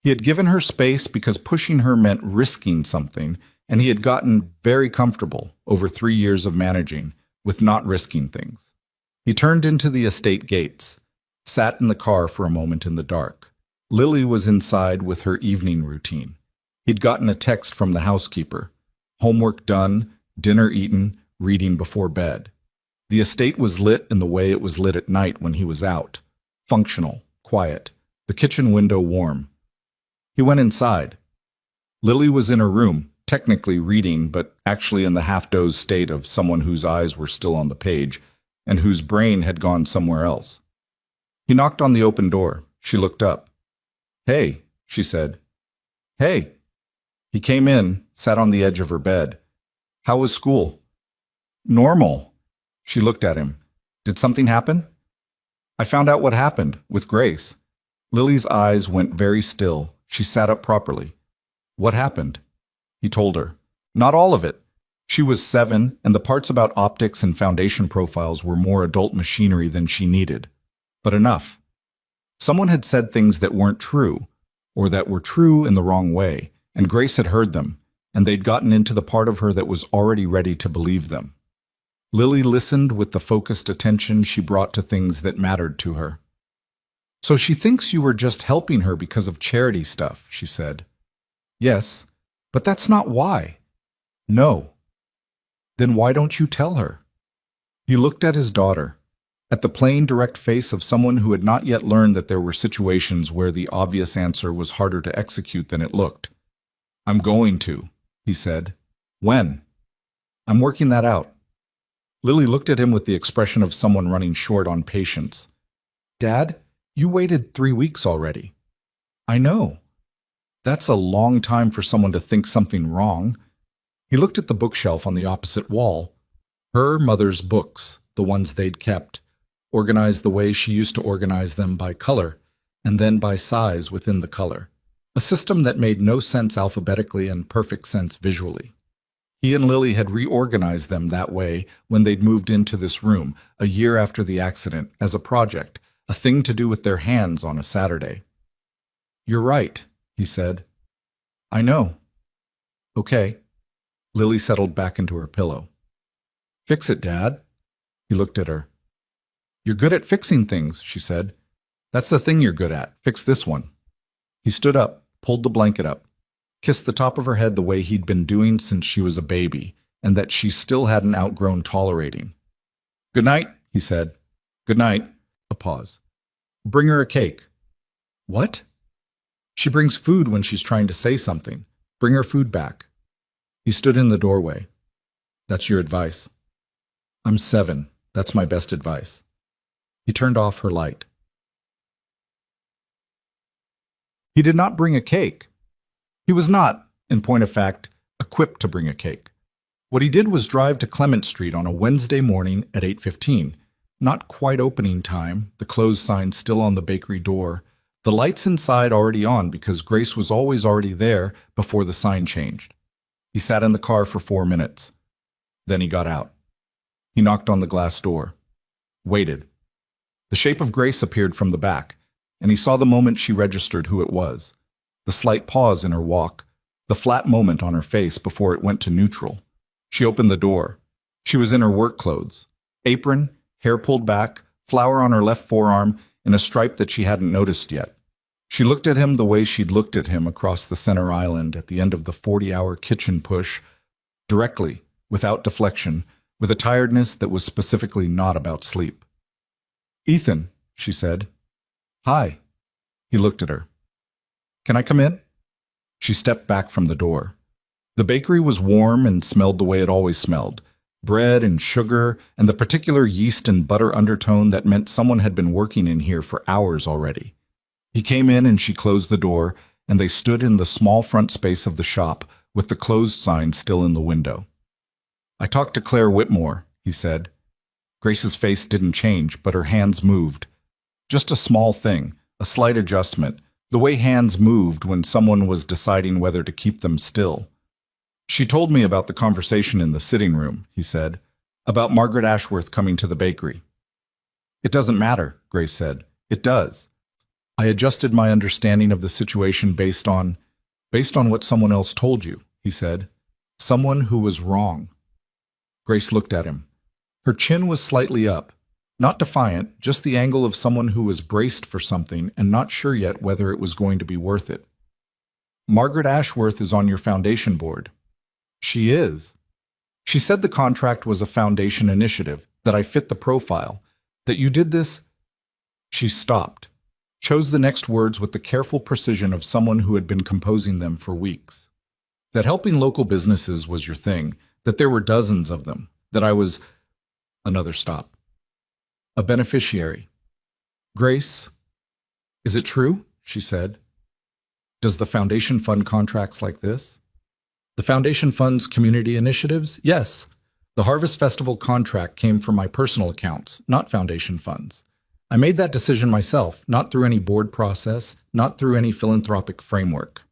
He had given her space because pushing her meant risking something, and he had gotten very comfortable over 3 years of managing with not risking things. He turned into the estate gates, sat in the car for a moment in the dark. Lily was inside with her evening routine. He'd gotten a text from the housekeeper. Homework done, dinner eaten, reading before bed. The estate was lit in the way it was lit at night when he was out. Functional, quiet, the kitchen window warm. He went inside. Lily was in her room, technically reading, but actually in the half-dozed state of someone whose eyes were still on the page and whose brain had gone somewhere else. He knocked on the open door. She looked up. "Hey," she said. "Hey." He came in, sat on the edge of her bed. "How was school?" "Normal." She looked at him. "Did something happen?" "I found out what happened, with Grace." Lily's eyes went very still. She sat up properly. "What happened?" He told her. Not all of it. She was 7, and the parts about optics and foundation profiles were more adult machinery than she needed. But enough. Someone had said things that weren't true, or that were true in the wrong way, and Grace had heard them, and they'd gotten into the part of her that was already ready to believe them. Lily listened with the focused attention she brought to things that mattered to her. "So she thinks you were just helping her because of charity stuff," she said. "Yes, but that's not why." "No." "Then why don't you tell her?" He looked at his daughter, at the plain, direct face of someone who had not yet learned that there were situations where the obvious answer was harder to execute than it looked. "I'm going to," he said. "When?" "I'm working that out." Lily looked at him with the expression of someone running short on patience. "Dad, you waited 3 weeks already." "I know." "That's a long time for someone to think something wrong." He looked at the bookshelf on the opposite wall. Her mother's books, the ones they'd kept, organized the way she used to organize them by color, and then by size within the color. A system that made no sense alphabetically and perfect sense visually. He and Lily had reorganized them that way when they'd moved into this room, a year after the accident, as a project, a thing to do with their hands on a Saturday. "You're right," he said. "I know." "Okay." Lily settled back into her pillow. "Fix it, Dad." He looked at her. "You're good at fixing things," she said. "That's the thing you're good at. Fix this one." He stood up, pulled the blanket up, kissed the top of her head the way he'd been doing since she was a baby, and that she still hadn't outgrown tolerating. "Good night," he said. "Good night." A pause. "Bring her a cake." "What?" "She brings food when she's trying to say something. Bring her food back." He stood in the doorway. That's your advice. I'm 7. That's my best advice. He turned off her light. He did not bring a cake. He was not, in point of fact, equipped to bring a cake. What he did was drive to Clement Street on a Wednesday morning at 8:15. Not quite opening time, the closed sign still on the bakery door, the lights inside already on because Grace was always already there before the sign changed. He sat in the car for 4 minutes. Then he got out. He knocked on the glass door. Waited. The shape of Grace appeared from the back, and he saw the moment she registered who it was. The slight pause in her walk, the flat moment on her face before it went to neutral. She opened the door. She was in her work clothes. Apron, hair pulled back, flower on her left forearm, and a stripe that she hadn't noticed yet. She looked at him the way she'd looked at him across the center island at the end of the 40-hour kitchen push, directly, without deflection, with a tiredness that was specifically not about sleep. "Ethan," she said. "Hi." He looked at her. "Can I come in?" She stepped back from the door. The bakery was warm and smelled the way it always smelled, bread and sugar and the particular yeast and butter undertone that meant someone had been working in here for hours already. He came in and she closed the door, and they stood in the small front space of the shop with the closed sign still in the window. "I talked to Claire Whitmore," he said. Grace's face didn't change, but her hands moved. Just a small thing, a slight adjustment, the way hands moved when someone was deciding whether to keep them still. "She told me about the conversation in the sitting room," he said, "about Margaret Ashworth coming to the bakery." "It doesn't matter," Grace said. "It does. I adjusted my understanding of the situation based on what someone else told you," he said. "Someone who was wrong." Grace looked at him. Her chin was slightly up, not defiant, just the angle of someone who was braced for something and not sure yet whether it was going to be worth it. "Margaret Ashworth is on your foundation board." "She is." "She said the contract was a foundation initiative, that I fit the profile, that you did this." She stopped, chose the next words with the careful precision of someone who had been composing them for weeks. "That helping local businesses was your thing, that there were dozens of them, that I was—" Another stop. "A beneficiary." "Grace, is it true?" she said. "Does the foundation fund contracts like this?" "The foundation funds community initiatives? Yes. The Harvest Festival contract came from my personal accounts, not foundation funds. I made that decision myself, not through any board process, not through any philanthropic framework."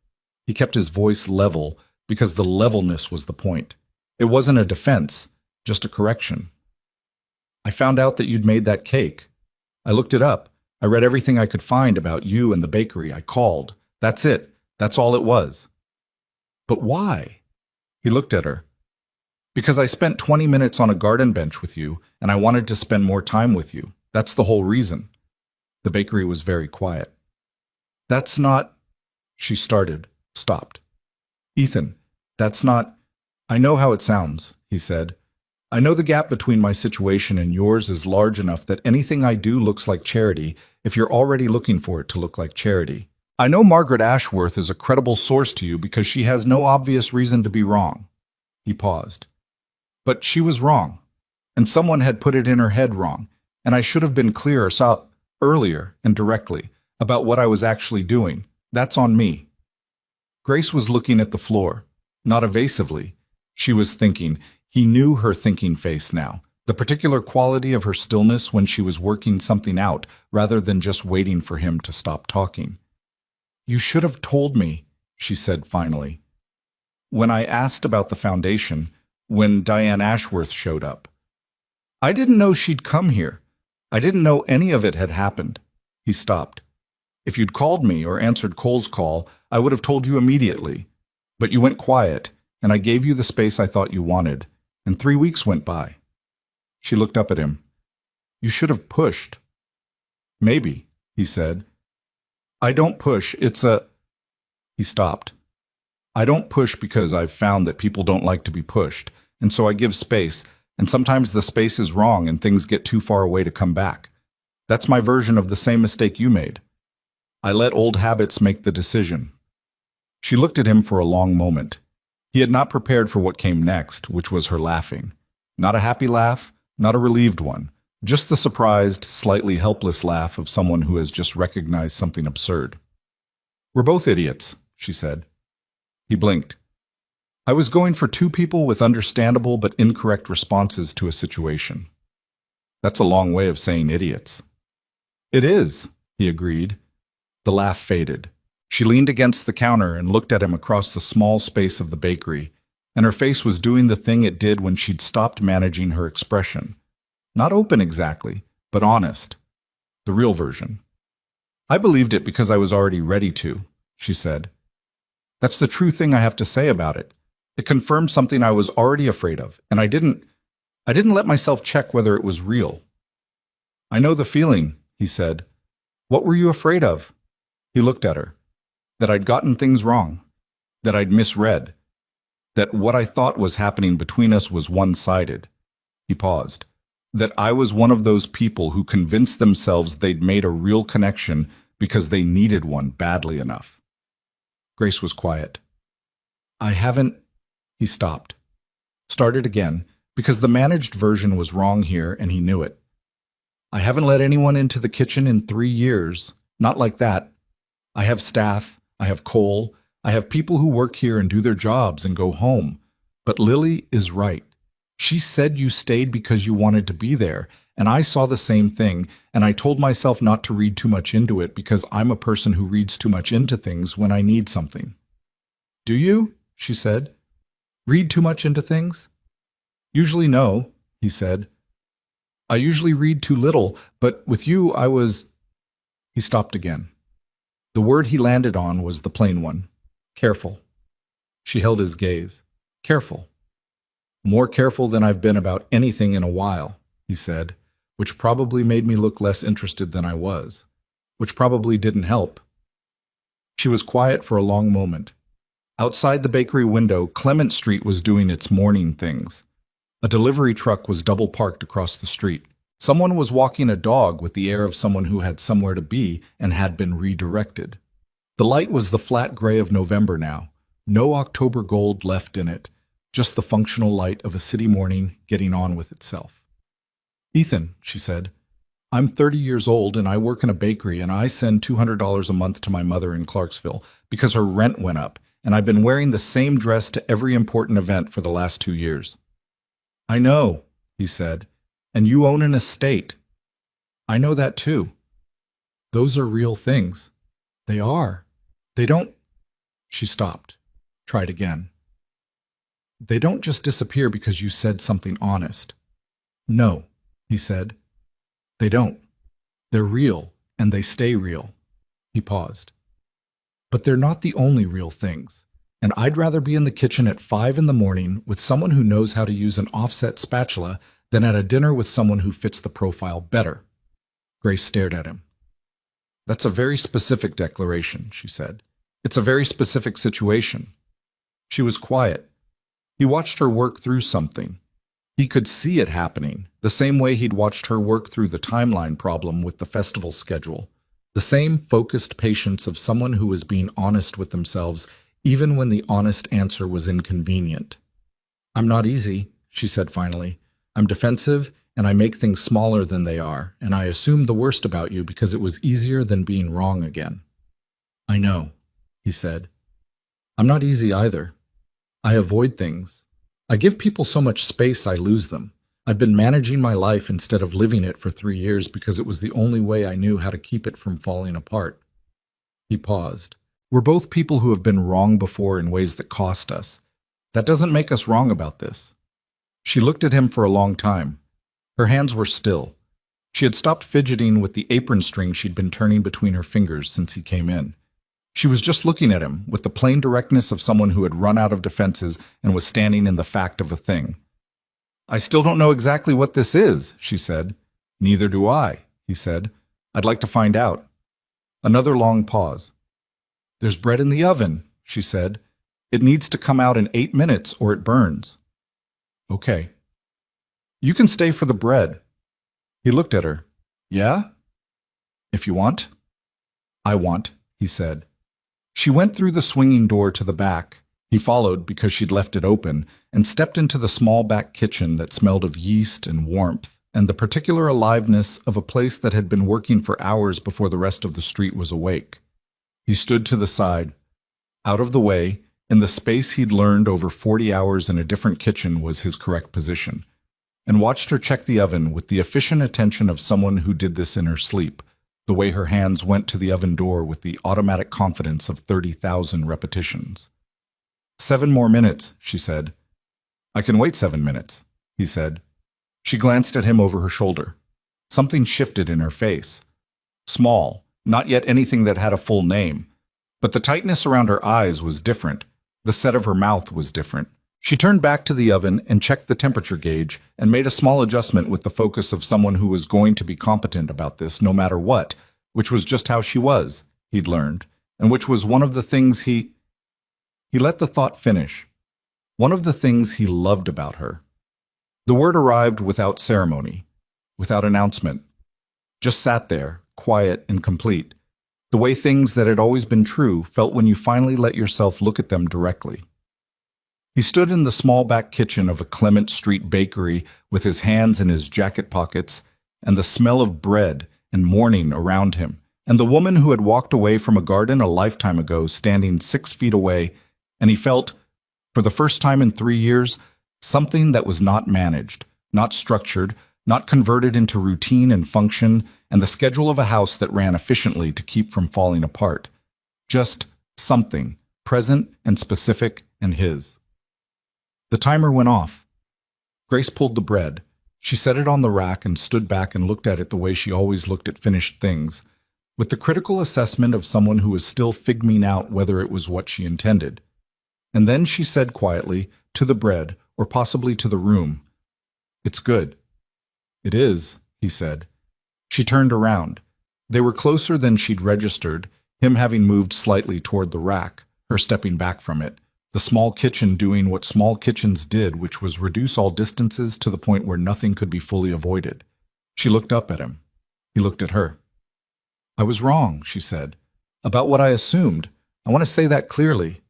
He kept his voice level because the levelness was the point. It wasn't a defense, just a correction. "I found out that you'd made that cake. I looked it up. I read everything I could find about you and the bakery. I called. That's it. That's all it was." "But why?" He looked at her. "Because I spent 20 minutes on a garden bench with you, and I wanted to spend more time with you. That's the whole reason." The bakery was very quiet. "That's not—" she started, stopped. "Ethan, that's not—" "I know how it sounds," he said. "I know the gap between my situation and yours is large enough that anything I do looks like charity if you're already looking for it to look like charity. I know Margaret Ashworth is a credible source to you because she has no obvious reason to be wrong." He paused. "But she was wrong, and someone had put it in her head wrong, and I should have been clearer earlier and directly about what I was actually doing. That's on me." Grace was looking at the floor, not evasively. She was thinking. He knew her thinking face now, the particular quality of her stillness when she was working something out rather than just waiting for him to stop talking. "You should have told me," she said finally. "When I asked about the foundation, when Diane Ashworth showed up. I didn't know she'd come here. I didn't know any of it had happened." He stopped. "If you'd called me or answered Cole's call, I would have told you immediately. But you went quiet, and I gave you the space I thought you wanted, and 3 weeks went by." She looked up at him. "You should have pushed." "Maybe," he said. "I don't push, it's a—" He stopped. "I don't push because I've found that people don't like to be pushed, and so I give space, and sometimes the space is wrong and things get too far away to come back. That's my version of the same mistake you made. I let old habits make the decision." She looked at him for a long moment. He had not prepared for what came next, which was her laughing. Not a happy laugh, not a relieved one, just the surprised, slightly helpless laugh of someone who has just recognized something absurd. "We're both idiots," she said. He blinked. "I was going for two people with understandable but incorrect responses to a situation." "That's a long way of saying idiots." "It is," he agreed. The laugh faded. She leaned against the counter and looked at him across the small space of the bakery, and her face was doing the thing it did when she'd stopped managing her expression. Not open exactly, but honest. The real version. "I believed it because I was already ready to," she said. "That's the true thing I have to say about it. It confirmed something I was already afraid of, and I didn't let myself check whether it was real." "I know the feeling," he said. "What were you afraid of?" He looked at her. "That I'd gotten things wrong. That I'd misread. That what I thought was happening between us was one-sided." He paused. "That I was one of those people who convinced themselves they'd made a real connection because they needed one badly enough." Grace was quiet. "I haven't—" He stopped. Started again, because the managed version was wrong here and he knew it. "I haven't let anyone into the kitchen in 3 years. Not like that. I have staff, I have coal, I have people who work here and do their jobs and go home. But Lily is right. She said you stayed because you wanted to be there, and I saw the same thing, and I told myself not to read too much into it because I'm a person who reads too much into things when I need something." "Do you?" she said. "Read too much into things?" "Usually no," he said. "I usually read too little, but with you I was—" He stopped again. The word he landed on was the plain one. "Careful." She held his gaze. "Careful." "More careful than I've been about anything in a while," he said, which probably made me look less interested than I was, which probably didn't help. She was quiet for a long moment. Outside the bakery window, Clement Street was doing its morning things. A delivery truck was double parked across the street. Someone was walking a dog with the air of someone who had somewhere to be and had been redirected. The light was the flat gray of November now, no October gold left in it, just the functional light of a city morning getting on with itself. "Ethan," she said, "I'm 30 years old and I work in a bakery and I send $200 a month to my mother in Clarksville because her rent went up and I've been wearing the same dress to every important event for the last 2 years." "I know," he said, "and you own an estate." "I know that too." "Those are real things." "They are. They don't—" She stopped. Tried again. "They don't just disappear because you said something honest." "No," he said. "They don't. They're real, and they stay real." He paused. "But they're not the only real things, and I'd rather be in the kitchen at 5 in the morning with someone who knows how to use an offset spatula than at a dinner with someone who fits the profile better." Grace stared at him. "That's a very specific declaration," she said. "It's a very specific situation." She was quiet. He watched her work through something. He could see it happening, the same way he'd watched her work through the timeline problem with the festival schedule. The same focused patience of someone who was being honest with themselves, even when the honest answer was inconvenient. "I'm not easy," she said finally. "I'm defensive, and I make things smaller than they are, and I assumed the worst about you because it was easier than being wrong again." "I know," he said. "I'm not easy either. I avoid things. I give people so much space I lose them. I've been managing my life instead of living it for 3 years because it was the only way I knew how to keep it from falling apart." He paused. "We're both people who have been wrong before in ways that cost us. That doesn't make us wrong about this." She looked at him for a long time. Her hands were still. She had stopped fidgeting with the apron string she'd been turning between her fingers since he came in. She was just looking at him with the plain directness of someone who had run out of defenses and was standing in the fact of a thing. "I still don't know exactly what this is," she said. "Neither do I," he said. "I'd like to find out." Another long pause. "There's bread in the oven," she said. "It needs to come out in 8 minutes or it burns." "Okay." "You can stay for the bread." He looked at her. "Yeah?" "If you want." "I want," he said. She went through the swinging door to the back. He followed because she'd left it open and stepped into the small back kitchen that smelled of yeast and warmth and the particular aliveness of a place that had been working for hours before the rest of the street was awake. He stood to the side, out of the way, in the space he'd learned over 40 hours in a different kitchen was his correct position, and watched her check the oven with the efficient attention of someone who did this in her sleep, the way her hands went to the oven door with the automatic confidence of 30,000 repetitions. 7 more minutes, she said. I can wait 7 minutes, he said. She glanced at him over her shoulder. Something shifted in her face. Small, not yet anything that had a full name, but the tightness around her eyes was different. The set of her mouth was different. She turned back to the oven and checked the temperature gauge and made a small adjustment with the focus of someone who was going to be competent about this no matter what, which was just how she was, he'd learned, and which was one of the things he let the thought finish. One of the things he loved about her. The word arrived without ceremony, without announcement. Just sat there, quiet and complete, the way things that had always been true felt when you finally let yourself look at them directly. He stood in the small back kitchen of a Clement Street bakery with his hands in his jacket pockets and the smell of bread and morning around him, and the woman who had walked away from a garden a lifetime ago standing 6 feet away, and he felt, for the first time in 3 years, something that was not managed, not structured, not converted into routine and function and the schedule of a house that ran efficiently to keep from falling apart. Just something, present and specific and his. The timer went off. Grace pulled the bread. She set it on the rack and stood back and looked at it the way she always looked at finished things, with the critical assessment of someone who was still figuring out whether it was what she intended. And then she said quietly, to the bread, or possibly to the room, "It's good." "It is," he said. She turned around. They were closer than she'd registered, him having moved slightly toward the rack, her stepping back from it, the small kitchen doing what small kitchens did, which was reduce all distances to the point where nothing could be fully avoided. She looked up at him. He looked at her. "I was wrong," she said, "about what I assumed. I want to say that clearly."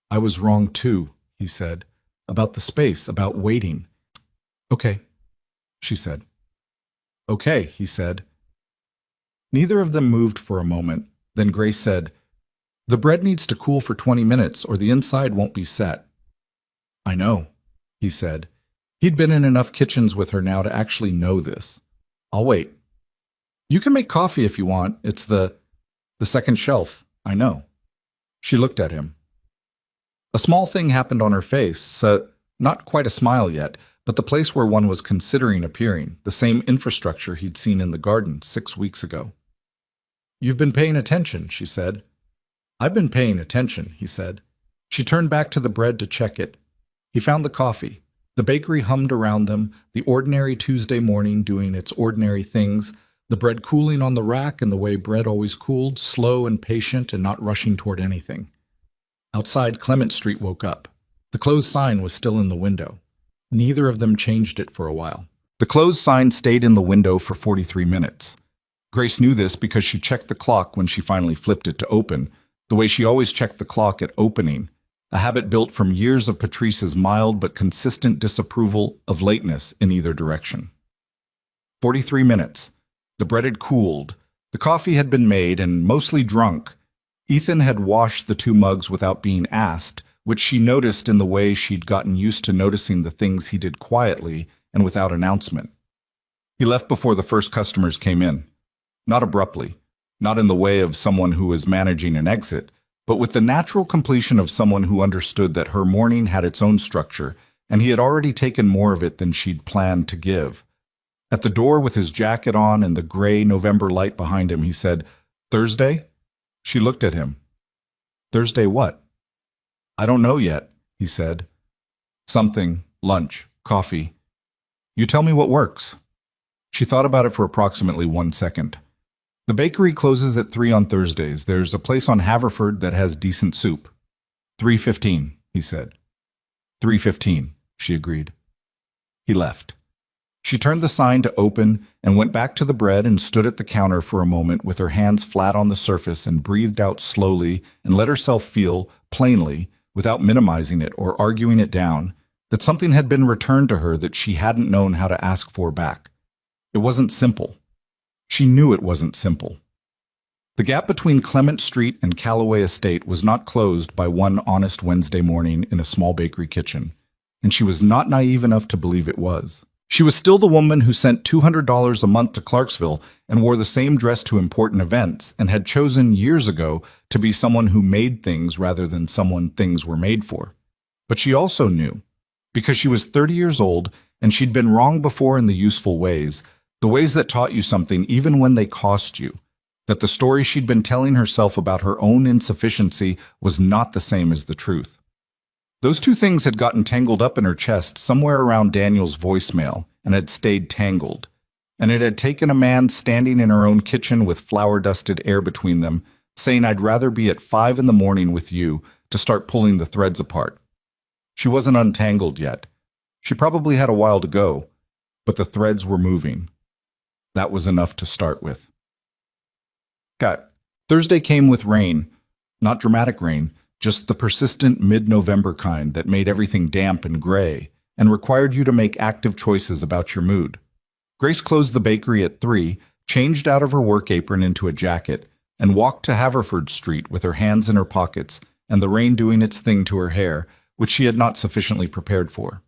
"I was wrong too," he said, "about the space, about waiting." "Okay," she said. "Okay," he said. Neither of them moved for a moment. Then Grace said, "The bread needs to cool for 20 minutes or the inside won't be set." "I know," he said. He'd been in enough kitchens with her now to actually know this. "I'll wait." "You can make coffee if you want. It's the second shelf. I know." She looked at him. A small thing happened on her face, not quite a smile yet, but the place where one was considering appearing, the same infrastructure he'd seen in the garden 6 weeks ago. "You've been paying attention," she said. "I've been paying attention," he said. She turned back to the bread to check it. He found the coffee. The bakery hummed around them, the ordinary Tuesday morning doing its ordinary things, the bread cooling on the rack in the way bread always cooled, slow and patient and not rushing toward anything. Outside, Clement Street woke up. The closed sign was still in the window. Neither of them changed it for a while. The closed sign stayed in the window for 43 minutes. Grace knew this because she checked the clock when she finally flipped it to open, the way she always checked the clock at opening, a habit built from years of Patrice's mild but consistent disapproval of lateness in either direction. 43 minutes. The bread had cooled. The coffee had been made and mostly drunk. Ethan had washed the 2 mugs without being asked, which she noticed in the way she'd gotten used to noticing the things he did quietly and without announcement. He left before the first customers came in. Not abruptly, not in the way of someone who was managing an exit, but with the natural completion of someone who understood that her morning had its own structure, and he had already taken more of it than she'd planned to give. At the door with his jacket on and the gray November light behind him, he said, "Thursday?" She looked at him. "Thursday what?" "I don't know yet," he said. "Something, lunch, coffee. You tell me what works." She thought about it for approximately 1 second. "The bakery closes at 3 on Thursdays. There's a place on Haverford that has decent soup." 3:15, he said. 3:15, she agreed. He left. She turned the sign to open and went back to the bread and stood at the counter for a moment with her hands flat on the surface and breathed out slowly and let herself feel, plainly, without minimizing it or arguing it down, that something had been returned to her that she hadn't known how to ask for back. It wasn't simple. She knew it wasn't simple. The gap between Clement Street and Callaway Estate was not closed by one honest Wednesday morning in a small bakery kitchen, and she was not naive enough to believe it was. She was still the woman who sent $200 a month to Clarksville and wore the same dress to important events and had chosen years ago to be someone who made things rather than someone things were made for. But she also knew, because she was 30 years old and she'd been wrong before in the useful ways, the ways that taught you something even when they cost you, that the story she'd been telling herself about her own insufficiency was not the same as the truth. Those two things had gotten tangled up in her chest somewhere around Daniel's voicemail and had stayed tangled. And it had taken a man standing in her own kitchen with flour-dusted air between them, saying, "I'd rather be at 5 in the morning with you," to start pulling the threads apart. She wasn't untangled yet. She probably had a while to go, but the threads were moving. That was enough to start with. Thursday came with rain. Not dramatic rain, just the persistent mid-November kind that made everything damp and gray and required you to make active choices about your mood. Grace closed the bakery at 3, changed out of her work apron into a jacket, and walked to Haverford Street with her hands in her pockets and the rain doing its thing to her hair, which she had not sufficiently prepared for.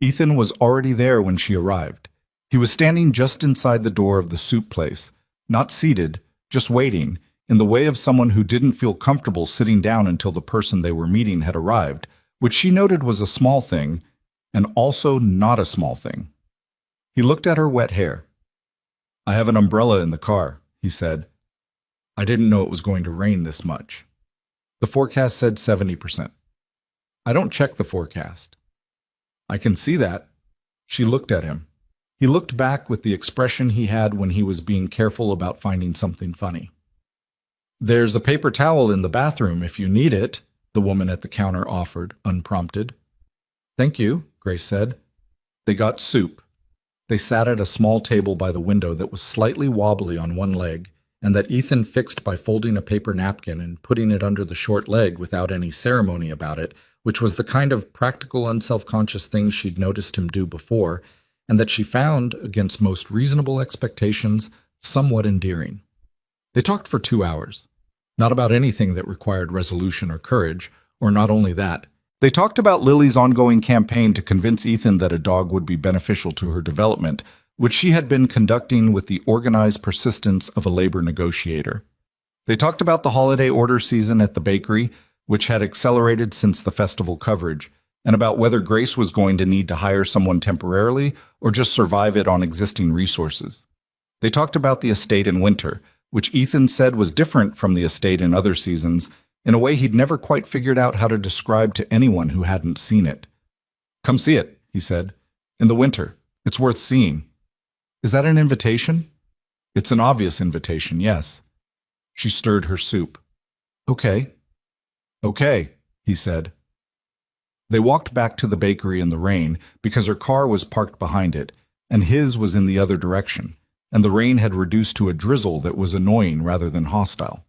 Ethan was already there when she arrived. He was standing just inside the door of the soup place, not seated, just waiting, in the way of someone who didn't feel comfortable sitting down until the person they were meeting had arrived, which she noted was a small thing, and also not a small thing. He looked at her wet hair. "I have an umbrella in the car," he said. "I didn't know it was going to rain this much." The forecast said 70%. "I don't check the forecast." "I can see that." She looked at him. He looked back with the expression he had when he was being careful about finding something funny. "There's a paper towel in the bathroom if you need it," the woman at the counter offered, unprompted. "Thank you," Grace said. They got soup. They sat at a small table by the window that was slightly wobbly on one leg, and that Ethan fixed by folding a paper napkin and putting it under the short leg without any ceremony about it, which was the kind of practical, unselfconscious thing she'd noticed him do before, and that she found, against most reasonable expectations, somewhat endearing. They talked for 2 hours. Not about anything that required resolution or courage, or not only that. They talked about Lily's ongoing campaign to convince Ethan that a dog would be beneficial to her development, which she had been conducting with the organized persistence of a labor negotiator. They talked about the holiday order season at the bakery, which had accelerated since the festival coverage, and about whether Grace was going to need to hire someone temporarily or just survive it on existing resources. They talked about the estate in winter, which Ethan said was different from the estate in other seasons, in a way he'd never quite figured out how to describe to anyone who hadn't seen it. "Come see it," he said. "In the winter. It's worth seeing." "Is that an invitation?" "It's an obvious invitation, yes." She stirred her soup. "Okay." "Okay," he said. They walked back to the bakery in the rain because her car was parked behind it, and his was in the other direction, and the rain had reduced to a drizzle that was annoying rather than hostile.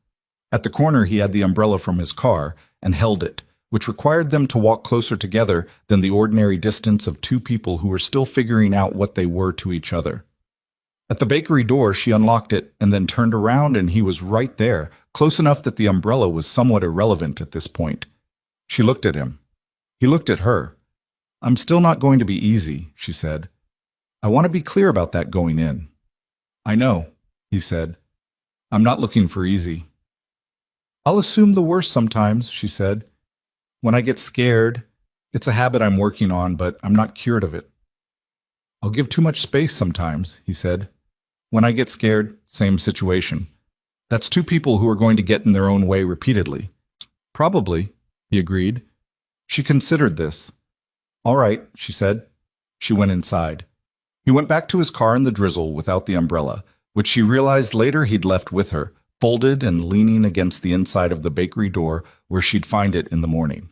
At the corner he had the umbrella from his car and held it, which required them to walk closer together than the ordinary distance of two people who were still figuring out what they were to each other. At the bakery door she unlocked it and then turned around, and he was right there, close enough that the umbrella was somewhat irrelevant at this point. She looked at him. He looked at her. "I'm still not going to be easy," she said. "I want to be clear about that going in." "I know," he said. "I'm not looking for easy." "I'll assume the worst sometimes," she said. "When I get scared, it's a habit I'm working on, but I'm not cured of it." "I'll give too much space sometimes," he said. "When I get scared, same situation. That's two people who are going to get in their own way repeatedly." "Probably," he agreed. She considered this. "All right," she said. She went inside. He went back to his car in the drizzle without the umbrella, which she realized later he'd left with her, folded and leaning against the inside of the bakery door where she'd find it in the morning.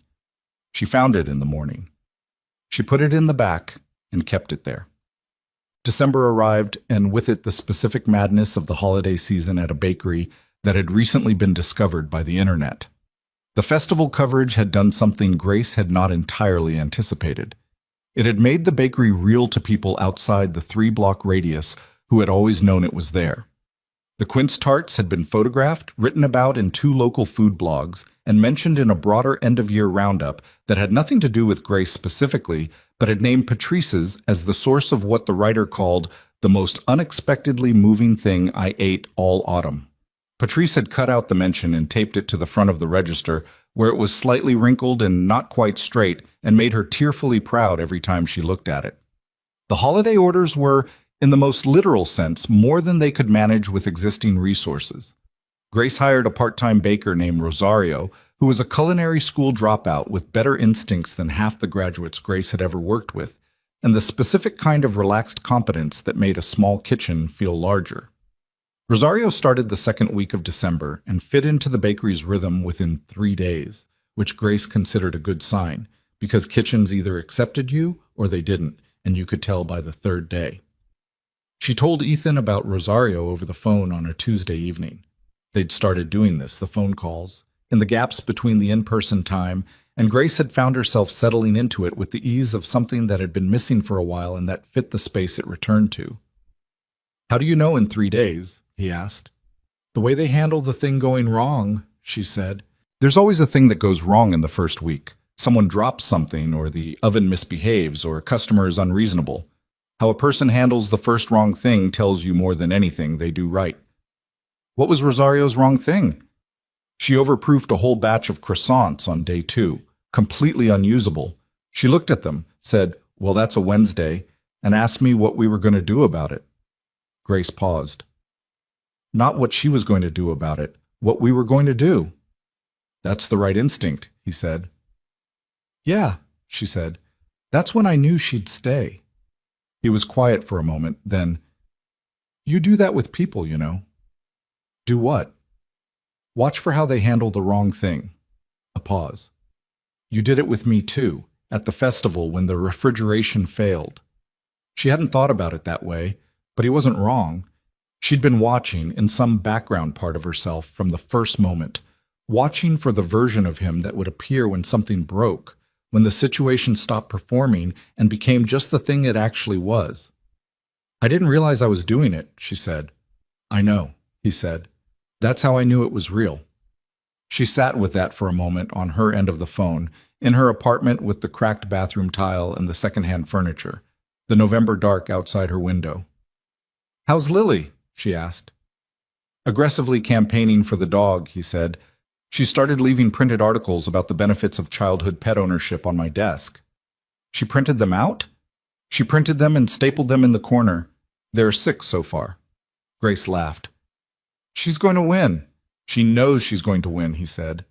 She found it in the morning. She put it in the back and kept it there. December arrived, and with it the specific madness of the holiday season at a bakery that had recently been discovered by the internet. The festival coverage had done something Grace had not entirely anticipated. It had made the bakery real to people outside the 3-block radius who had always known it was there. The quince tarts had been photographed, written about in 2 local food blogs, and mentioned in a broader end-of-year roundup that had nothing to do with Grace specifically, but had named Patrice's as the source of what the writer called the most unexpectedly moving thing I ate all autumn. Patrice had cut out the mention and taped it to the front of the register, where it was slightly wrinkled and not quite straight, and made her tearfully proud every time she looked at it. The holiday orders were, in the most literal sense, more than they could manage with existing resources. Grace hired a part-time baker named Rosario, who was a culinary school dropout with better instincts than half the graduates Grace had ever worked with, and the specific kind of relaxed competence that made a small kitchen feel larger. Rosario started the second week of December and fit into the bakery's rhythm within 3 days, which Grace considered a good sign, because kitchens either accepted you or they didn't, and you could tell by the 3rd day. She told Ethan about Rosario over the phone on a Tuesday evening. They'd started doing this, the phone calls, in the gaps between the in-person time, and Grace had found herself settling into it with the ease of something that had been missing for a while and that fit the space it returned to. "How do you know in 3 days?" he asked. "The way they handle the thing going wrong," she said. "There's always a thing that goes wrong in the first week. Someone drops something, or the oven misbehaves, or a customer is unreasonable. How a person handles the first wrong thing tells you more than anything they do right." "What was Rosario's wrong thing?" "She overproofed a whole batch of croissants on day 2, completely unusable. She looked at them, said, 'Well, that's a Wednesday,' and asked me what we were going to do about it." Grace paused. "Not what she was going to do about it, what we were going to do." "That's the right instinct," he said. "Yeah," she said. "That's when I knew she'd stay." He was quiet for a moment, then, "You do that with people, you know." "Do what?" "Watch for how they handle the wrong thing." A pause. "You did it with me too, at the festival when the refrigeration failed." She hadn't thought about it that way, but he wasn't wrong. She'd been watching, in some background part of herself, from the first moment, watching for the version of him that would appear when something broke, when the situation stopped performing and became just the thing it actually was. "I didn't realize I was doing it," she said. "I know," he said. "That's how I knew it was real." She sat with that for a moment on her end of the phone, in her apartment with the cracked bathroom tile and the secondhand furniture, the November dark outside her window. "How's Lily?" she asked. "Aggressively campaigning for the dog," he said. "She started leaving printed articles about the benefits of childhood pet ownership on my desk." "She printed them out?" "She printed them and stapled them in the corner. There are 6 so far." Grace laughed. "She's going to win." "She knows she's going to win," he said.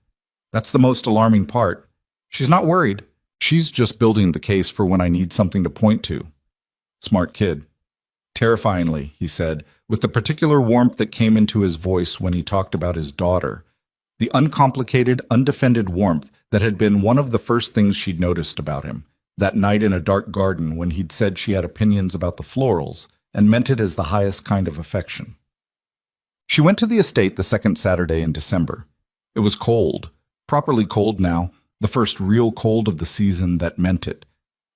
"That's the most alarming part. She's not worried. She's just building the case for when I need something to point to." "Smart kid." "Terrifyingly," he said, with the particular warmth that came into his voice when he talked about his daughter. The uncomplicated, undefended warmth that had been one of the first things she'd noticed about him, that night in a dark garden when he'd said she had opinions about the florals, and meant it as the highest kind of affection. She went to the estate the second Saturday in December. It was cold, properly cold now, the first real cold of the season that meant it,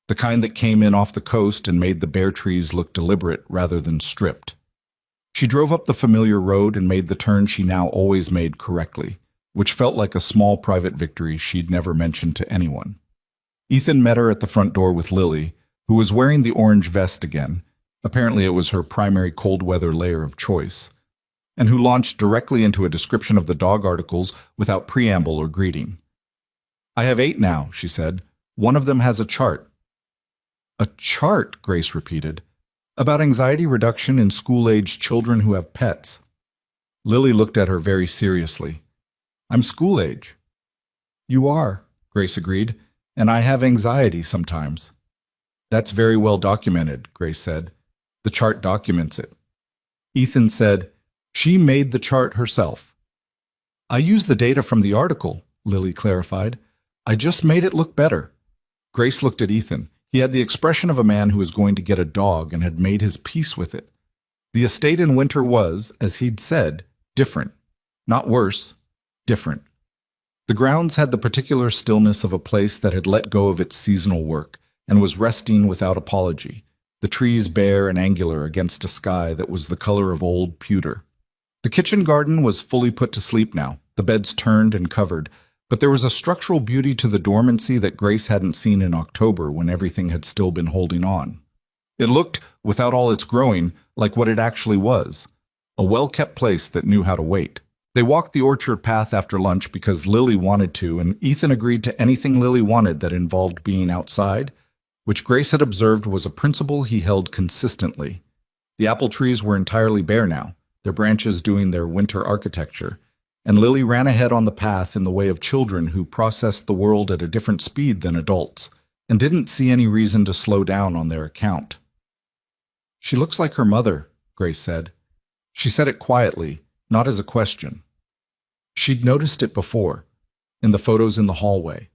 the kind that came in off the coast and made the bare trees look deliberate rather than stripped. She drove up the familiar road and made the turn she now always made correctly, which felt like a small private victory she'd never mentioned to anyone. Ethan met her at the front door with Lily, who was wearing the orange vest again. Apparently it was her primary cold weather layer of choice, and who launched directly into a description of the dog articles without preamble or greeting. "I have 8 now," she said. "One of them has a chart." "A chart," Grace repeated. "About anxiety reduction in school-aged children who have pets." Lily looked at her very seriously. "I'm school-age." "You are," Grace agreed, "and I have anxiety sometimes." "That's very well documented," Grace said. "The chart documents it." Ethan said, "She made the chart herself." "I used the data from the article," Lily clarified. "I just made it look better." Grace looked at Ethan. He had the expression of a man who was going to get a dog and had made his peace with it. The estate in winter was, as he'd said, different. Not worse, different. The grounds had the particular stillness of a place that had let go of its seasonal work and was resting without apology, the trees bare and angular against a sky that was the color of old pewter. The kitchen garden was fully put to sleep now, the beds turned and covered, but there was a structural beauty to the dormancy that Grace hadn't seen in October when everything had still been holding on. It looked, without all its growing, like what it actually was, a well-kept place that knew how to wait. They walked the orchard path after lunch because Lily wanted to, and Ethan agreed to anything Lily wanted that involved being outside, which Grace had observed was a principle he held consistently. The apple trees were entirely bare now, their branches doing their winter architecture, and Lily ran ahead on the path in the way of children who processed the world at a different speed than adults, and didn't see any reason to slow down on their account. "She looks like her mother," Grace said. She said it quietly, not as a question. She'd noticed it before, in the photos in the hallway,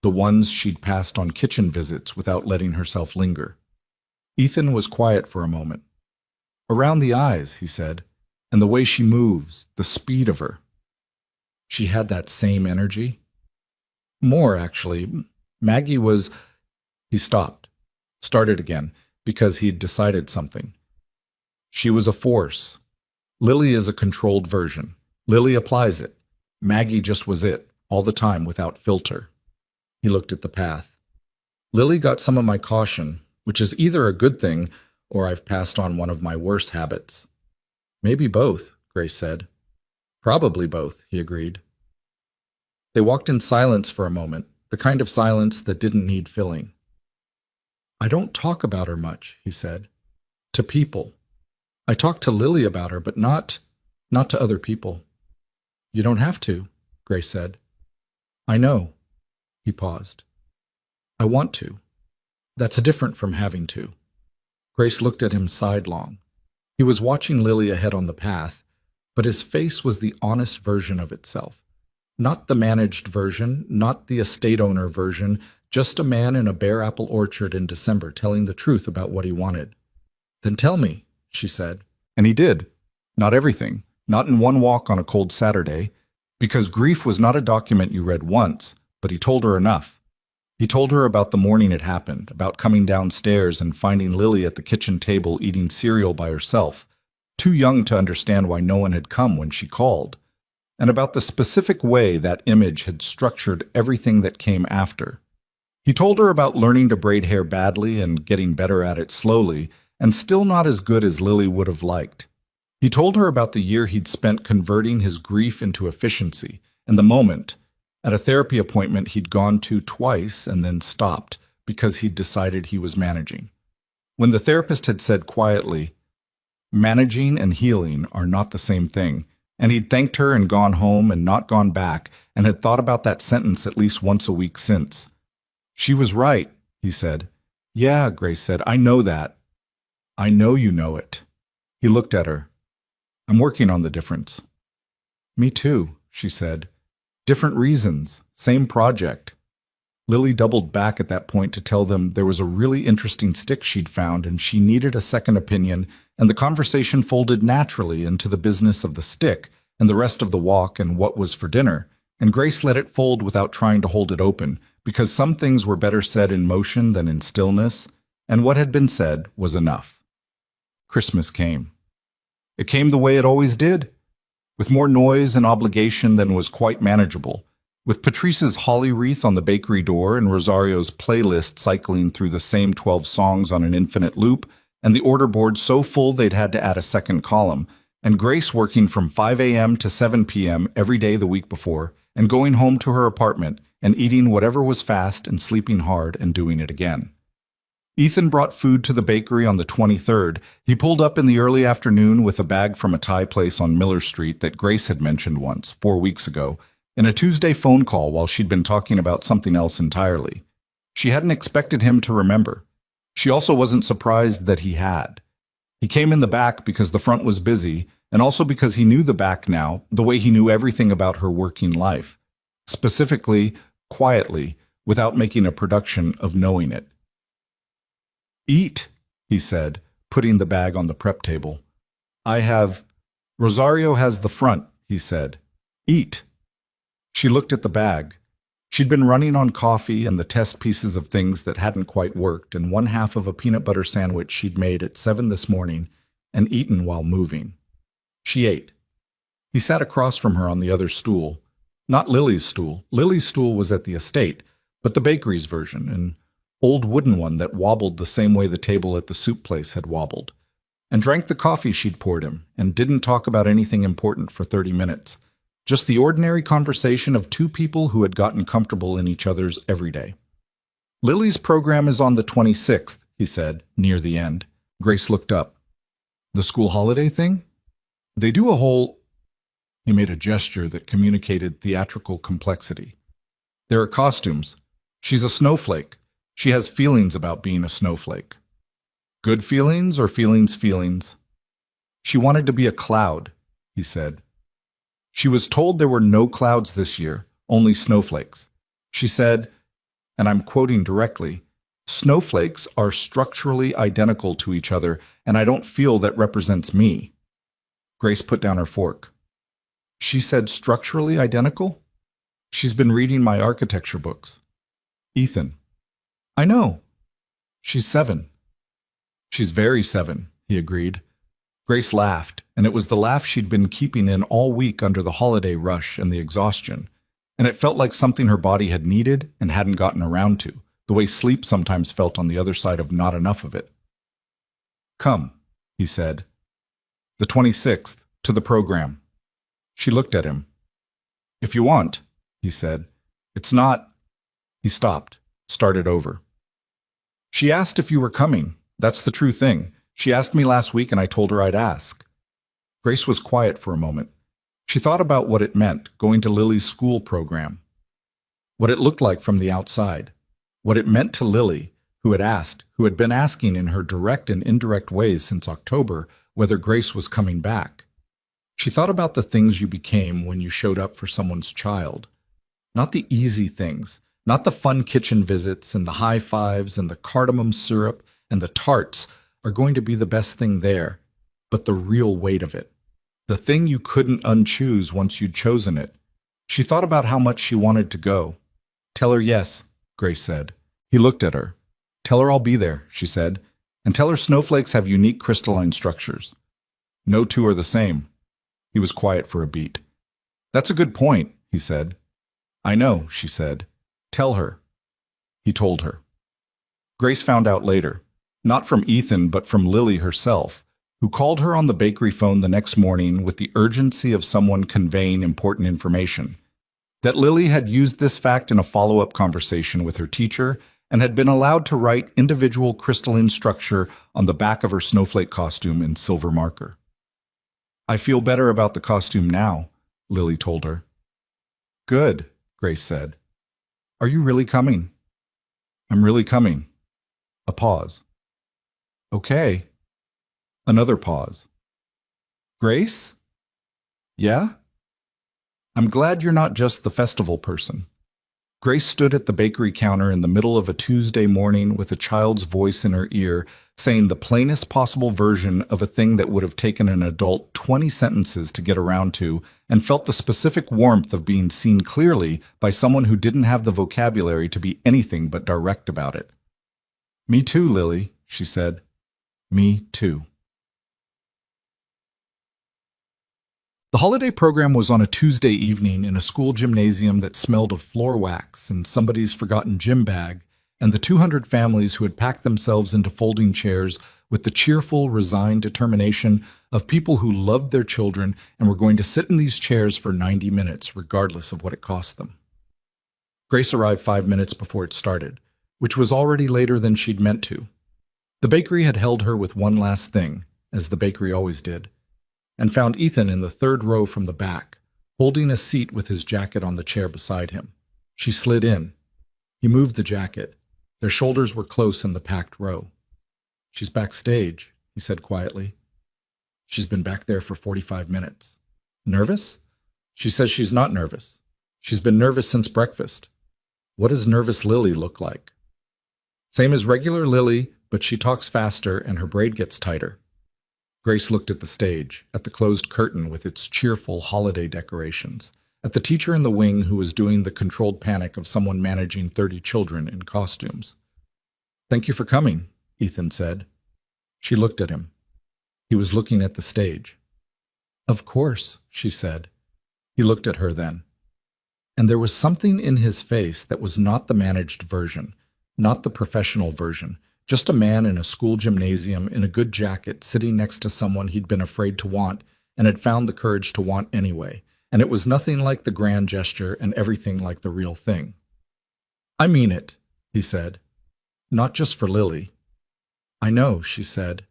the ones she'd passed on kitchen visits without letting herself linger. Ethan was quiet for a moment. "Around the eyes," he said, "and the way she moves, the speed of her." She had that same energy? More, actually. Maggie was... He stopped, started again, because he'd decided something. She was a force. Lily is a controlled version. Lily applies it. Maggie just was it, all the time, without filter. He looked at the path. Lily got some of my caution, which is either a good thing or I've passed on one of my worse habits. "Maybe both," Grace said. "Probably both," he agreed. They walked in silence for a moment, the kind of silence that didn't need filling. "I don't talk about her much," he said. "To people. I talk to Lily about her, but not to other people." "You don't have to," Grace said. "I know." He paused. "I want to. That's different from having to." Grace looked at him sidelong. He was watching Lily ahead on the path, but his face was the honest version of itself. Not the managed version, not the estate owner version, just a man in a bare apple orchard in December telling the truth about what he wanted. "Then tell me," she said. And he did. Not everything, not in one walk on a cold Saturday, because grief was not a document you read once, but he told her enough. He told her about the morning it happened, about coming downstairs and finding Lily at the kitchen table eating cereal by herself, too young to understand why no one had come when she called, and about the specific way that image had structured everything that came after. He told her about learning to braid hair badly and getting better at it slowly, and still not as good as Lily would have liked. He told her about the year he'd spent converting his grief into efficiency, and the moment, at a therapy appointment he'd gone to twice and then stopped because he'd decided he was managing. When the therapist had said quietly, "Managing and healing are not the same thing," and he'd thanked her and gone home and not gone back, and had thought about that sentence at least once a week since. "She was right," he said. "Yeah," Grace said, "I know that." "I know you know it." He looked at her. "I'm working on the difference." "Me too," she said. "Different reasons, same project." Lily doubled back at that point to tell them there was a really interesting stick she'd found and she needed a second opinion, and the conversation folded naturally into the business of the stick and the rest of the walk and what was for dinner, and Grace let it fold without trying to hold it open, because some things were better said in motion than in stillness, and what had been said was enough. Christmas came. It came the way it always did, with more noise and obligation than was quite manageable, with Patrice's holly wreath on the bakery door and Rosario's playlist cycling through the same 12 songs on an infinite loop, and the order board so full they'd had to add a second column, and Grace working from 5 a.m. to 7 p.m. every day the week before, and going home to her apartment and eating whatever was fast and sleeping hard and doing it again. Ethan brought food to the bakery on the 23rd. He pulled up in the early afternoon with a bag from a Thai place on Miller Street that Grace had mentioned once, 4 weeks ago, in a Tuesday phone call while she'd been talking about something else entirely. She hadn't expected him to remember. She also wasn't surprised that he had. He came in the back because the front was busy, and also because he knew the back now, the way he knew everything about her working life. Specifically, quietly, without making a production of knowing it. "Eat," he said, putting the bag on the prep table. "I have... Rosario has the front," he said. "Eat." She looked at the bag. She'd been running on coffee and the test pieces of things that hadn't quite worked, and one half of a peanut butter sandwich she'd made at 7 this morning and eaten while moving. She ate. He sat across from her on the other stool. Not Lily's stool. Lily's stool was at the estate, but the bakery's version, an old wooden one that wobbled the same way the table at the soup place had wobbled, and drank the coffee she'd poured him, and didn't talk about anything important for 30 minutes. Just the ordinary conversation of two people who had gotten comfortable in each other's everyday. Lily's program is on the 26th, he said, near the end. Grace looked up. The school holiday thing? They do a whole... He made a gesture that communicated theatrical complexity. There are costumes. She's a snowflake. She has feelings about being a snowflake. Good feelings or feelings? She wanted to be a cloud, he said. She was told there were no clouds this year, only snowflakes. She said, and I'm quoting directly, snowflakes are structurally identical to each other, and I don't feel that represents me. Grace put down her fork. She said structurally identical? She's been reading my architecture books. Ethan. I know. She's 7. She's very 7, he agreed. Grace laughed, and it was the laugh she'd been keeping in all week under the holiday rush and the exhaustion, and it felt like something her body had needed and hadn't gotten around to, the way sleep sometimes felt on the other side of not enough of it. Come, he said. The 26th, to the program. She looked at him. If you want, he said. It's not... He stopped, started over. She asked if you were coming. That's the true thing. She asked me last week and I told her I'd ask. Grace was quiet for a moment. She thought about what it meant, going to Lily's school program. What it looked like from the outside. What it meant to Lily, who had been asking in her direct and indirect ways since October whether Grace was coming back. She thought about the things you became when you showed up for someone's child. Not the easy things, not the fun kitchen visits and the high fives and the cardamom syrup and the tarts are going to be the best thing there, but the real weight of it. The thing you couldn't unchoose once you'd chosen it. She thought about how much she wanted to go. Tell her yes, Grace said. He looked at her. Tell her I'll be there, she said, and tell her snowflakes have unique crystalline structures. No two are the same. He was quiet for a beat. That's a good point, he said. I know, she said. Tell her. He told her. Grace found out later. Not from Ethan, but from Lily herself, who called her on the bakery phone the next morning with the urgency of someone conveying important information. That Lily had used this fact in a follow-up conversation with her teacher and had been allowed to write individual crystalline structure on the back of her snowflake costume in silver marker. I feel better about the costume now, Lily told her. Good, Grace said. Are you really coming? I'm really coming. A pause. Okay. Another pause. Grace? Yeah? I'm glad you're not just the festival person. Grace stood at the bakery counter in the middle of a Tuesday morning with a child's voice in her ear, saying the plainest possible version of a thing that would have taken an adult 20 sentences to get around to, and felt the specific warmth of being seen clearly by someone who didn't have the vocabulary to be anything but direct about it. Me too, Lily, she said. Me too. The holiday program was on a Tuesday evening in a school gymnasium that smelled of floor wax and somebody's forgotten gym bag, and the 200 families who had packed themselves into folding chairs with the cheerful, resigned determination of people who loved their children and were going to sit in these chairs for 90 minutes, regardless of what it cost them. Grace arrived 5 minutes before it started, which was already later than she'd meant to. The bakery had held her with one last thing, as the bakery always did, and found Ethan in the third row from the back, holding a seat with his jacket on the chair beside him. She slid in. He moved the jacket. Their shoulders were close in the packed row. She's backstage, he said quietly. She's been back there for 45 minutes. Nervous? She says she's not nervous. She's been nervous since breakfast. What does nervous Lily look like? Same as regular Lily, but she talks faster and her braid gets tighter. Grace looked at the stage, at the closed curtain with its cheerful holiday decorations, at the teacher in the wing who was doing the controlled panic of someone managing 30 children in costumes. "Thank you for coming," Ethan said. She looked at him. He was looking at the stage. "Of course," she said. He looked at her then. And there was something in his face that was not the managed version, not the professional version, just a man in a school gymnasium in a good jacket sitting next to someone he'd been afraid to want and had found the courage to want anyway, and it was nothing like the grand gesture and everything like the real thing. "I mean it," he said. "Not just for Lily." "I know," she said.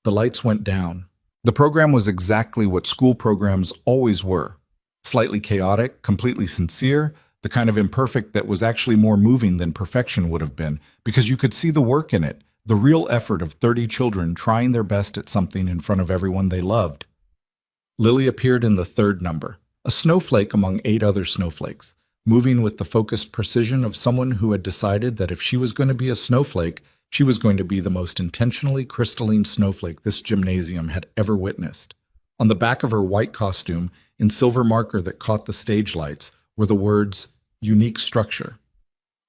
The lights went down. The program was exactly what school programs always were. Slightly chaotic, completely sincere, the kind of imperfect that was actually more moving than perfection would have been, because you could see the work in it, the real effort of 30 children trying their best at something in front of everyone they loved. Lily appeared in the third number, a snowflake among 8 other snowflakes, moving with the focused precision of someone who had decided that if she was going to be a snowflake, she was going to be the most intentionally crystalline snowflake this gymnasium had ever witnessed. On the back of her white costume, in silver marker that caught the stage lights, were the words, "Unique Structure."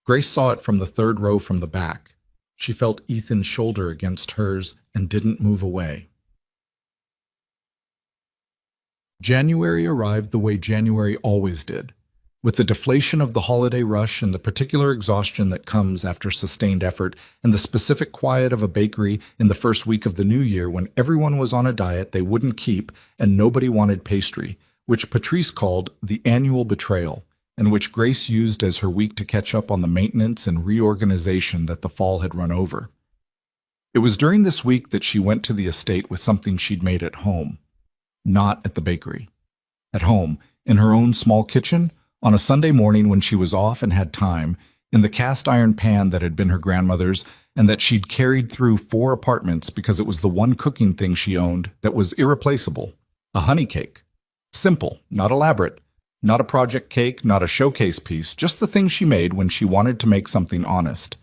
Grace saw it from the third row from the back. She felt Ethan's shoulder against hers and didn't move away. January arrived the way January always did, with the deflation of the holiday rush and the particular exhaustion that comes after sustained effort and the specific quiet of a bakery in the first week of the new year when everyone was on a diet they wouldn't keep and nobody wanted pastry, which Patrice called the annual betrayal, and which Grace used as her week to catch up on the maintenance and reorganization that the fall had run over. It was during this week that she went to the estate with something she'd made at home, not at the bakery. At home, in her own small kitchen, on a Sunday morning when she was off and had time, in the cast iron pan that had been her grandmother's and that she'd carried through 4 apartments because it was the one cooking thing she owned that was irreplaceable, a honey cake. Simple, not elaborate, not a project cake, not a showcase piece, just the thing she made when she wanted to make something honest.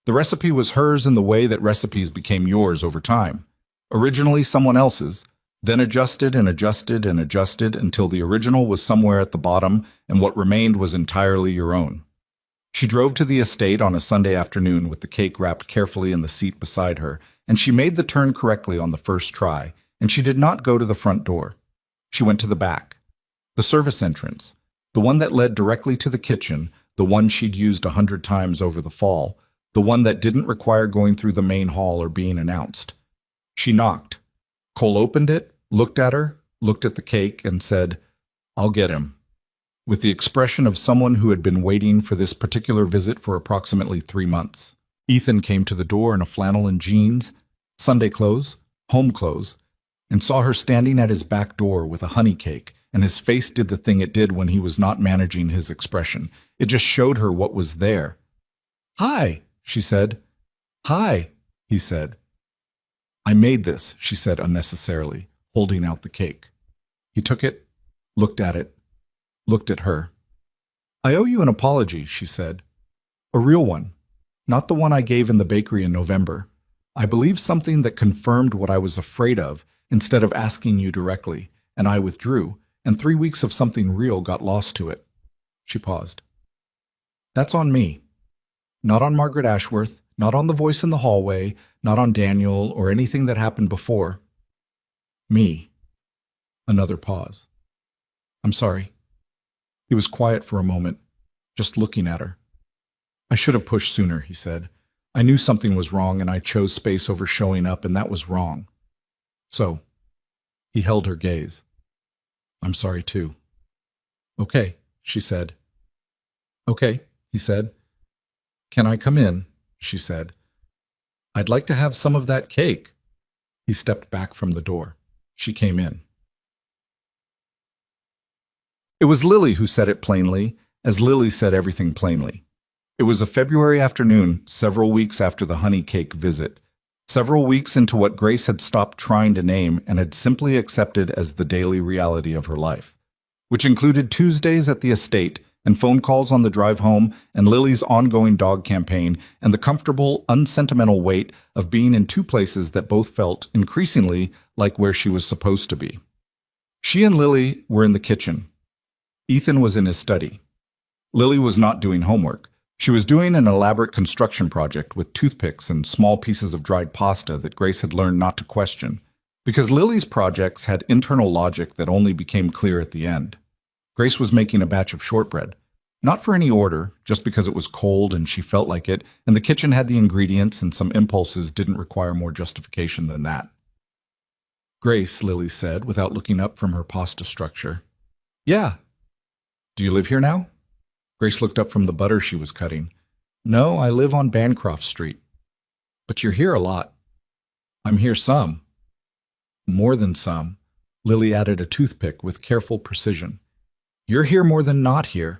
The recipe was hers in the way that recipes became yours over time. Originally someone else's, then adjusted and adjusted and adjusted until the original was somewhere at the bottom and what remained was entirely your own. She drove to the estate on a Sunday afternoon with the cake wrapped carefully in the seat beside her, and she made the turn correctly on the first try, and she did not go to the front door. She went to the back. The service entrance, the one that led directly to the kitchen, the one she'd used 100 times over the fall, the one that didn't require going through the main hall or being announced. She knocked. Cole opened it, looked at her, looked at the cake, and said, "I'll get him," with the expression of someone who had been waiting for this particular visit for approximately 3 months. Ethan came to the door in a flannel and jeans, Sunday clothes, home clothes, and saw her standing at his back door with a honey cake, and his face did the thing it did when he was not managing his expression. It just showed her what was there. "Hi," she said. "Hi," he said. "I made this," she said unnecessarily, holding out the cake. He took it, looked at it, looked at her. "I owe you an apology," she said. "A real one, not the one I gave in the bakery in November. I believe something that confirmed what I was afraid of instead of asking you directly, and I withdrew, and 3 weeks of something real got lost to it." She paused. "That's on me. Not on Margaret Ashworth, not on the voice in the hallway, not on Daniel or anything that happened before. Me." Another pause. "I'm sorry." He was quiet for a moment, just looking at her. "I should have pushed sooner," he said. "I knew something was wrong and I chose space over showing up, and that was wrong." So, he held her gaze. "I'm sorry too." "Okay," she said. "Okay," he said. "Can I come in?" she said. "I'd like to have some of that cake." He stepped back from the door. She came in. It was Lily who said it plainly, as Lily said everything plainly. It was a February afternoon, several weeks after the honey cake visit, several weeks into what Grace had stopped trying to name and had simply accepted as the daily reality of her life, which included Tuesdays at the estate and phone calls on the drive home and Lily's ongoing dog campaign and the comfortable, unsentimental weight of being in 2 places that both felt increasingly like where she was supposed to be. She and Lily were in the kitchen. Ethan was in his study. Lily was not doing homework. She was doing an elaborate construction project with toothpicks and small pieces of dried pasta that Grace had learned not to question, because Lily's projects had internal logic that only became clear at the end. Grace was making a batch of shortbread, not for any order, just because it was cold and she felt like it, and the kitchen had the ingredients and some impulses didn't require more justification than that. Grace, Lily said, without looking up from her pasta structure. Yeah. Do you live here now? Grace looked up from the butter she was cutting. No, I live on Bancroft Street. But you're here a lot. I'm here some. More than some. Lily added a toothpick with careful precision. You're here more than not here.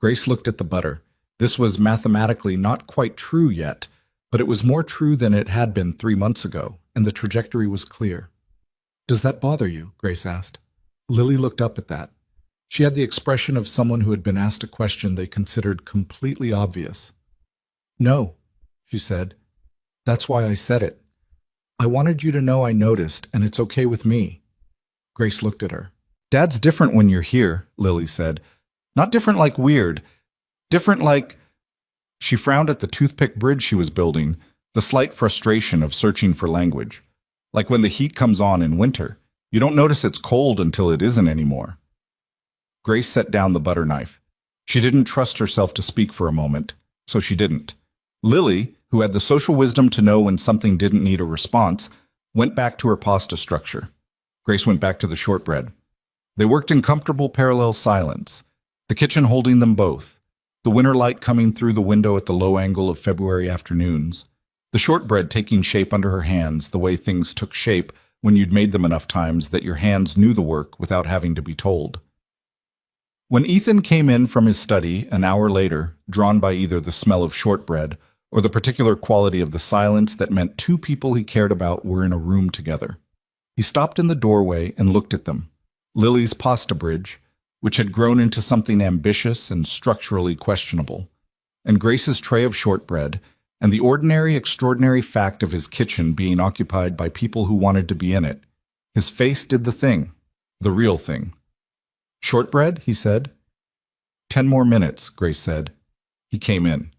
Grace looked at the butter. This was mathematically not quite true yet, but it was more true than it had been 3 months ago, and the trajectory was clear. Does that bother you? Grace asked. Lily looked up at that. She had the expression of someone who had been asked a question they considered completely obvious. No, she said. That's why I said it. I wanted you to know I noticed, and it's okay with me. Grace looked at her. Dad's different when you're here, Lily said. Not different like weird. Different like... She frowned at the toothpick bridge she was building, the slight frustration of searching for language. Like when the heat comes on in winter. You don't notice it's cold until it isn't anymore. Grace set down the butter knife. She didn't trust herself to speak for a moment, so she didn't. Lily, who had the social wisdom to know when something didn't need a response, went back to her pasta structure. Grace went back to the shortbread. They worked in comfortable parallel silence, the kitchen holding them both, the winter light coming through the window at the low angle of February afternoons, the shortbread taking shape under her hands the way things took shape when you'd made them enough times that your hands knew the work without having to be told. When Ethan came in from his study an hour later, drawn by either the smell of shortbread or the particular quality of the silence that meant two people he cared about were in a room together, he stopped in the doorway and looked at them. Lily's pasta bridge, which had grown into something ambitious and structurally questionable, and Grace's tray of shortbread, and the ordinary, extraordinary fact of his kitchen being occupied by people who wanted to be in it. His face did the thing, the real thing. Shortbread, he said. 10 more minutes, Grace said. He came in,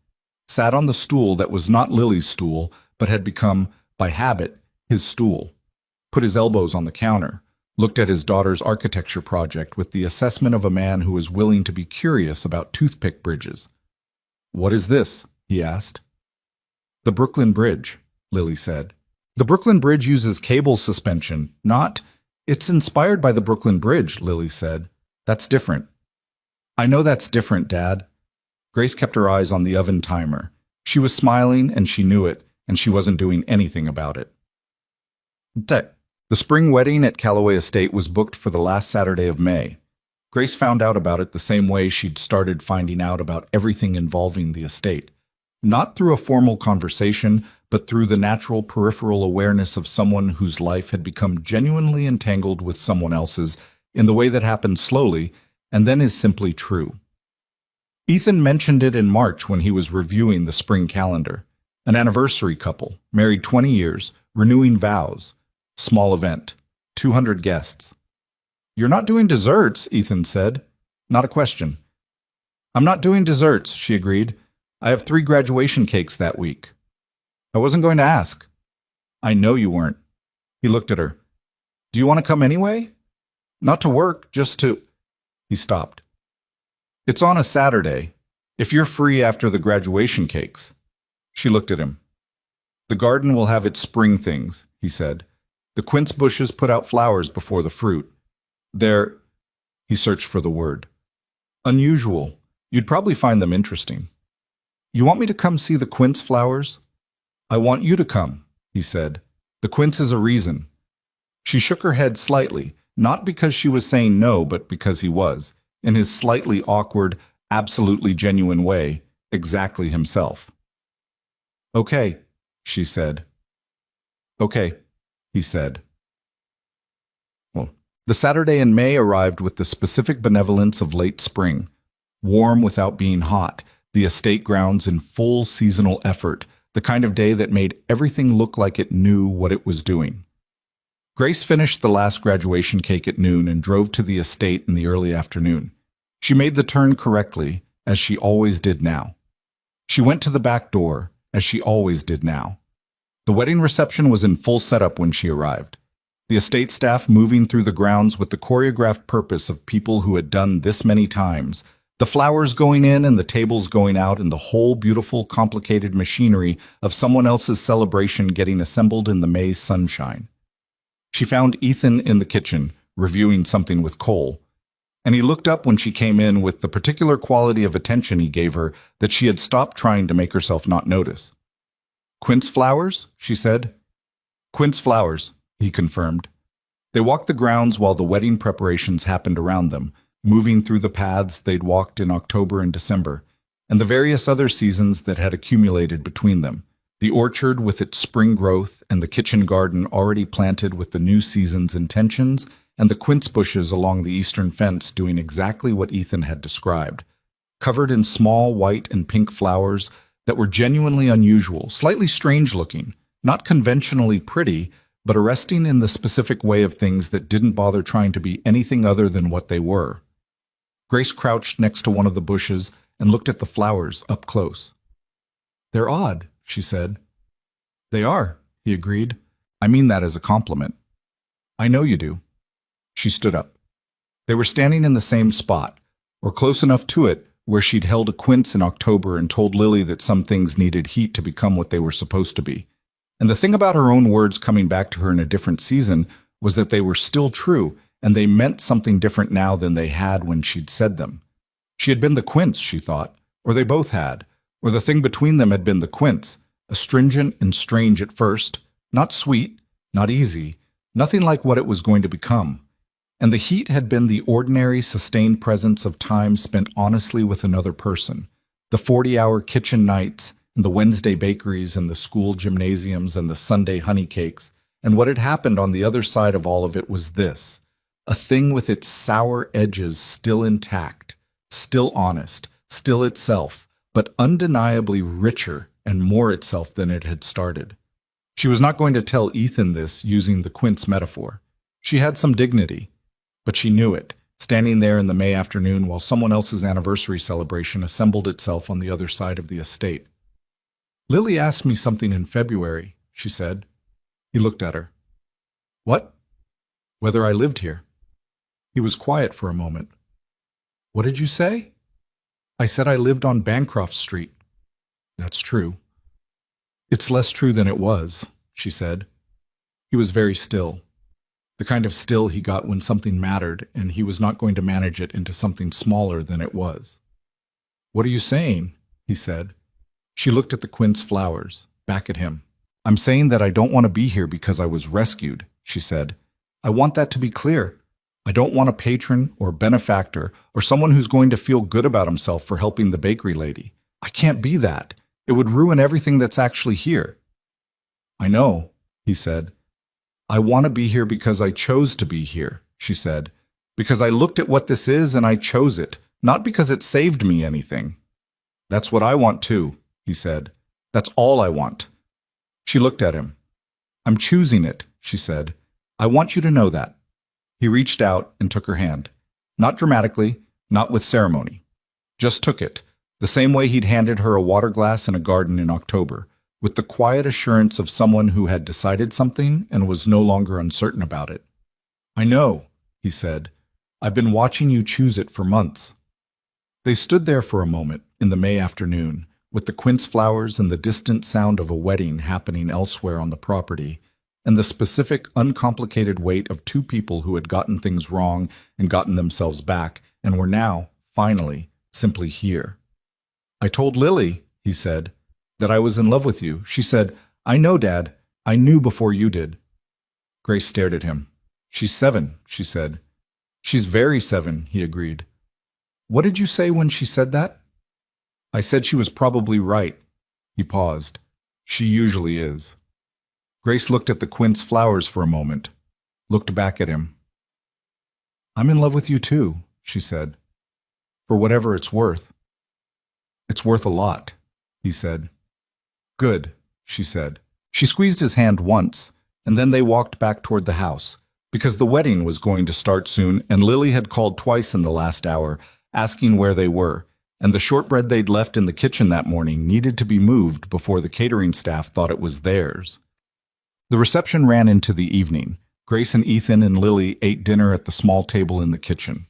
sat on the stool that was not Lily's stool, but had become, by habit, his stool, put his elbows on the counter, looked at his daughter's architecture project with the assessment of a man who was willing to be curious about toothpick bridges. What is this? He asked. The Brooklyn Bridge, Lily said. The Brooklyn Bridge uses cable suspension, not... It's inspired by the Brooklyn Bridge, Lily said. That's different. I know that's different, Dad. Grace kept her eyes on the oven timer. She was smiling, and she knew it, and she wasn't doing anything about it. The spring wedding at Callaway Estate was booked for the last Saturday of May. Grace found out about it the same way she'd started finding out about everything involving the estate. Not through a formal conversation, but through the natural peripheral awareness of someone whose life had become genuinely entangled with someone else's in the way that happens slowly and then is simply true. Ethan mentioned it in March when he was reviewing the spring calendar. An anniversary couple, married 20 years, renewing vows. Small event. 200 guests. You're not doing desserts, Ethan said. Not a question. I'm not doing desserts, she agreed. I have 3 graduation cakes that week. I wasn't going to ask. I know you weren't. He looked at her. Do you want to come anyway? Not to work, just to... He stopped. It's on a Saturday, if you're free after the graduation cakes. She looked at him. The garden will have its spring things, he said. The quince bushes put out flowers before the fruit. They're... He searched for the word. Unusual. You'd probably find them interesting. You want me to come see the quince flowers? I want you to come, he said. The quince is a reason. She shook her head slightly, not because she was saying no, but because he was, in his slightly awkward, absolutely genuine way, exactly himself. Okay, she said. Okay, he said. Well, the Saturday in May arrived with the specific benevolence of late spring, warm without being hot, the estate grounds in full seasonal effort, the kind of day that made everything look like it knew what it was doing. Grace finished the last graduation cake at noon and drove to the estate in the early afternoon. She made the turn correctly, as she always did now. She went to the back door, as she always did now. The wedding reception was in full setup when she arrived. The estate staff moving through the grounds with the choreographed purpose of people who had done this many times, the flowers going in and the tables going out, and the whole beautiful, complicated machinery of someone else's celebration getting assembled in the May sunshine. She found Ethan in the kitchen, reviewing something with Cole, and he looked up when she came in with the particular quality of attention he gave her that she had stopped trying to make herself not notice. "Quince flowers?" she said. "Quince flowers," he confirmed. They walked the grounds while the wedding preparations happened around them, moving through the paths they'd walked in October and December, and the various other seasons that had accumulated between them. The orchard with its spring growth, and the kitchen garden already planted with the new season's intentions, and the quince bushes along the eastern fence doing exactly what Ethan had described, covered in small white and pink flowers that were genuinely unusual, slightly strange-looking, not conventionally pretty, but arresting in the specific way of things that didn't bother trying to be anything other than what they were. Grace crouched next to one of the bushes and looked at the flowers up close. "They're odd," she said. "They are," he agreed. "I mean that as a compliment." "I know you do." She stood up. They were standing in the same spot, or close enough to it, where she'd held a quince in October and told Lily that some things needed heat to become what they were supposed to be. And the thing about her own words coming back to her in a different season was that they were still true, and they meant something different now than they had when she'd said them. She had been the quince, she thought, or they both had, or the thing between them had been the quince, astringent and strange at first, not sweet, not easy, nothing like what it was going to become. And the heat had been the ordinary, sustained presence of time spent honestly with another person, the 40-hour kitchen nights, and the Wednesday bakeries, and the school gymnasiums, and the Sunday honey cakes. And what had happened on the other side of all of it was this: a thing with its sour edges still intact, still honest, still itself, but undeniably richer and more itself than it had started. She was not going to tell Ethan this using the quince metaphor. She had some dignity, but she knew it, standing there in the May afternoon while someone else's anniversary celebration assembled itself on the other side of the estate. "Lily asked me something in February," she said. He looked at her. "What?" "Whether I lived here." He was quiet for a moment. "What did you say?" "I said I lived on Bancroft Street." "That's true." "It's less true than it was," she said. He was very still. The kind of still he got when something mattered, and he was not going to manage it into something smaller than it was. "What are you saying?" he said. She looked at the quince flowers, back at him. "I'm saying that I don't want to be here because I was rescued," she said. "I want that to be clear. I don't want a patron or benefactor or someone who's going to feel good about himself for helping the bakery lady. I can't be that. It would ruin everything that's actually here." "I know," he said. "I want to be here because I chose to be here," she said. "Because I looked at what this is and I chose it, not because it saved me anything." "That's what I want too," he said. "That's all I want." She looked at him. "I'm choosing it," she said. "I want you to know that." He reached out and took her hand. Not dramatically, not with ceremony. Just took it, the same way he'd handed her a water glass in a garden in October, with the quiet assurance of someone who had decided something and was no longer uncertain about it. "I know," he said. "I've been watching you choose it for months." They stood there for a moment in the May afternoon, with the quince flowers and the distant sound of a wedding happening elsewhere on the property, and the specific, uncomplicated weight of two people who had gotten things wrong and gotten themselves back, and were now, finally, simply here. "I told Lily," he said, "that I was in love with you. She said, 'I know, Dad. I knew before you did.'" Grace stared at him. "She's 7, she said. "She's very 7, he agreed. "What did you say when she said that?" "I said she was probably right." He paused. "She usually is." Grace looked at the quince flowers for a moment, looked back at him. "I'm in love with you too," she said. "For whatever it's worth." "It's worth a lot," he said. "Good," she said. She squeezed his hand once, and then they walked back toward the house, because the wedding was going to start soon, and Lily had called twice in the last hour, asking where they were, and the shortbread they'd left in the kitchen that morning needed to be moved before the catering staff thought it was theirs. The reception ran into the evening. Grace and Ethan and Lily ate dinner at the small table in the kitchen.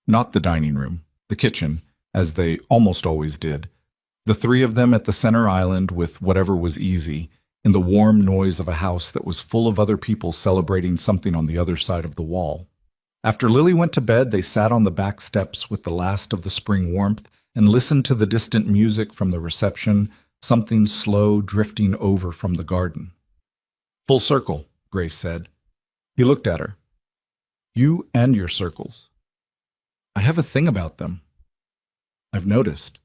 Not the dining room, the kitchen, as they almost always did. The three of them at the center island with whatever was easy, in the warm noise of a house that was full of other people celebrating something on the other side of the wall. After Lily went to bed, they sat on the back steps with the last of the spring warmth and listened to the distant music from the reception, something slow drifting over from the garden. "Full circle," Grace said. He looked at her. "You and your circles. I have a thing about them. I've noticed."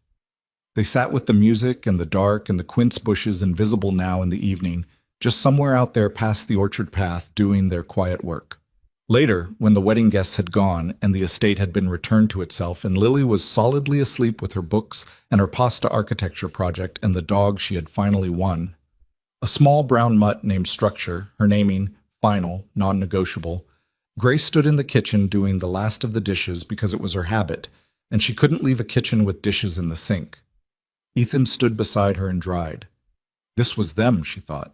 They sat with the music and the dark and the quince bushes invisible now in the evening, just somewhere out there past the orchard path doing their quiet work. Later, when the wedding guests had gone and the estate had been returned to itself and Lily was solidly asleep with her books and her pasta architecture project and the dog she had finally won, a small brown mutt named Structure, her naming, final, non-negotiable, Grace stood in the kitchen doing the last of the dishes because it was her habit, and she couldn't leave a kitchen with dishes in the sink. Ethan stood beside her and dried. This was them, she thought.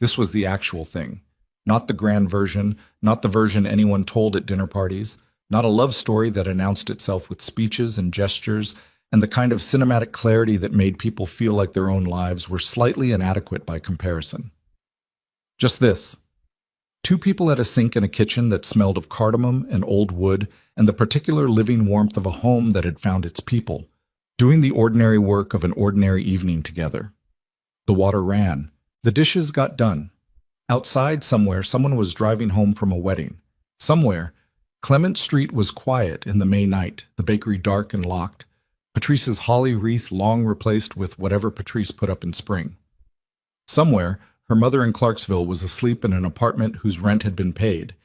This was the actual thing. Not the grand version, not the version anyone told at dinner parties, not a love story that announced itself with speeches and gestures and the kind of cinematic clarity that made people feel like their own lives were slightly inadequate by comparison. Just this. Two people at a sink in a kitchen that smelled of cardamom and old wood and the particular living warmth of a home that had found its people, doing the ordinary work of an ordinary evening together. The water ran. The dishes got done. Outside somewhere, someone was driving home from a wedding. Somewhere, Clement Street was quiet in the May night, the bakery dark and locked, Patrice's holly wreath long replaced with whatever Patrice put up in spring. Somewhere, her mother in Clarksville was asleep in an apartment whose rent had been paid,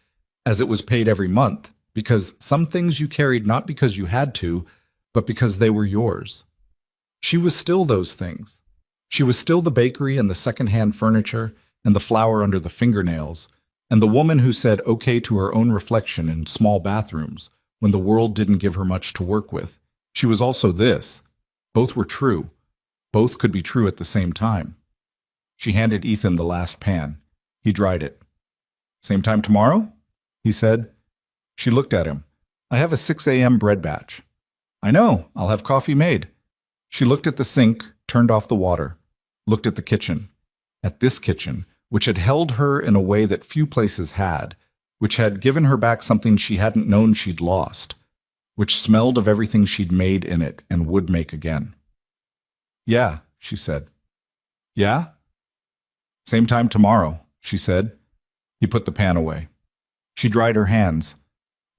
as it was paid every month, because some things you carried not because you had to, but because they were yours. She was still those things. She was still the bakery and the second-hand furniture and the flower under the fingernails, and the woman who said okay to her own reflection in small bathrooms when the world didn't give her much to work with. She was also this. Both were true. Both could be true at the same time. She handed Ethan the last pan. He dried it. "Same time tomorrow?" he said. She looked at him. "I have a 6 a.m. bread batch." "I know. I'll have coffee made." She looked at the sink, turned off the water, looked at the kitchen. At this kitchen, which had held her in a way that few places had, which had given her back something she hadn't known she'd lost, which smelled of everything she'd made in it and would make again. "Yeah," she said. "Yeah?" "Same time tomorrow," she said. He put the pan away. She dried her hands.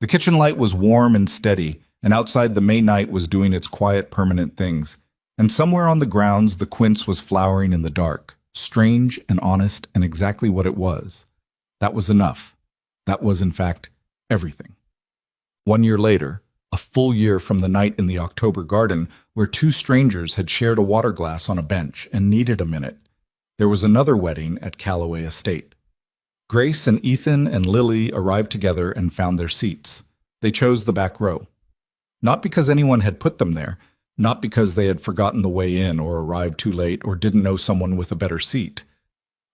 The kitchen light was warm and steady, and outside the May night was doing its quiet, permanent things. And somewhere on the grounds, the quince was flowering in the dark, strange and honest and exactly what it was. That was enough. That was, in fact, everything. 1 year later, a full year from the night in the October garden where two strangers had shared a water glass on a bench and needed a minute, there was another wedding at Callaway Estate. Grace and Ethan and Lily arrived together and found their seats. They chose the back row. Not because anyone had put them there, not because they had forgotten the way in or arrived too late or didn't know someone with a better seat.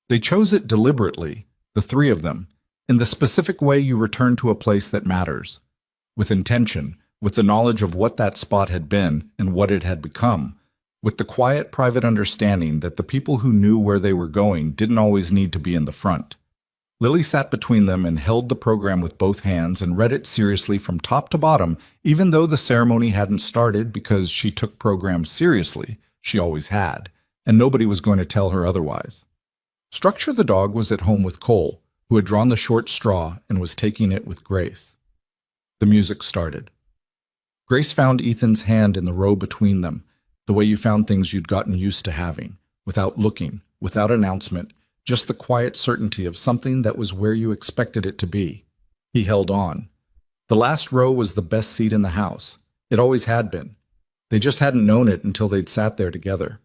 They chose it deliberately, the three of them, in the specific way you return to a place that matters, with intention, with the knowledge of what that spot had been and what it had become, with the quiet, private understanding that the people who knew where they were going didn't always need to be in the front. Lily sat between them and held the program with both hands and read it seriously from top to bottom, even though the ceremony hadn't started because she took programs seriously. She always had, and nobody was going to tell her otherwise. Structure the dog was at home with Cole, who had drawn the short straw and was taking it with Grace. The music started. Grace found Ethan's hand in the row between them, the way you found things you'd gotten used to having, without looking, without announcement, just the quiet certainty of something that was where you expected it to be. He held on. The last row was the best seat in the house. It always had been. They just hadn't known it until they'd sat there together.